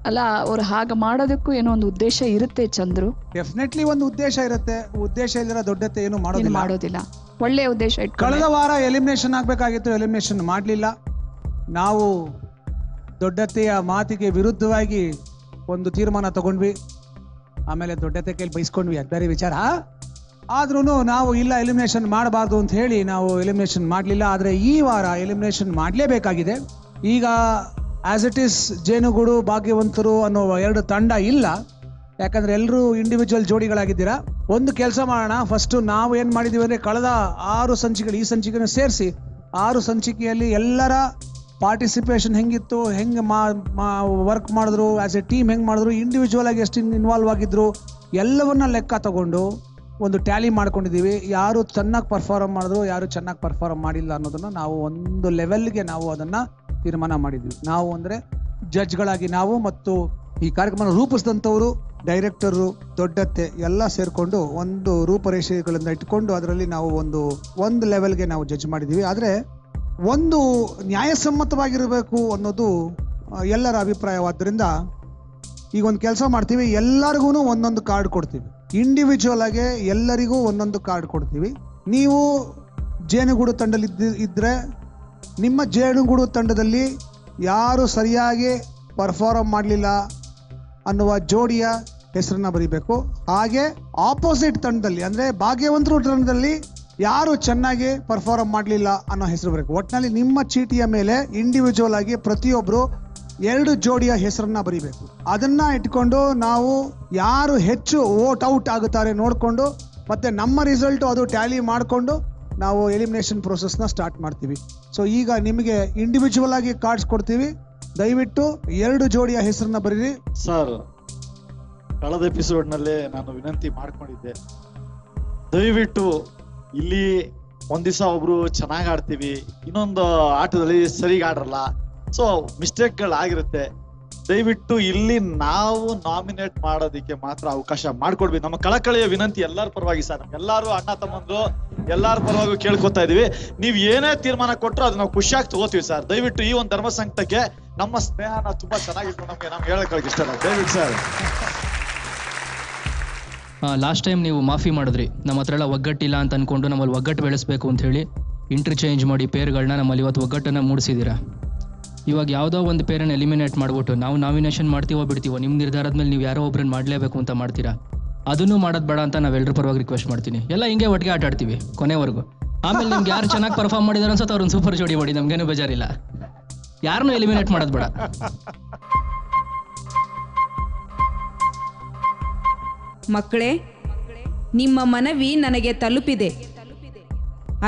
ಅಲ್ಲ, ಅವ್ರು ಹಾಗೆ ಮಾಡೋದಕ್ಕೂ ಏನೋ ಒಂದು ಉದ್ದೇಶ ಇರುತ್ತೆ ಚಂದ್ರು. ಡೆಫಿನೆಟ್ಲಿ ಒಂದು ಉದ್ದೇಶ ಇರುತ್ತೆ. ಉದ್ದೇಶ ಇಲ್ಲರ ದೊಡ್ಡತೆ ಏನು ಮಾಡೋದಿಲ್ಲ. ಒಳ್ಳೆ ಉದ್ದೇಶ ಇಟ್ಕೊಂಡು. ಕಳೆದ ವಾರ ಎಲಿಮಿನೇಷನ್ ಆಗ್ಬೇಕಾಗಿತ್ತು, ಎಲಿಮಿನೇಷನ್ ಮಾಡ್ಲಿಲ್ಲ. ನಾವು ದೊಡ್ಡತೆಯ ಮಾತಿಗೆ ವಿರುದ್ಧವಾಗಿ ಒಂದು ತೀರ್ಮಾನ ತಗೊಂಡ್ವಿ. ಆಮೇಲೆ ದೊಡ್ಡತೆ ಕೈಲಿ ಬೈಸ್ಕೊಂಡ್ವಿ, ಅದು ಬೇರೆ ವಿಚಾರ. ಆದ್ರೂ ನಾವು ಇಲ್ಲ ಎಲಿಮಿನೇಷನ್ ಮಾಡಬಾರ್ದು ಅಂತ ಹೇಳಿ ನಾವು ಎಲಿಮಿನೇಷನ್ ಮಾಡಲಿಲ್ಲ. ಆದರೆ ಈ ವಾರ ಎಲಿಮಿನೇಷನ್ ಮಾಡಲೇಬೇಕಾಗಿದೆ. ಈಗ ಆಸ್ ಇಟ್ ಈಸ್ ಜೇನುಗೂಡು ಭಾಗ್ಯವಂತರು ಅನ್ನೋ 2 ತಂಡ ಇಲ್ಲ. ಯಾಕಂದ್ರೆ ಎಲ್ಲರೂ ಇಂಡಿವಿಜುವಲ್ ಜೋಡಿಗಳಾಗಿದ್ದೀರಾ. ಒಂದು ಕೆಲಸ ಮಾಡೋಣ, ಫಸ್ಟ್ ನಾವು ಏನ್ ಮಾಡಿದೀವಿ ಅಂದ್ರೆ, ಕಳೆದ 6 ಸಂಚಿಕೆಗಳು ಈ ಸಂಚಿಕೆಯನ್ನು ಸೇರಿಸಿ 6 ಸಂಚಿಕೆಯಲ್ಲಿ ಎಲ್ಲರ ಪಾರ್ಟಿಸಿಪೇಷನ್ ಹೆಂಗಿತ್ತು, ಹೆಂಗೆ ವರ್ಕ್ ಮಾಡಿದ್ರು, ಆಸ್ ಎ ಟೀಮ್ ಹೆಂಗೆ ಮಾಡಿದ್ರು, ಇಂಡಿವಿಜುವಲ್ ಆಗಿ ಎಷ್ಟು ಇನ್ವಾಲ್ವ್ ಆಗಿದ್ರು, ಎಲ್ಲವನ್ನ ಲೆಕ್ಕ ತಗೊಂಡು ಒಂದು ಟ್ಯಾಲಿ ಮಾಡ್ಕೊಂಡಿದ್ದೀವಿ. ಯಾರು ಚೆನ್ನಾಗಿ ಪರ್ಫಾರ್ಮ್ ಮಾಡಿದ್ರು, ಯಾರು ಚೆನ್ನಾಗಿ ಪರ್ಫಾರ್ಮ್ ಮಾಡಿಲ್ಲ ಅನ್ನೋದನ್ನ ನಾವು ಒಂದು ಲೆವೆಲ್ಗೆ ನಾವು ಅದನ್ನ ತೀರ್ಮಾನ ಮಾಡಿದ್ವಿ. ನಾವು ಅಂದ್ರೆ ಜಡ್ಜ್ಗಳಾಗಿ ನಾವು ಮತ್ತು ಈ ಕಾರ್ಯಕ್ರಮ ರೂಪಿಸಿದಂಥವರು, ಡೈರೆಕ್ಟರು, ದೊಡ್ಡತ್ತೆ ಎಲ್ಲ ಸೇರ್ಕೊಂಡು ಒಂದು ರೂಪರೇಷೆಗಳಿಂದ ಇಟ್ಕೊಂಡು ಅದರಲ್ಲಿ ನಾವು ಒಂದು ಲೆವೆಲ್ಗೆ ನಾವು ಜಡ್ಜ್ ಮಾಡಿದ್ದೀವಿ. ಆದರೆ ಒಂದು ನ್ಯಾಯಸಮ್ಮತವಾಗಿರಬೇಕು ಅನ್ನೋದು ಎಲ್ಲರ ಅಭಿಪ್ರಾಯವಾದ್ದರಿಂದ ಈಗ ಒಂದು ಕೆಲಸ ಮಾಡ್ತೀವಿ, ಎಲ್ಲರಿಗೂ ಒಂದೊಂದು ಕಾರ್ಡ್ ಕೊಡ್ತೀವಿ. ಇಂಡಿವಿಜುವಲ್ ಆಗಿ ಎಲ್ಲರಿಗೂ ಒಂದೊಂದು ಕಾರ್ಡ್ ಕೊಡ್ತೀವಿ. ನೀವು ಜೇನುಗೂಡು ತಂಡದಲ್ಲಿ ಇದ್ರೆ ನಿಮ್ಮ ಜೇನುಗೂಡು ತಂಡದಲ್ಲಿ ಯಾರು ಸರಿಯಾಗಿ ಪರ್ಫಾರ್ಮ್ ಮಾಡಲಿಲ್ಲ ಅನ್ನುವ ಜೋಡಿಯ ಹೆಸರನ್ನ ಬರೀಬೇಕು. ಹಾಗೆ ಆಪೋಸಿಟ್ ತಂಡದಲ್ಲಿ ಅಂದ್ರೆ ಭಾಗ್ಯವಂತರು ತಂಡದಲ್ಲಿ ಯಾರು ಚೆನ್ನಾಗಿ ಪರ್ಫಾರ್ಮ್ ಮಾಡಲಿಲ್ಲ ಅನ್ನೋ ಹೆಸರು ಬರಬೇಕು. ಒಟ್ಟಿನಲ್ಲಿ ನಿಮ್ಮ ಚೀಟಿಯ ಮೇಲೆ ಇಂಡಿವಿಜುವಲ್ ಆಗಿ ಪ್ರತಿಯೊಬ್ರು 2 ಜೋಡಿಯ ಹೆಸರನ್ನ ಬರೀಬೇಕು. ಅದನ್ನ ಇಟ್ಕೊಂಡು ನಾವು ಯಾರು ಹೆಚ್ಚು ವೋಟ್ ಔಟ್ ಆಗುತ್ತಾರೆ ನೋಡ್ಕೊಂಡು ಮತ್ತೆ ನಮ್ಮ ರಿಸಲ್ಟ್ ಅದು ಟ್ಯಾಲಿ ಮಾಡಿಕೊಂಡು ನಾವು ಎಲಿಮಿನೇಷನ್ ಪ್ರೋಸೆಸ್ನ ಸ್ಟಾರ್ಟ್ ಮಾಡ್ತೀವಿ. ಸೊ ಈಗ ನಿಮಗೆ ಇಂಡಿವಿಜುವಲ್ ಆಗಿ ಕಾರ್ಡ್ಸ್ ಕೊಡ್ತೀವಿ. ದಯವಿಟ್ಟು 2 ಜೋಡಿಯ ಹೆಸರನ್ನ ಬರೀರಿ. ಸರ್, ಕಳೆದ ಎಪಿಸೋಡ್ ನಲ್ಲಿ ನಾನು ವಿನಂತಿ ಮಾಡ್ಕೊಂಡಿದ್ದೆ, ದಯವಿಟ್ಟು ಇಲ್ಲಿ ಒಂದ್ ದಿವಸ ಒಬ್ರು ಚೆನ್ನಾಗಿ ಆಡ್ತೀವಿ, ಇನ್ನೊಂದು ಆಟದಲ್ಲಿ ಸರಿಗ ಆಡ್ರಲ್ಲ, ಸೊ ಮಿಸ್ಟೇಕ್ಗಳಾಗಿರುತ್ತೆ. ದಯವಿಟ್ಟು ಇಲ್ಲಿ ನಾವು ನಾಮಿನೇಟ್ ಮಾಡೋದಿಕ್ಕೆ ಮಾತ್ರ ಅವಕಾಶ ಮಾಡ್ಕೊಡ್ಬೇಕು. ನಮ್ಮ ಕಳಕಳಿಯ ವಿನಂತಿ ಎಲ್ಲರ ಪರವಾಗಿ ಸರ್, ಎಲ್ಲಾರು ಅಣ್ಣ ತಮ್ಮಂದ್ರು ಎಲ್ಲಾರ ಪರವಾಗಿ ಕೇಳ್ಕೊತಾ ಇದೀವಿ. ನೀವ್ ಏನೇ ತೀರ್ಮಾನ ಕೊಟ್ಟರು ಅದು ನಾವು ಖುಷಿಯಾಗಿ ತಗೋತೀವಿ ಸರ್. ದಯವಿಟ್ಟು ಈ ಒಂದು ಧರ್ಮ ಸಂಕಟಕ್ಕೆ ನಮ್ಮ ಸ್ನೇಹನ ತುಂಬಾ ಚೆನ್ನಾಗಿತ್ತು, ನಮ್ಗೆ ಹೇಳಕ್ ಇಷ್ಟ. ದಯವಿಟ್ಟು ಸರ್. ಲಾಸ್ಟ್ ಟೈಮ್ ನೀವು ಮಾಫಿ ಮಾಡಿದ್ರಿ, ನಮ್ಮ ಹತ್ರ ಎಲ್ಲ ಒಗ್ಗಟ್ಟಿಲ್ಲ ಅಂತ ಅನ್ಕೊಂಡು ನಮ್ಮಲ್ಲಿ ಒಗ್ಗಟ್ಟು ಬೆಳೆಸ್ಬೇಕು ಅಂತ ಹೇಳಿ ಇಂಟರ್ಚೇಂಜ್ ಮಾಡಿ ಪೇರ್ಗಳನ್ನ ನಮ್ಮಲ್ಲಿ ಇವತ್ತು ಒಗ್ಗಟ್ಟನ್ನು ಮೂಡಿಸಿದ್ದೀರಾ. ಇವಾಗ ಯಾವುದೋ ಒಂದು ಪೇರನ್ನು ಎಲಿಮಿನೇಟ್ ಮಾಡಿಬಿಟ್ಟು ನಾವು ನಾಮಿನೇಷನ್ ಮಾಡ್ತೀವೋ ಬಿಡ್ತೀವೋ, ನಿಮ್ಮ ನಿರ್ಧಾರದ ಮೇಲೆ ನೀವು ಯಾರೋ ಒಬ್ಬರನ್ನ ಮಾಡಲೇಬೇಕು ಅಂತ ಮಾಡ್ತೀರಾ. ಅದನ್ನು ಮಾಡೋದು ಬೇಡ ಅಂತ ನಾವೆಲ್ಲರ ಪರವಾಗಿ ರಿಕ್ವೆಸ್ಟ್ ಮಾಡ್ತೀನಿ. ಎಲ್ಲ ಹಿಂಗೆ ಒಟ್ಟಿಗೆ ಆಟ ಆಡ್ತೀವಿ ಕೊನೆವರೆಗೂ. ಆಮೇಲೆ ನಿಮ್ಗೆ ಯಾರು ಚೆನ್ನಾಗಿ ಪರ್ಫಾರ್ಮ್ ಮಾಡಿದಾರೆ ಅನ್ಸುತ್ತೆ ಅವ್ರನ್ನ ಸೂಪರ್ ಜೋಡಿ ಮಾಡಿ, ನಮ್ಗೇನು ಬೇಜಾರಿಲ್ಲ. ಯಾರನ್ನೂ ಎಲಿಮಿನೇಟ್ ಮಾಡೋದು ಬೇಡ. ಮಕ್ಕಳೇ, ನಿಮ್ಮ ಮನವಿ ನನಗೆ ತಲುಪಿದೆ.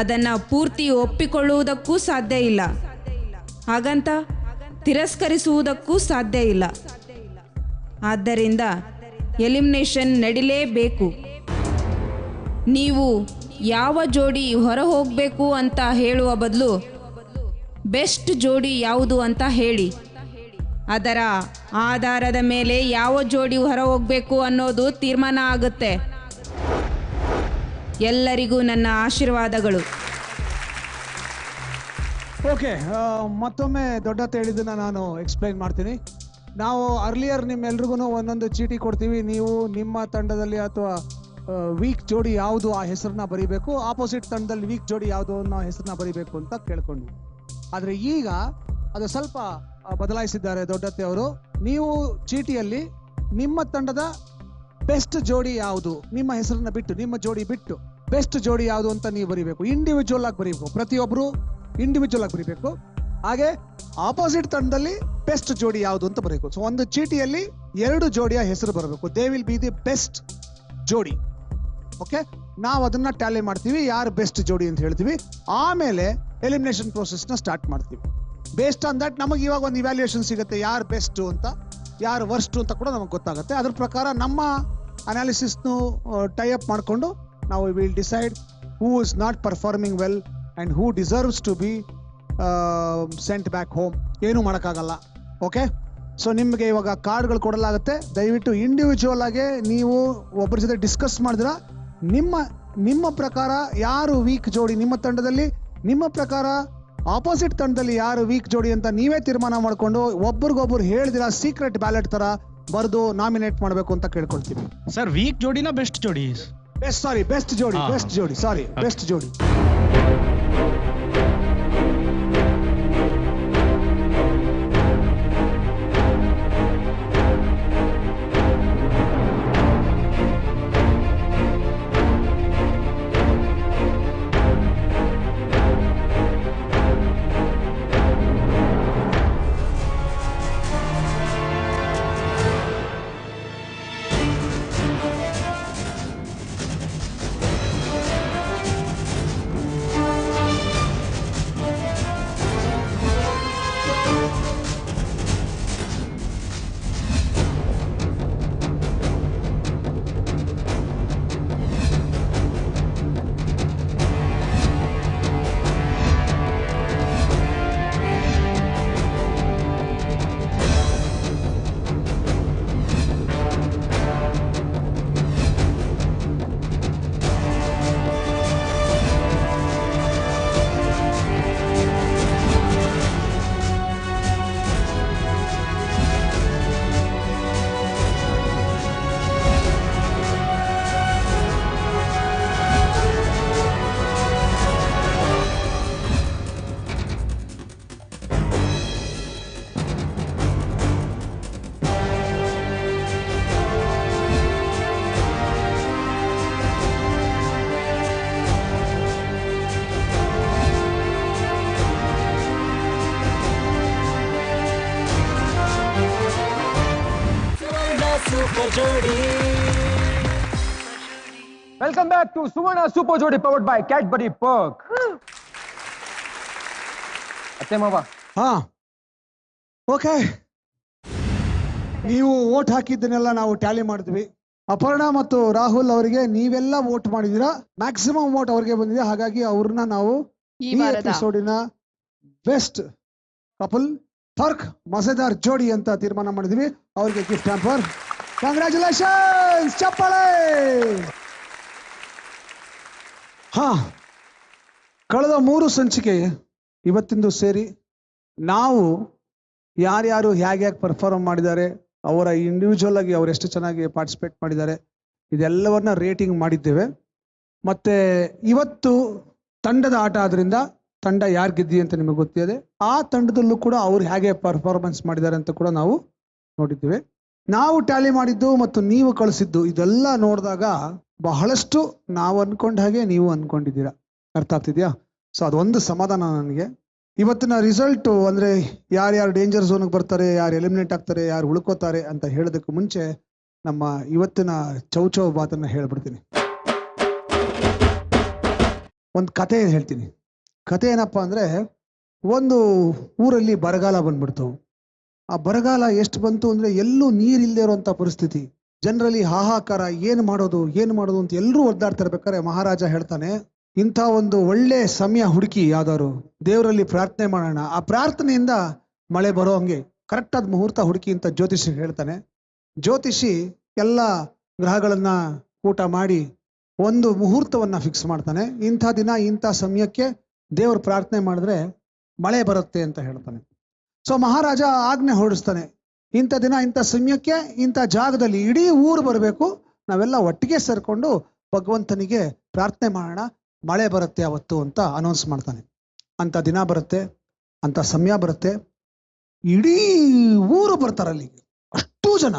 ಅದನ್ನ ಪೂರ್ತಿ ಒಪ್ಪಿಕೊಳ್ಳುವುದಕ್ಕೂ ಸಾಧ್ಯ ಇಲ್ಲ. ಹಾಗಂತ ತಿರಸ್ಕರಿಸುವುದಕ್ಕೂ ಸಾಧ್ಯ ಇಲ್ಲ. ಆದ್ದರಿಂದ ಎಲಿಮಿನೇಷನ್ ನಡಿಲೇಬೇಕು. ನೀವು ಯಾವ ಜೋಡಿ ಹೊರ ಹೋಗಬೇಕು ಅಂತ ಹೇಳುವ ಬದಲು ಬೆಸ್ಟ್ ಜೋಡಿ ಯಾವುದು ಅಂತ ಹೇಳಿ. ಅದರ ಆಧಾರದ ಮೇಲೆ ಯಾವ ಜೋಡಿ ಹೊರ ಹೋಗಬೇಕು ಅನ್ನೋದು ತೀರ್ಮಾನ ಆಗುತ್ತೆ. ಎಲ್ಲರಿಗೂ ನನ್ನ ಆಶೀರ್ವಾದಗಳು. ಓಕೆ, ಮತ್ತೊಮ್ಮೆ ದೊಡ್ಡತ್ತೆ ಹೇಳಿದ್ದನ್ನ ನಾನು ಎಕ್ಸ್ಪ್ಲೈನ್ ಮಾಡ್ತೀನಿ. ನಾವು ಅರ್ಲಿಯರ್ ನಿಮ್ಮೆಲ್ರಿಗೂ ಒಂದೊಂದು ಚೀಟಿ ಕೊಡ್ತೀವಿ. ನೀವು ನಿಮ್ಮ ತಂಡದಲ್ಲಿ ಅಥವಾ ವೀಕ್ ಜೋಡಿ ಯಾವುದು ಆ ಹೆಸರನ್ನ ಬರೀಬೇಕು, ಆಪೋಸಿಟ್ ತಂಡದಲ್ಲಿ ವೀಕ್ ಜೋಡಿ ಯಾವುದು ಅನ್ನೋ ಹೆಸರನ್ನ ಬರೀಬೇಕು ಅಂತ ಕೇಳ್ಕೊಂಡ್ವಿ. ಆದರೆ ಈಗ ಅದು ಸ್ವಲ್ಪ ಬದಲಾಯಿಸಿದ್ದಾರೆ ದೊಡ್ಡತ್ತೆ ಅವರು. ನೀವು ಚೀಟಿಯಲ್ಲಿ ನಿಮ್ಮ ತಂಡದ ಬೆಸ್ಟ್ ಜೋಡಿ ಯಾವುದು, ನಿಮ್ಮ ಹೆಸರನ್ನ ಬಿಟ್ಟು, ನಿಮ್ಮ ಜೋಡಿ ಬಿಟ್ಟು ಬೆಸ್ಟ್ ಜೋಡಿ ಯಾವುದು ಅಂತ ನೀವು ಬರೀಬೇಕು. ಇಂಡಿವಿಜುವಲ್ ಆಗಿ ಬರೀಬೇಕು, ಪ್ರತಿಯೊಬ್ಬರು ಇಂಡಿವಿಜುವಲ್ ಆಗಿ ಬರೀಬೇಕು. ಹಾಗೆ ಆಪೋಸಿಟ್ ತಂಡದಲ್ಲಿ ಬೆಸ್ಟ್ ಜೋಡಿ ಯಾವುದು ಅಂತ ಬರೀಬೇಕು. ಸೊ ಒಂದು ಚೀಟಿಯಲ್ಲಿ 2 ಜೋಡಿಯ ಹೆಸರು ಬರಬೇಕು. They will be the best ಜೋಡಿ. ಓಕೆ, ನಾವು ಅದನ್ನ ಟ್ಯಾಲಿ ಮಾಡ್ತೀವಿ, ಯಾರು ಬೆಸ್ಟ್ ಜೋಡಿ ಅಂತ ಹೇಳ್ತೀವಿ. ಆಮೇಲೆ ಎಲಿಮಿನೇಷನ್ ಪ್ರೋಸೆಸ್ನ ಸ್ಟಾರ್ಟ್ ಮಾಡ್ತೀವಿ. ಬೇಸ್ಡ್ ಆನ್ ದಟ್ ನಮಗೆ ಇವಾಗ ಒಂದು ಇವ್ಯಾಲ್ಯೂಯೇಷನ್ ಸಿಗುತ್ತೆ, ಯಾರು ಬೆಸ್ಟ್ ಅಂತ, ಯಾರು ವರ್ಸ್ಟ್ ಅಂತ ಕೂಡ ನಮಗೆ ಗೊತ್ತಾಗುತ್ತೆ. ಅದ್ರ ಪ್ರಕಾರ ನಮ್ಮ ಅನಾಲಿಸಿಸ್ನು ಟೈ ಅಪ್ ಮಾಡಿಕೊಂಡು ನಾವು will decide who is not performing well and who deserves to be sent back home. ಏನೂ ಮಾಡೋಕ್ಕಾಗಲ್ಲ. ಓಕೆ, ಸೊ ನಿಮಗೆ ಇವಾಗ ಕಾರ್ಡ್ಗಳು ಕೊಡಲಾಗುತ್ತೆ. ದಯವಿಟ್ಟು ಇಂಡಿವಿಜುವಲ್ ಆಗಿ ನೀವು ಒಬ್ಬರ ಜೊತೆ ಡಿಸ್ಕಸ್ ಮಾಡಿದ್ರ ನಿಮ್ಮ ಪ್ರಕಾರ ಯಾರು ವೀಕ್ ಜೋಡಿ ನಿಮ್ಮ ತಂಡದಲ್ಲಿ, ನಿಮ್ಮ ಪ್ರಕಾರ ಆಪೋಸಿಟ್ ತಂಡದಲ್ಲಿ ಯಾರು ವೀಕ್ ಜೋಡಿ ಅಂತ ನೀವೇ ತೀರ್ಮಾನ ಮಾಡಿಕೊಂಡು ಒಬ್ರಿಗೊಬ್ರು ಹೇಳಿದಿರ ಸೀಕ್ರೆಟ್ ಬ್ಯಾಲೆಟ್ ತರ ಬರೆದು ನಾಮಿನೇಟ್ ಮಾಡಬೇಕು ಅಂತ ಕೇಳ್ಕೊಳ್ತೀವಿ. ಸರ್, ವೀಕ್ ಜೋಡಿನ ಬೆಸ್ಟ್ ಜೋಡಿ? ಬೆಸ್ಟ್ ಜೋಡಿ ಸಾರಿ ಬೆಸ್ಟ್ ಜೋಡಿ. Welcome back to Suvarna super ಜೋಡಿ ಪವರ್ಡ್ ಬೈ ಕ್ಯಾಡ್ಬರಿ ಪರ್ಕ್. ಅತ್ತೆ ಮಾವ, ಓಕೆ, ನೀವು ವೋಟ್ ಹಾಕಿದ್ದನ್ನೆಲ್ಲ ನಾವು ಟ್ಯಾಲಿ ಮಾಡಿದ್ವಿ. ಅಪರ್ಣಾ ಮತ್ತು ರಾಹುಲ್ ಅವರಿಗೆ ನೀವೆಲ್ಲ ವೋಟ್ ಮಾಡಿದೀರಾ, ಮ್ಯಾಕ್ಸಿಮಮ್ ವೋಟ್ ಅವ್ರಿಗೆ ಬಂದಿದೆ. ಹಾಗಾಗಿ ಅವ್ರನ್ನ ನಾವು ಈ ಎಪಿಸೋಡಿನ ಬೆಸ್ಟ್ ಕಪಲ್ ಫರ್ಕ್ ಮಜೆದಾರ್ ಜೋಡಿ ಅಂತ ತೀರ್ಮಾನ ಮಾಡಿದ್ವಿ. ಅವ್ರಿಗೆ ಗಿಫ್ಟ್ ಹ್ಯಾಂಪರ್. ಕಂಗ್ರ್ಯಾಚುಲೇಷನ್ಸ್, ಚಪ್ಪಾಳೆ. ಕಳೆದ 3 ಸಂಚಿಕೆ ಇವತ್ತಿಂದು ಸೇರಿ ನಾವು ಯಾರ್ಯಾರು ಹೇಗೆ ಪರ್ಫಾರ್ಮ್ ಮಾಡಿದ್ದಾರೆ, ಅವರ ಇಂಡಿವಿಜುವಲ್ ಆಗಿ ಅವ್ರು ಎಷ್ಟು ಚೆನ್ನಾಗಿ ಪಾರ್ಟಿಸಿಪೇಟ್ ಮಾಡಿದ್ದಾರೆ, ಇದೆಲ್ಲವನ್ನ ರೇಟಿಂಗ್ ಮಾಡಿದ್ದೇವೆ. ಮತ್ತೆ ಇವತ್ತು ತಂಡದ ಆಟ ಆದ್ರಿಂದ ತಂಡ ಯಾರು ಗೆದ್ದಿ ಅಂತ ನಿಮಗೆ ಗೊತ್ತಿದೆ. ಆ ತಂಡದಲ್ಲೂ ಕೂಡ ಅವ್ರು ಹೇಗೆ ಪರ್ಫಾರ್ಮೆನ್ಸ್ ಮಾಡಿದ್ದಾರೆ ಅಂತ ಕೂಡ ನಾವು ನೋಡಿದ್ದೇವೆ. ನಾವು ಟ್ಯಾಲಿ ಮಾಡಿದ್ದು ಮತ್ತು ನೀವು ಕಳಿಸಿದ್ದು ಇದೆಲ್ಲ ನೋಡಿದಾಗ ಬಹಳಷ್ಟು ನಾವು ಅನ್ಕೊಂಡ ಹಾಗೆ ನೀವು ಅನ್ಕೊಂಡಿದ್ದೀರಾ. ಅರ್ಥ ಆಗ್ತಿದ್ಯಾ? ಸೊ ಅದೊಂದು ಸಮಾಧಾನ ನನಗೆ. ಇವತ್ತಿನ ರಿಸಲ್ಟು ಅಂದರೆ ಯಾರ್ಯಾರು ಡೇಂಜರ್ ಝೋನ್ಗೆ ಬರ್ತಾರೆ, ಯಾರು ಎಲಿಮಿನೇಟ್ ಆಗ್ತಾರೆ, ಯಾರು ಉಳ್ಕೋತಾರೆ ಅಂತ ಹೇಳೋದಕ್ಕೆ ಮುಂಚೆ ನಮ್ಮ ಇವತ್ತಿನ ಚೌಚೌ ಬಾತನ್ನು ಹೇಳ್ಬಿಡ್ತೀನಿ. ಒಂದು ಕತೆ ಹೇಳ್ತೀನಿ. ಕತೆ ಏನಪ್ಪ ಅಂದರೆ, ಒಂದು ಊರಲ್ಲಿ ಬರಗಾಲ ಬಂದ್ಬಿಡ್ತು. ಆ ಬರಗಾಲ ಎಷ್ಟು ಬಂತು ಅಂದ್ರೆ ಎಲ್ಲೂ ನೀರಿಲ್ಲದೆ ಇರುವಂತ ಪರಿಸ್ಥಿತಿ. ಜನರಲ್ಲಿ ಹಾಹಾಕಾರ, ಏನು ಮಾಡೋದು ಅಂತ ಎಲ್ಲರೂ ಒದ್ದಾಡ್ತಿರ್ಬೇಕಾದ್ರೆ ಮಹಾರಾಜ ಹೇಳ್ತಾನೆ, ಇಂಥ ಒಂದು ಒಳ್ಳೆ ಸಮಯ ಹುಡುಕಿ ಯಾವ್ದಾದ್ರು ದೇವರಲ್ಲಿ ಪ್ರಾರ್ಥನೆ ಮಾಡೋಣ, ಆ ಪ್ರಾರ್ಥನೆಯಿಂದ ಮಳೆ ಬರೋ ಹಂಗೆ ಕರೆಕ್ಟಾದ ಮುಹೂರ್ತ ಹುಡುಕಿ ಅಂತ ಜ್ಯೋತಿಷಿ ಹೇಳ್ತಾನೆ. ಜ್ಯೋತಿಷಿ ಎಲ್ಲ ಗ್ರಹಗಳನ್ನ ಕೂಟ ಮಾಡಿ ಒಂದು ಮುಹೂರ್ತವನ್ನ ಫಿಕ್ಸ್ ಮಾಡ್ತಾನೆ. ಇಂಥ ದಿನ ಇಂಥ ಸಮಯಕ್ಕೆ ದೇವ್ರ ಪ್ರಾರ್ಥನೆ ಮಾಡಿದ್ರೆ ಮಳೆ ಬರುತ್ತೆ ಅಂತ ಹೇಳ್ತಾನೆ. ಸೊ ಮಹಾರಾಜ ಆಜ್ಞೆ ಹೊರಡಿಸ್ತಾನೆ, ಇಂಥ ದಿನ ಇಂಥ ಸಮಯಕ್ಕೆ ಇಂಥ ಜಾಗದಲ್ಲಿ ಇಡೀ ಊರು ಬರಬೇಕು, ನಾವೆಲ್ಲ ಒಟ್ಟಿಗೆ ಸೇರ್ಕೊಂಡು ಭಗವಂತನಿಗೆ ಪ್ರಾರ್ಥನೆ ಮಾಡೋಣ, ಮಳೆ ಬರುತ್ತೆ ಅವತ್ತು ಅಂತ ಅನೌನ್ಸ್ ಮಾಡ್ತಾನೆ. ಅಂಥ ದಿನ ಬರುತ್ತೆ, ಅಂಥ ಸಮಯ ಬರುತ್ತೆ, ಇಡೀ ಊರು ಬರ್ತಾರೆ ಅಲ್ಲಿಗೆ. ಅಷ್ಟೂ ಜನ,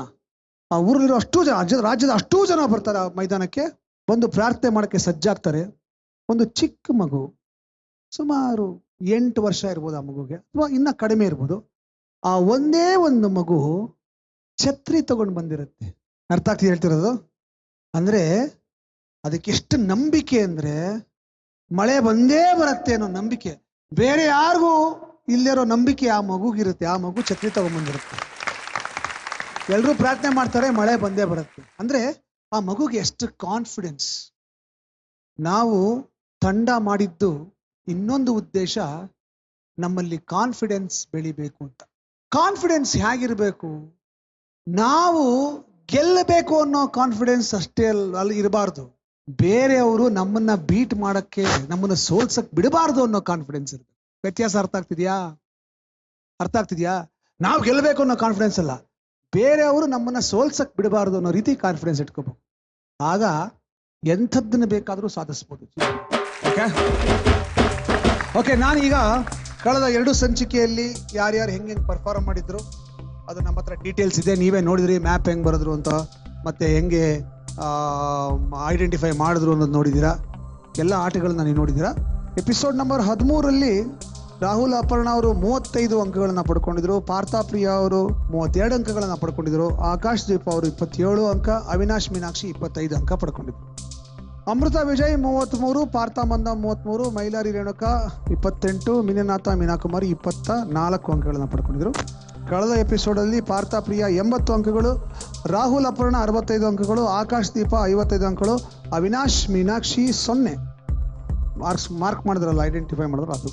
ಆ ಊರಲ್ಲಿರೋ ಅಷ್ಟೂ ಜನ, ರಾಜ್ಯದ ಅಷ್ಟೂ ಜನ ಬರ್ತಾರೆ ಆ ಮೈದಾನಕ್ಕೆ, ಬಂದು ಪ್ರಾರ್ಥನೆ ಮಾಡೋಕ್ಕೆ ಸಜ್ಜಾಗ್ತಾರೆ. ಒಂದು ಚಿಕ್ಕ ಮಗು, ಸುಮಾರು 8 ವರ್ಷ ಇರ್ಬೋದು ಆ ಮಗುಗೆ, ಅಥವಾ ಇನ್ನ ಕಡಿಮೆ ಇರ್ಬೋದು. ಆ ಒಂದೇ ಒಂದು ಮಗು ಛತ್ರಿ ತಗೊಂಡು ಬಂದಿರುತ್ತೆ. ಅರ್ಥ ಆಗ್ತಿದೆ ಹೇಳ್ತಿರೋದು? ಅಂದ್ರೆ ಅದಕ್ಕೆ ಎಷ್ಟು ನಂಬಿಕೆ ಅಂದ್ರೆ ಮಳೆ ಬಂದೇ ಬರುತ್ತೆ ಅನ್ನೋ ನಂಬಿಕೆ. ಬೇರೆ ಯಾರಿಗೂ ಇಲ್ಲಿರೋ ನಂಬಿಕೆ ಆ ಮಗುಗಿರುತ್ತೆ. ಆ ಮಗು ಛತ್ರಿ ತಗೊಂಡ್ಬಂದಿರುತ್ತೆ. ಎಲ್ರೂ ಪ್ರಾರ್ಥನೆ ಮಾಡ್ತಾರೆ, ಮಳೆ ಬಂದೇ ಬರುತ್ತೆ. ಅಂದ್ರೆ ಆ ಮಗುಗೆ ಎಷ್ಟು ಕಾನ್ಫಿಡೆನ್ಸ್. ನಾವು ತಂಡ ಮಾಡಿದ್ದು ಇನ್ನೊಂದು ಉದ್ದೇಶ, ನಮ್ಮಲ್ಲಿ ಕಾನ್ಫಿಡೆನ್ಸ್ ಬೆಳಿಬೇಕು ಅಂತ. ಕಾನ್ಫಿಡೆನ್ಸ್ ಹೇಗಿರ್ಬೇಕು? ನಾವು ಗೆಲ್ಲಬೇಕು ಅನ್ನೋ ಕಾನ್ಫಿಡೆನ್ಸ್ ಅಷ್ಟೇ ಅಲ್ಲಿ ಇರಬಾರ್ದು. ಬೇರೆಯವರು ನಮ್ಮನ್ನ ಬೀಟ್ ಮಾಡಕ್ಕೆ, ನಮ್ಮನ್ನ ಸೋಲ್ಸಕ್ ಬಿಡಬಾರ್ದು ಅನ್ನೋ ಕಾನ್ಫಿಡೆನ್ಸ್ ಇರ್ಬೇಕು. ವ್ಯತ್ಯಾಸ ಅರ್ಥ ಆಗ್ತಿದ್ಯಾ? ನಾವು ಗೆಲ್ಲಬೇಕು ಅನ್ನೋ ಕಾನ್ಫಿಡೆನ್ಸ್ ಅಲ್ಲ, ಬೇರೆಯವರು ನಮ್ಮನ್ನ ಸೋಲ್ಸಕ್ ಬಿಡಬಾರ್ದು ಅನ್ನೋ ರೀತಿ ಕಾನ್ಫಿಡೆನ್ಸ್ ಇಟ್ಕೋಬೇಕು. ಆಗ ಎಂಥದ್ದನ್ನ ಬೇಕಾದರೂ ಸಾಧಿಸ್ಬೋದು. ಓಕೆ, ನಾನೀಗ ಕಳೆದ 2 ಸಂಚಿಕೆಯಲ್ಲಿ ಯಾರ್ಯಾರು ಹೆಂಗೆ ಪರ್ಫಾರ್ಮ್ ಮಾಡಿದ್ರು ಅದು ನಮ್ಮ ಹತ್ರ ಡೀಟೇಲ್ಸ್ ಇದೆ. ನೀವೇ ನೋಡಿದ್ರಿ ಮ್ಯಾಪ್ ಹೆಂಗೆ ಬರೆದ್ರು ಅಂತ, ಮತ್ತೆ ಹೆಂಗೆ ಐಡೆಂಟಿಫೈ ಮಾಡಿದ್ರು ಅನ್ನೋದು ನೋಡಿದ್ದೀರಾ. ಎಲ್ಲ ಆಟಗಳನ್ನ ನೀವು ನೋಡಿದ್ದೀರಾ. ಎಪಿಸೋಡ್ ನಂಬರ್ 13ರಲ್ಲಿ ರಾಹುಲ್ ಅಪರ್ಣ ಅವರು 35 ಅಂಕಗಳನ್ನ ಪಡ್ಕೊಂಡಿದ್ರು, ಪಾರ್ಥಪ್ರಿಯಾ ಅವರು 32 ಅಂಕಗಳನ್ನ ಪಡ್ಕೊಂಡಿದ್ರು, ಆಕಾಶ್ ದೀಪ ಅವರು 27 ಅಂಕ, ಅವಿನಾಶ್ ಮೀನಾಕ್ಷಿ 25 ಅಂಕ ಪಡ್ಕೊಂಡಿದ್ರು. ಅಮೃತ ವಿಜಯ್ 33, ಪಾರ್ಥ ಮಂದ 33, ಮೈಲಾರಿ ರೇಣುಕಾ 28, ಮಿನನಾಥ ಮೀನಾಕುಮಾರಿ 24 ಅಂಕಗಳನ್ನ ಪಡ್ಕೊಂಡಿದ್ರು. ಕಳೆದ ಎಪಿಸೋಡಲ್ಲಿ ಪಾರ್ಥಪ್ರಿಯಾ 80 ಅಂಕಗಳು, ರಾಹುಲ್ ಅಪರ್ಣ 65 ಅಂಕಗಳು, ಆಕಾಶ್ ದೀಪ 55 ಅಂಕಗಳು, ಅವಿನಾಶ್ ಮೀನಾಕ್ಷಿ 0 ಮಾರ್ಕ್ ಮಾಡಿದ್ರಲ್ಲ, ಐಡೆಂಟಿಫೈ ಮಾಡಿದ್ರು ಅದು.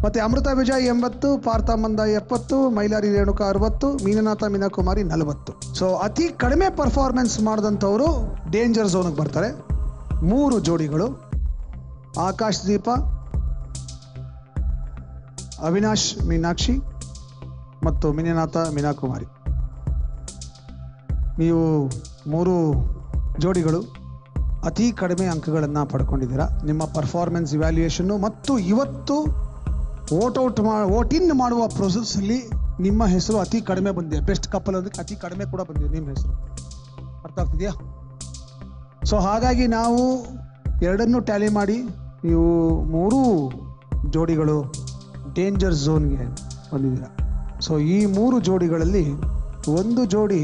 ಮತ್ತೆ ಅಮೃತ ವಿಜಯ್ 80, ಪಾರ್ಥ ಮಂದ 70, ಮೈಲಾರಿ ರೇಣುಕಾ 60, ಮೀನನಾಥ ಮೀನಾಕುಮಾರಿ 40. ಸೊ ಅತಿ ಕಡಿಮೆ ಪರ್ಫಾರ್ಮೆನ್ಸ್ ಮಾಡಿದಂಥವರು ಡೇಂಜರ್ ಝೋನ್ಗೆ ಬರ್ತಾರೆ. 3 ಜೋಡಿಗಳು, ಆಕಾಶ್ ದೀಪ, ಅವಿನಾಶ್ ಮೀನಾಕ್ಷಿ ಮತ್ತು ಮಿನನಾಥ ಮೀನಾಕುಮಾರಿ. ನೀವು 3 ಜೋಡಿಗಳು ಅತಿ ಕಡಿಮೆ ಅಂಕಗಳನ್ನು ಪಡ್ಕೊಂಡಿದ್ದೀರಾ. ನಿಮ್ಮ ಪರ್ಫಾರ್ಮೆನ್ಸ್ ಇವ್ಯಾಲ್ಯೂಯೇಷನ್ನು ಮತ್ತು ಇವತ್ತು ವೋಟ್ ಇನ್ ಮಾಡುವ ಪ್ರೊಸೆಸ್ಸಲ್ಲಿ ನಿಮ್ಮ ಹೆಸರು ಅತಿ ಕಡಿಮೆ ಬಂದಿದೆ. ಬೆಸ್ಟ್ ಕಪಲ್ ಅದಕ್ಕೆ ಅತಿ ಕಡಿಮೆ ಕೂಡ ಬಂದಿದೆ ನಿಮ್ಮ ಹೆಸರು. ಅರ್ಥ ಆಗ್ತಿದೆಯಾ? ಸೊ ಹಾಗಾಗಿ ನಾವು ಎರಡನ್ನೂ ಟ್ಯಾಲಿ ಮಾಡಿ ನೀವು 3 ಜೋಡಿಗಳು ಡೇಂಜರ್ ಝೋನ್ಗೆ ಬಂದಿದ್ದೀರಾ. ಸೊ ಈ 3 ಜೋಡಿಗಳಲ್ಲಿ ಒಂದು ಜೋಡಿ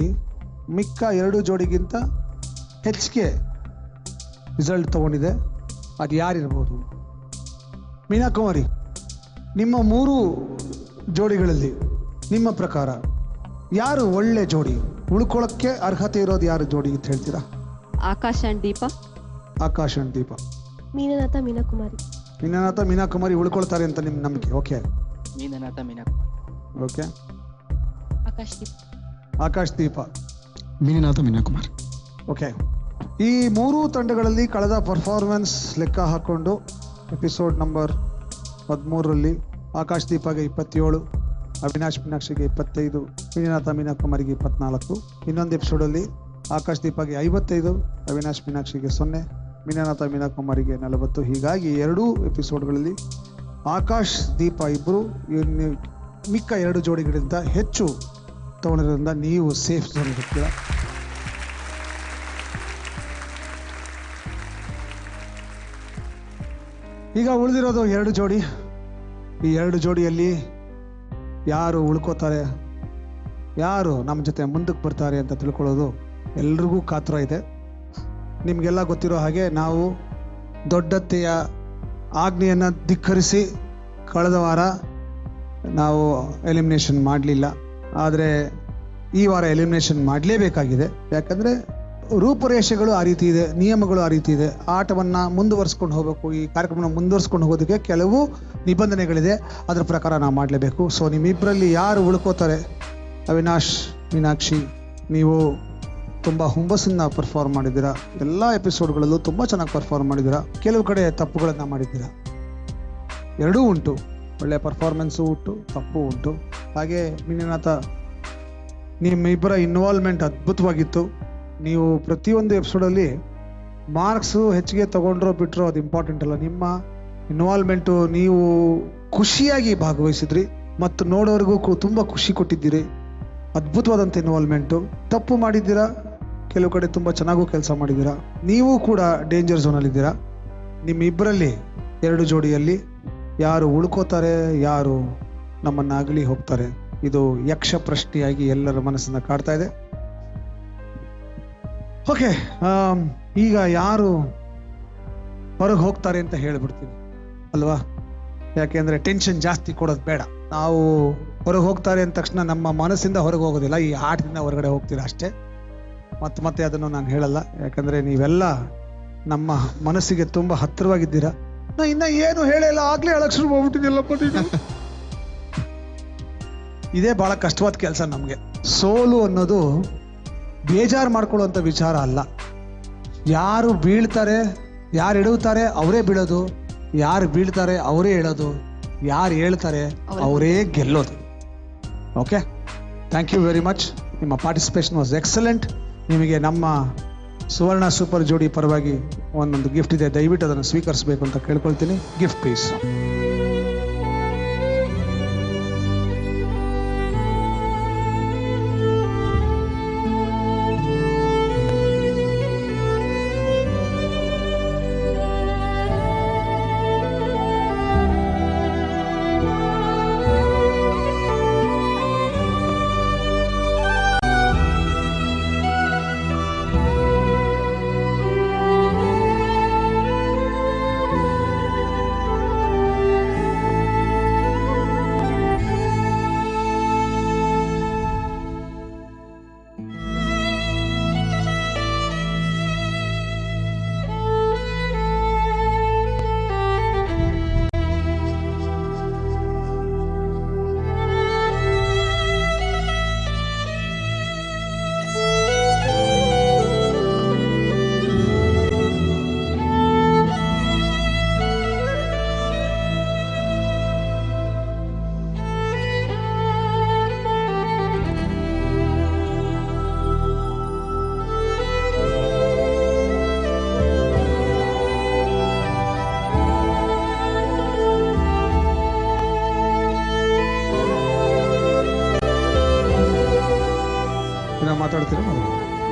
ಮಿಕ್ಕ 2 ಜೋಡಿಗಿಂತ ಹೆಚ್ಚಿಗೆ ರಿಸಲ್ಟ್ ತಗೊಂಡಿದೆ. ಅದು ಯಾರಿರ್ಬೋದು? ಮೀನಾಕುಮಾರಿ, ನಿಮ್ಮ 3 ಜೋಡಿಗಳಲ್ಲಿ ನಿಮ್ಮ ಪ್ರಕಾರ ಯಾರು ಒಳ್ಳೆ ಜೋಡಿ, ಉಳ್ಕೊಳ್ಳೋಕ್ಕೆ ಅರ್ಹತೆ ಇರೋದು ಯಾರು ಜೋಡಿ ಅಂತ ಹೇಳ್ತೀರಾ? ಆಕಾಶ್ ಅಂಡ್ ದೀಪ. ಆಕಾಶ್ ಅಂಡ್ ದೀಪ. ಮೀನನಾಥ ಮೀನಾಕುಮಾರಿ. ಮೀನನಾಥ ಮೀನಾಕುಮಾರಿ ಉಳ್ಕೊಳ್ತಾರೆ ಅಂತ ನಿಮ್ಮ ನಂಬಿಕೆ? Okay. Meenanatha Meenakumari. Okay. Akash Deepa. Akash Deepa. Meenanatha Meenakumari. Okay. ಈ 3 ತಂಡಗಳಲ್ಲಿ ಕಳೆದ ಪರ್ಫಾರ್ಮೆನ್ಸ್ ಲೆಕ್ಕ ಹಾಕೊಂಡು ಎಪಿಸೋಡ್ ನಂಬರ್ 13ರಲ್ಲಿ ಆಕಾಶ್ ದೀಪಗೆ 27, ಅವಿನಾಶ್ ಮೀನಾಕ್ಷಿಗೆ 25, ಮೀನನಾಥ ಮೀನಾಕುಮಾರಿಗೆ 24. ಇನ್ನೊಂದು ಎಪಿಸೋಡಲ್ಲಿ ಆಕಾಶ್ ದೀಪಗೆ 55, ಅವಿನಾಶ್ ಮೀನಾಕ್ಷಿಗೆ 0, ಮೀನನಾಥ ಮೀನಾಕುಮಾರಿಗೆ 40. ಹೀಗಾಗಿ 2 ಎಪಿಸೋಡ್ಗಳಲ್ಲಿ ಆಕಾಶ್ ದೀಪ ಇಬ್ಬರು ಮಿಕ್ಕ 2 ಜೋಡಿಗಳಿಂದ ಹೆಚ್ಚು ತಗೊಂಡಿರೋದ್ರಿಂದ ನೀವು ಸೇಫ್ ಝೋನ್ ಇರ್ತೀರ. ಈಗ ಉಳಿದಿರೋದು 2 ಜೋಡಿ. ಈ 2 ಜೋಡಿಯಲ್ಲಿ ಯಾರು ಉಳ್ಕೋತಾರೆ, ಯಾರು ನಮ್ಮ ಜೊತೆ ಮುಂದಕ್ಕೆ ಬರ್ತಾರೆ ಅಂತ ತಿಳ್ಕೊಳ್ಳೋದು ಎಲ್ರಿಗೂ ಕಾತರ ಇದೆ. ನಿಮಗೆಲ್ಲ ಗೊತ್ತಿರೋ ಹಾಗೆ ನಾವು ದೊಡ್ಡತ್ತೆಯ ಆಜ್ಞೆಯನ್ನು ಧಿಕ್ಕರಿಸಿ ಕಳೆದ ವಾರ ನಾವು ಎಲಿಮಿನೇಷನ್ ಮಾಡಲಿಲ್ಲ. ಆದರೆ ಈ ವಾರ ಎಲಿಮಿನೇಷನ್ ಮಾಡಲೇಬೇಕಾಗಿದೆ. ಯಾಕಂದರೆ ರೂಪುರೇಷೆಗಳು ಆ ರೀತಿ ಇದೆ, ನಿಯಮಗಳು ಆ ರೀತಿ ಇದೆ. ಆಟವನ್ನು ಮುಂದುವರಿಸ್ಕೊಂಡು ಹೋಗಬೇಕು, ಈ ಕಾರ್ಯಕ್ರಮನ ಮುಂದುವರಿಸ್ಕೊಂಡು ಹೋಗೋದಕ್ಕೆ ಕೆಲವು ನಿಬಂಧನೆಗಳಿದೆ. ಅದರ ಪ್ರಕಾರ ನಾವು ಮಾಡಲೇಬೇಕು. ಸೊ ನಿಮ್ಮಿಬ್ಬರಲ್ಲಿ ಯಾರು ಉಳ್ಕೋತಾರೆ? ಅವಿನಾಶ್, ಮೀನಾಕ್ಷಿ, ನೀವು ತುಂಬ ಹುಂಬಸ್ಸನ್ನು ಪರ್ಫಾರ್ಮ್ ಮಾಡಿದ್ದೀರಾ. ಎಲ್ಲ ಎಪಿಸೋಡ್ಗಳಲ್ಲೂ ತುಂಬ ಚೆನ್ನಾಗಿ ಪರ್ಫಾರ್ಮ್ ಮಾಡಿದ್ದೀರಾ. ಕೆಲವು ಕಡೆ ತಪ್ಪುಗಳನ್ನು ಮಾಡಿದ್ದೀರಾ. ಎರಡೂ ಉಂಟು, ಒಳ್ಳೆಯ ಪರ್ಫಾರ್ಮೆನ್ಸು ಉಂಟು, ತಪ್ಪು ಉಂಟು. ಹಾಗೆ ಮೀನಾನಾಥ, ನಿಮ್ಮಿಬ್ಬರ ಇನ್ವಾಲ್ವ್ಮೆಂಟ್ ಅದ್ಭುತವಾಗಿತ್ತು. ನೀವು ಪ್ರತಿಯೊಂದು ಎಪಿಸೋಡಲ್ಲಿ ಮಾರ್ಕ್ಸು ಹೆಚ್ಚಿಗೆ ತಗೊಂಡ್ರೋ ಬಿಟ್ಟರೋ ಅದು ಇಂಪಾರ್ಟೆಂಟ್ ಅಲ್ಲ. ನಿಮ್ಮ ಇನ್ವಾಲ್ವ್ಮೆಂಟು, ನೀವು ಖುಷಿಯಾಗಿ ಭಾಗವಹಿಸಿದ್ರಿ ಮತ್ತು ನೋಡೋರಿಗೂ ತುಂಬ ಖುಷಿ ಕೊಟ್ಟಿದ್ದೀರಿ. ಅದ್ಭುತವಾದಂಥ ಇನ್ವಾಲ್ವ್ಮೆಂಟು. ತಪ್ಪು ಮಾಡಿದ್ದೀರಾ, ಕೆಲವು ಕಡೆ ತುಂಬ ಚೆನ್ನಾಗೂ ಕೆಲಸ ಮಾಡಿದ್ದೀರಾ. ನೀವು ಕೂಡ ಡೇಂಜರ್ ಝೋನಲ್ಲಿದ್ದೀರಾ. ನಿಮ್ಮಿಬ್ಬರಲ್ಲಿ ಎರಡು ಜೋಡಿಯಲ್ಲಿ ಯಾರು ಉಳ್ಕೋತಾರೆ, ಯಾರು ನಮ್ಮನ್ನು ಅಗಲಿ ಹೋಗ್ತಾರೆ, ಇದು ಯಕ್ಷ ಪ್ರಶ್ನೆಯಾಗಿ ಎಲ್ಲರ ಮನಸ್ಸನ್ನು ಕಾಡ್ತಾ ಇದೆ. ಓಕೆ, ಈಗ ಯಾರು ಹೊರಗೆ ಹೋಗ್ತಾರೆ ಅಂತ ಹೇಳ್ಬಿಡ್ತೀನಿ ಅಲ್ವಾ? ಯಾಕೆಂದ್ರೆ ಟೆನ್ಷನ್ ಜಾಸ್ತಿ ಕೊಡೋದು ಬೇಡ. ನಾವು ಹೊರಗೆ ಹೋಗ್ತಾರೆ ಅಂದ ತಕ್ಷಣ ನಮ್ಮ ಮನಸ್ಸಿಂದ ಹೊರಗೆ ಹೋಗೋದಿಲ್ಲ, ಈ ಆಟದಿಂದ ಹೊರಗಡೆ ಹೋಗ್ತೀರಾ ಅಷ್ಟೇ. ಮತ್ತೆ ಅದನ್ನು ನಾನು ಹೇಳಲ್ಲ, ಯಾಕಂದ್ರೆ ನೀವೆಲ್ಲ ನಮ್ಮ ಮನಸ್ಸಿಗೆ ತುಂಬಾ ಹತ್ತಿರವಾಗಿದ್ದೀರಾ. ನಾ ಇನ್ನ ಏನು ಹೇಳಿಲ್ಲ, ಆಗ್ಲೇ ಹೇಳಕ್ ಶುರು ಮಾಡ್ಬಿಟ್ಟಿದ್ಯಲ್ಲಪ್ಪ ನೀನು. ಇದೇ ಬಹಳ ಕಷ್ಟವಾದ ಕೆಲಸ ನಮ್ಗೆ. ಸೋಲು ಅನ್ನೋದು ಬೇಜಾರು ಮಾಡ್ಕೊಳ್ಳುವಂತ ವಿಚಾರ ಅಲ್ಲ. ಯಾರು ಬೀಳ್ತಾರೆ, ಯಾರು ಎಡುತ್ತಾರೆ ಅವರೇ ಬೀಳೋದು, ಯಾರು ಬೀಳ್ತಾರೆ ಅವರೇ ಹೇಳೋದು, ಯಾರು ಹೇಳ್ತಾರೆ ಅವರೇ ಗೆಲ್ಲೋದು. Okay, thank you very much. ನಿಮ್ಮ ಪಾರ್ಟಿಸಿಪೇಷನ್ ವಾಸ್ ಎಕ್ಸಲೆಂಟ್. ನಿಮಗೆ ನಮ್ಮ ಸುವರ್ಣ ಸೂಪರ್ ಜೋಡಿ ಪರವಾಗಿ ಒಂದೊಂದು ಗಿಫ್ಟ್ ಇದೆ, ದಯವಿಟ್ಟು ಅದನ್ನು ಸ್ವೀಕರಿಸಬೇಕು ಅಂತ ಕೇಳ್ಕೊಳ್ತೀನಿ. Gift please.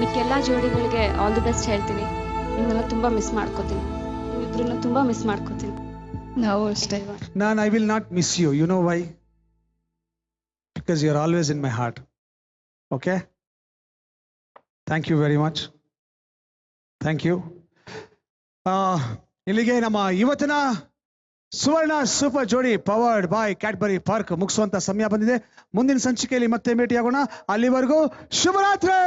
ಮಿಕ್ಕೆಲ್ಲ ಜೋಡಿಗಳಿಗೆ ಆಲ್ ದಿ ಬೆಸ್ಟ್ ಹೇಳ್ತೀನಿ. ನಿಮ್ಮನ್ನೆಲ್ಲ ತುಂಬಾ ಮಿಸ್ ಮಾಡ್ಕೋತೀನಿ, ನೀವಿಬ್ರನ್ನ ತುಂಬಾ ಮಿಸ್ ಮಾಡ್ಕೋತೀನಿ. ನಾವು ಅಷ್ಟೇ. ನಾನು I will not miss you. You know why? Because you are always in my heart. Okay, thank you very much. Thank you. ಇಲ್ಲಿಗೆ ನಮ್ಮ ಇವತ್ತಿನ ಸುವರ್ಣ ಸೂಪರ್ ಜೋಡಿ ಪವರ್ಡ್ ಬೈ ಕ್ಯಾಡ್ಬರಿ ಪಾರ್ಕ್ ಮುಗಿಸುವಂತ ಸಮಯ ಬಂದಿದೆ. ಮುಂದಿನ ಸಂಚಿಕೆಯಲ್ಲಿ ಮತ್ತೆ ಭೇಟಿಯಾಗೋಣ. ಅಲ್ಲಿವರೆಗೂ ಶುಭರಾತ್ರಿ.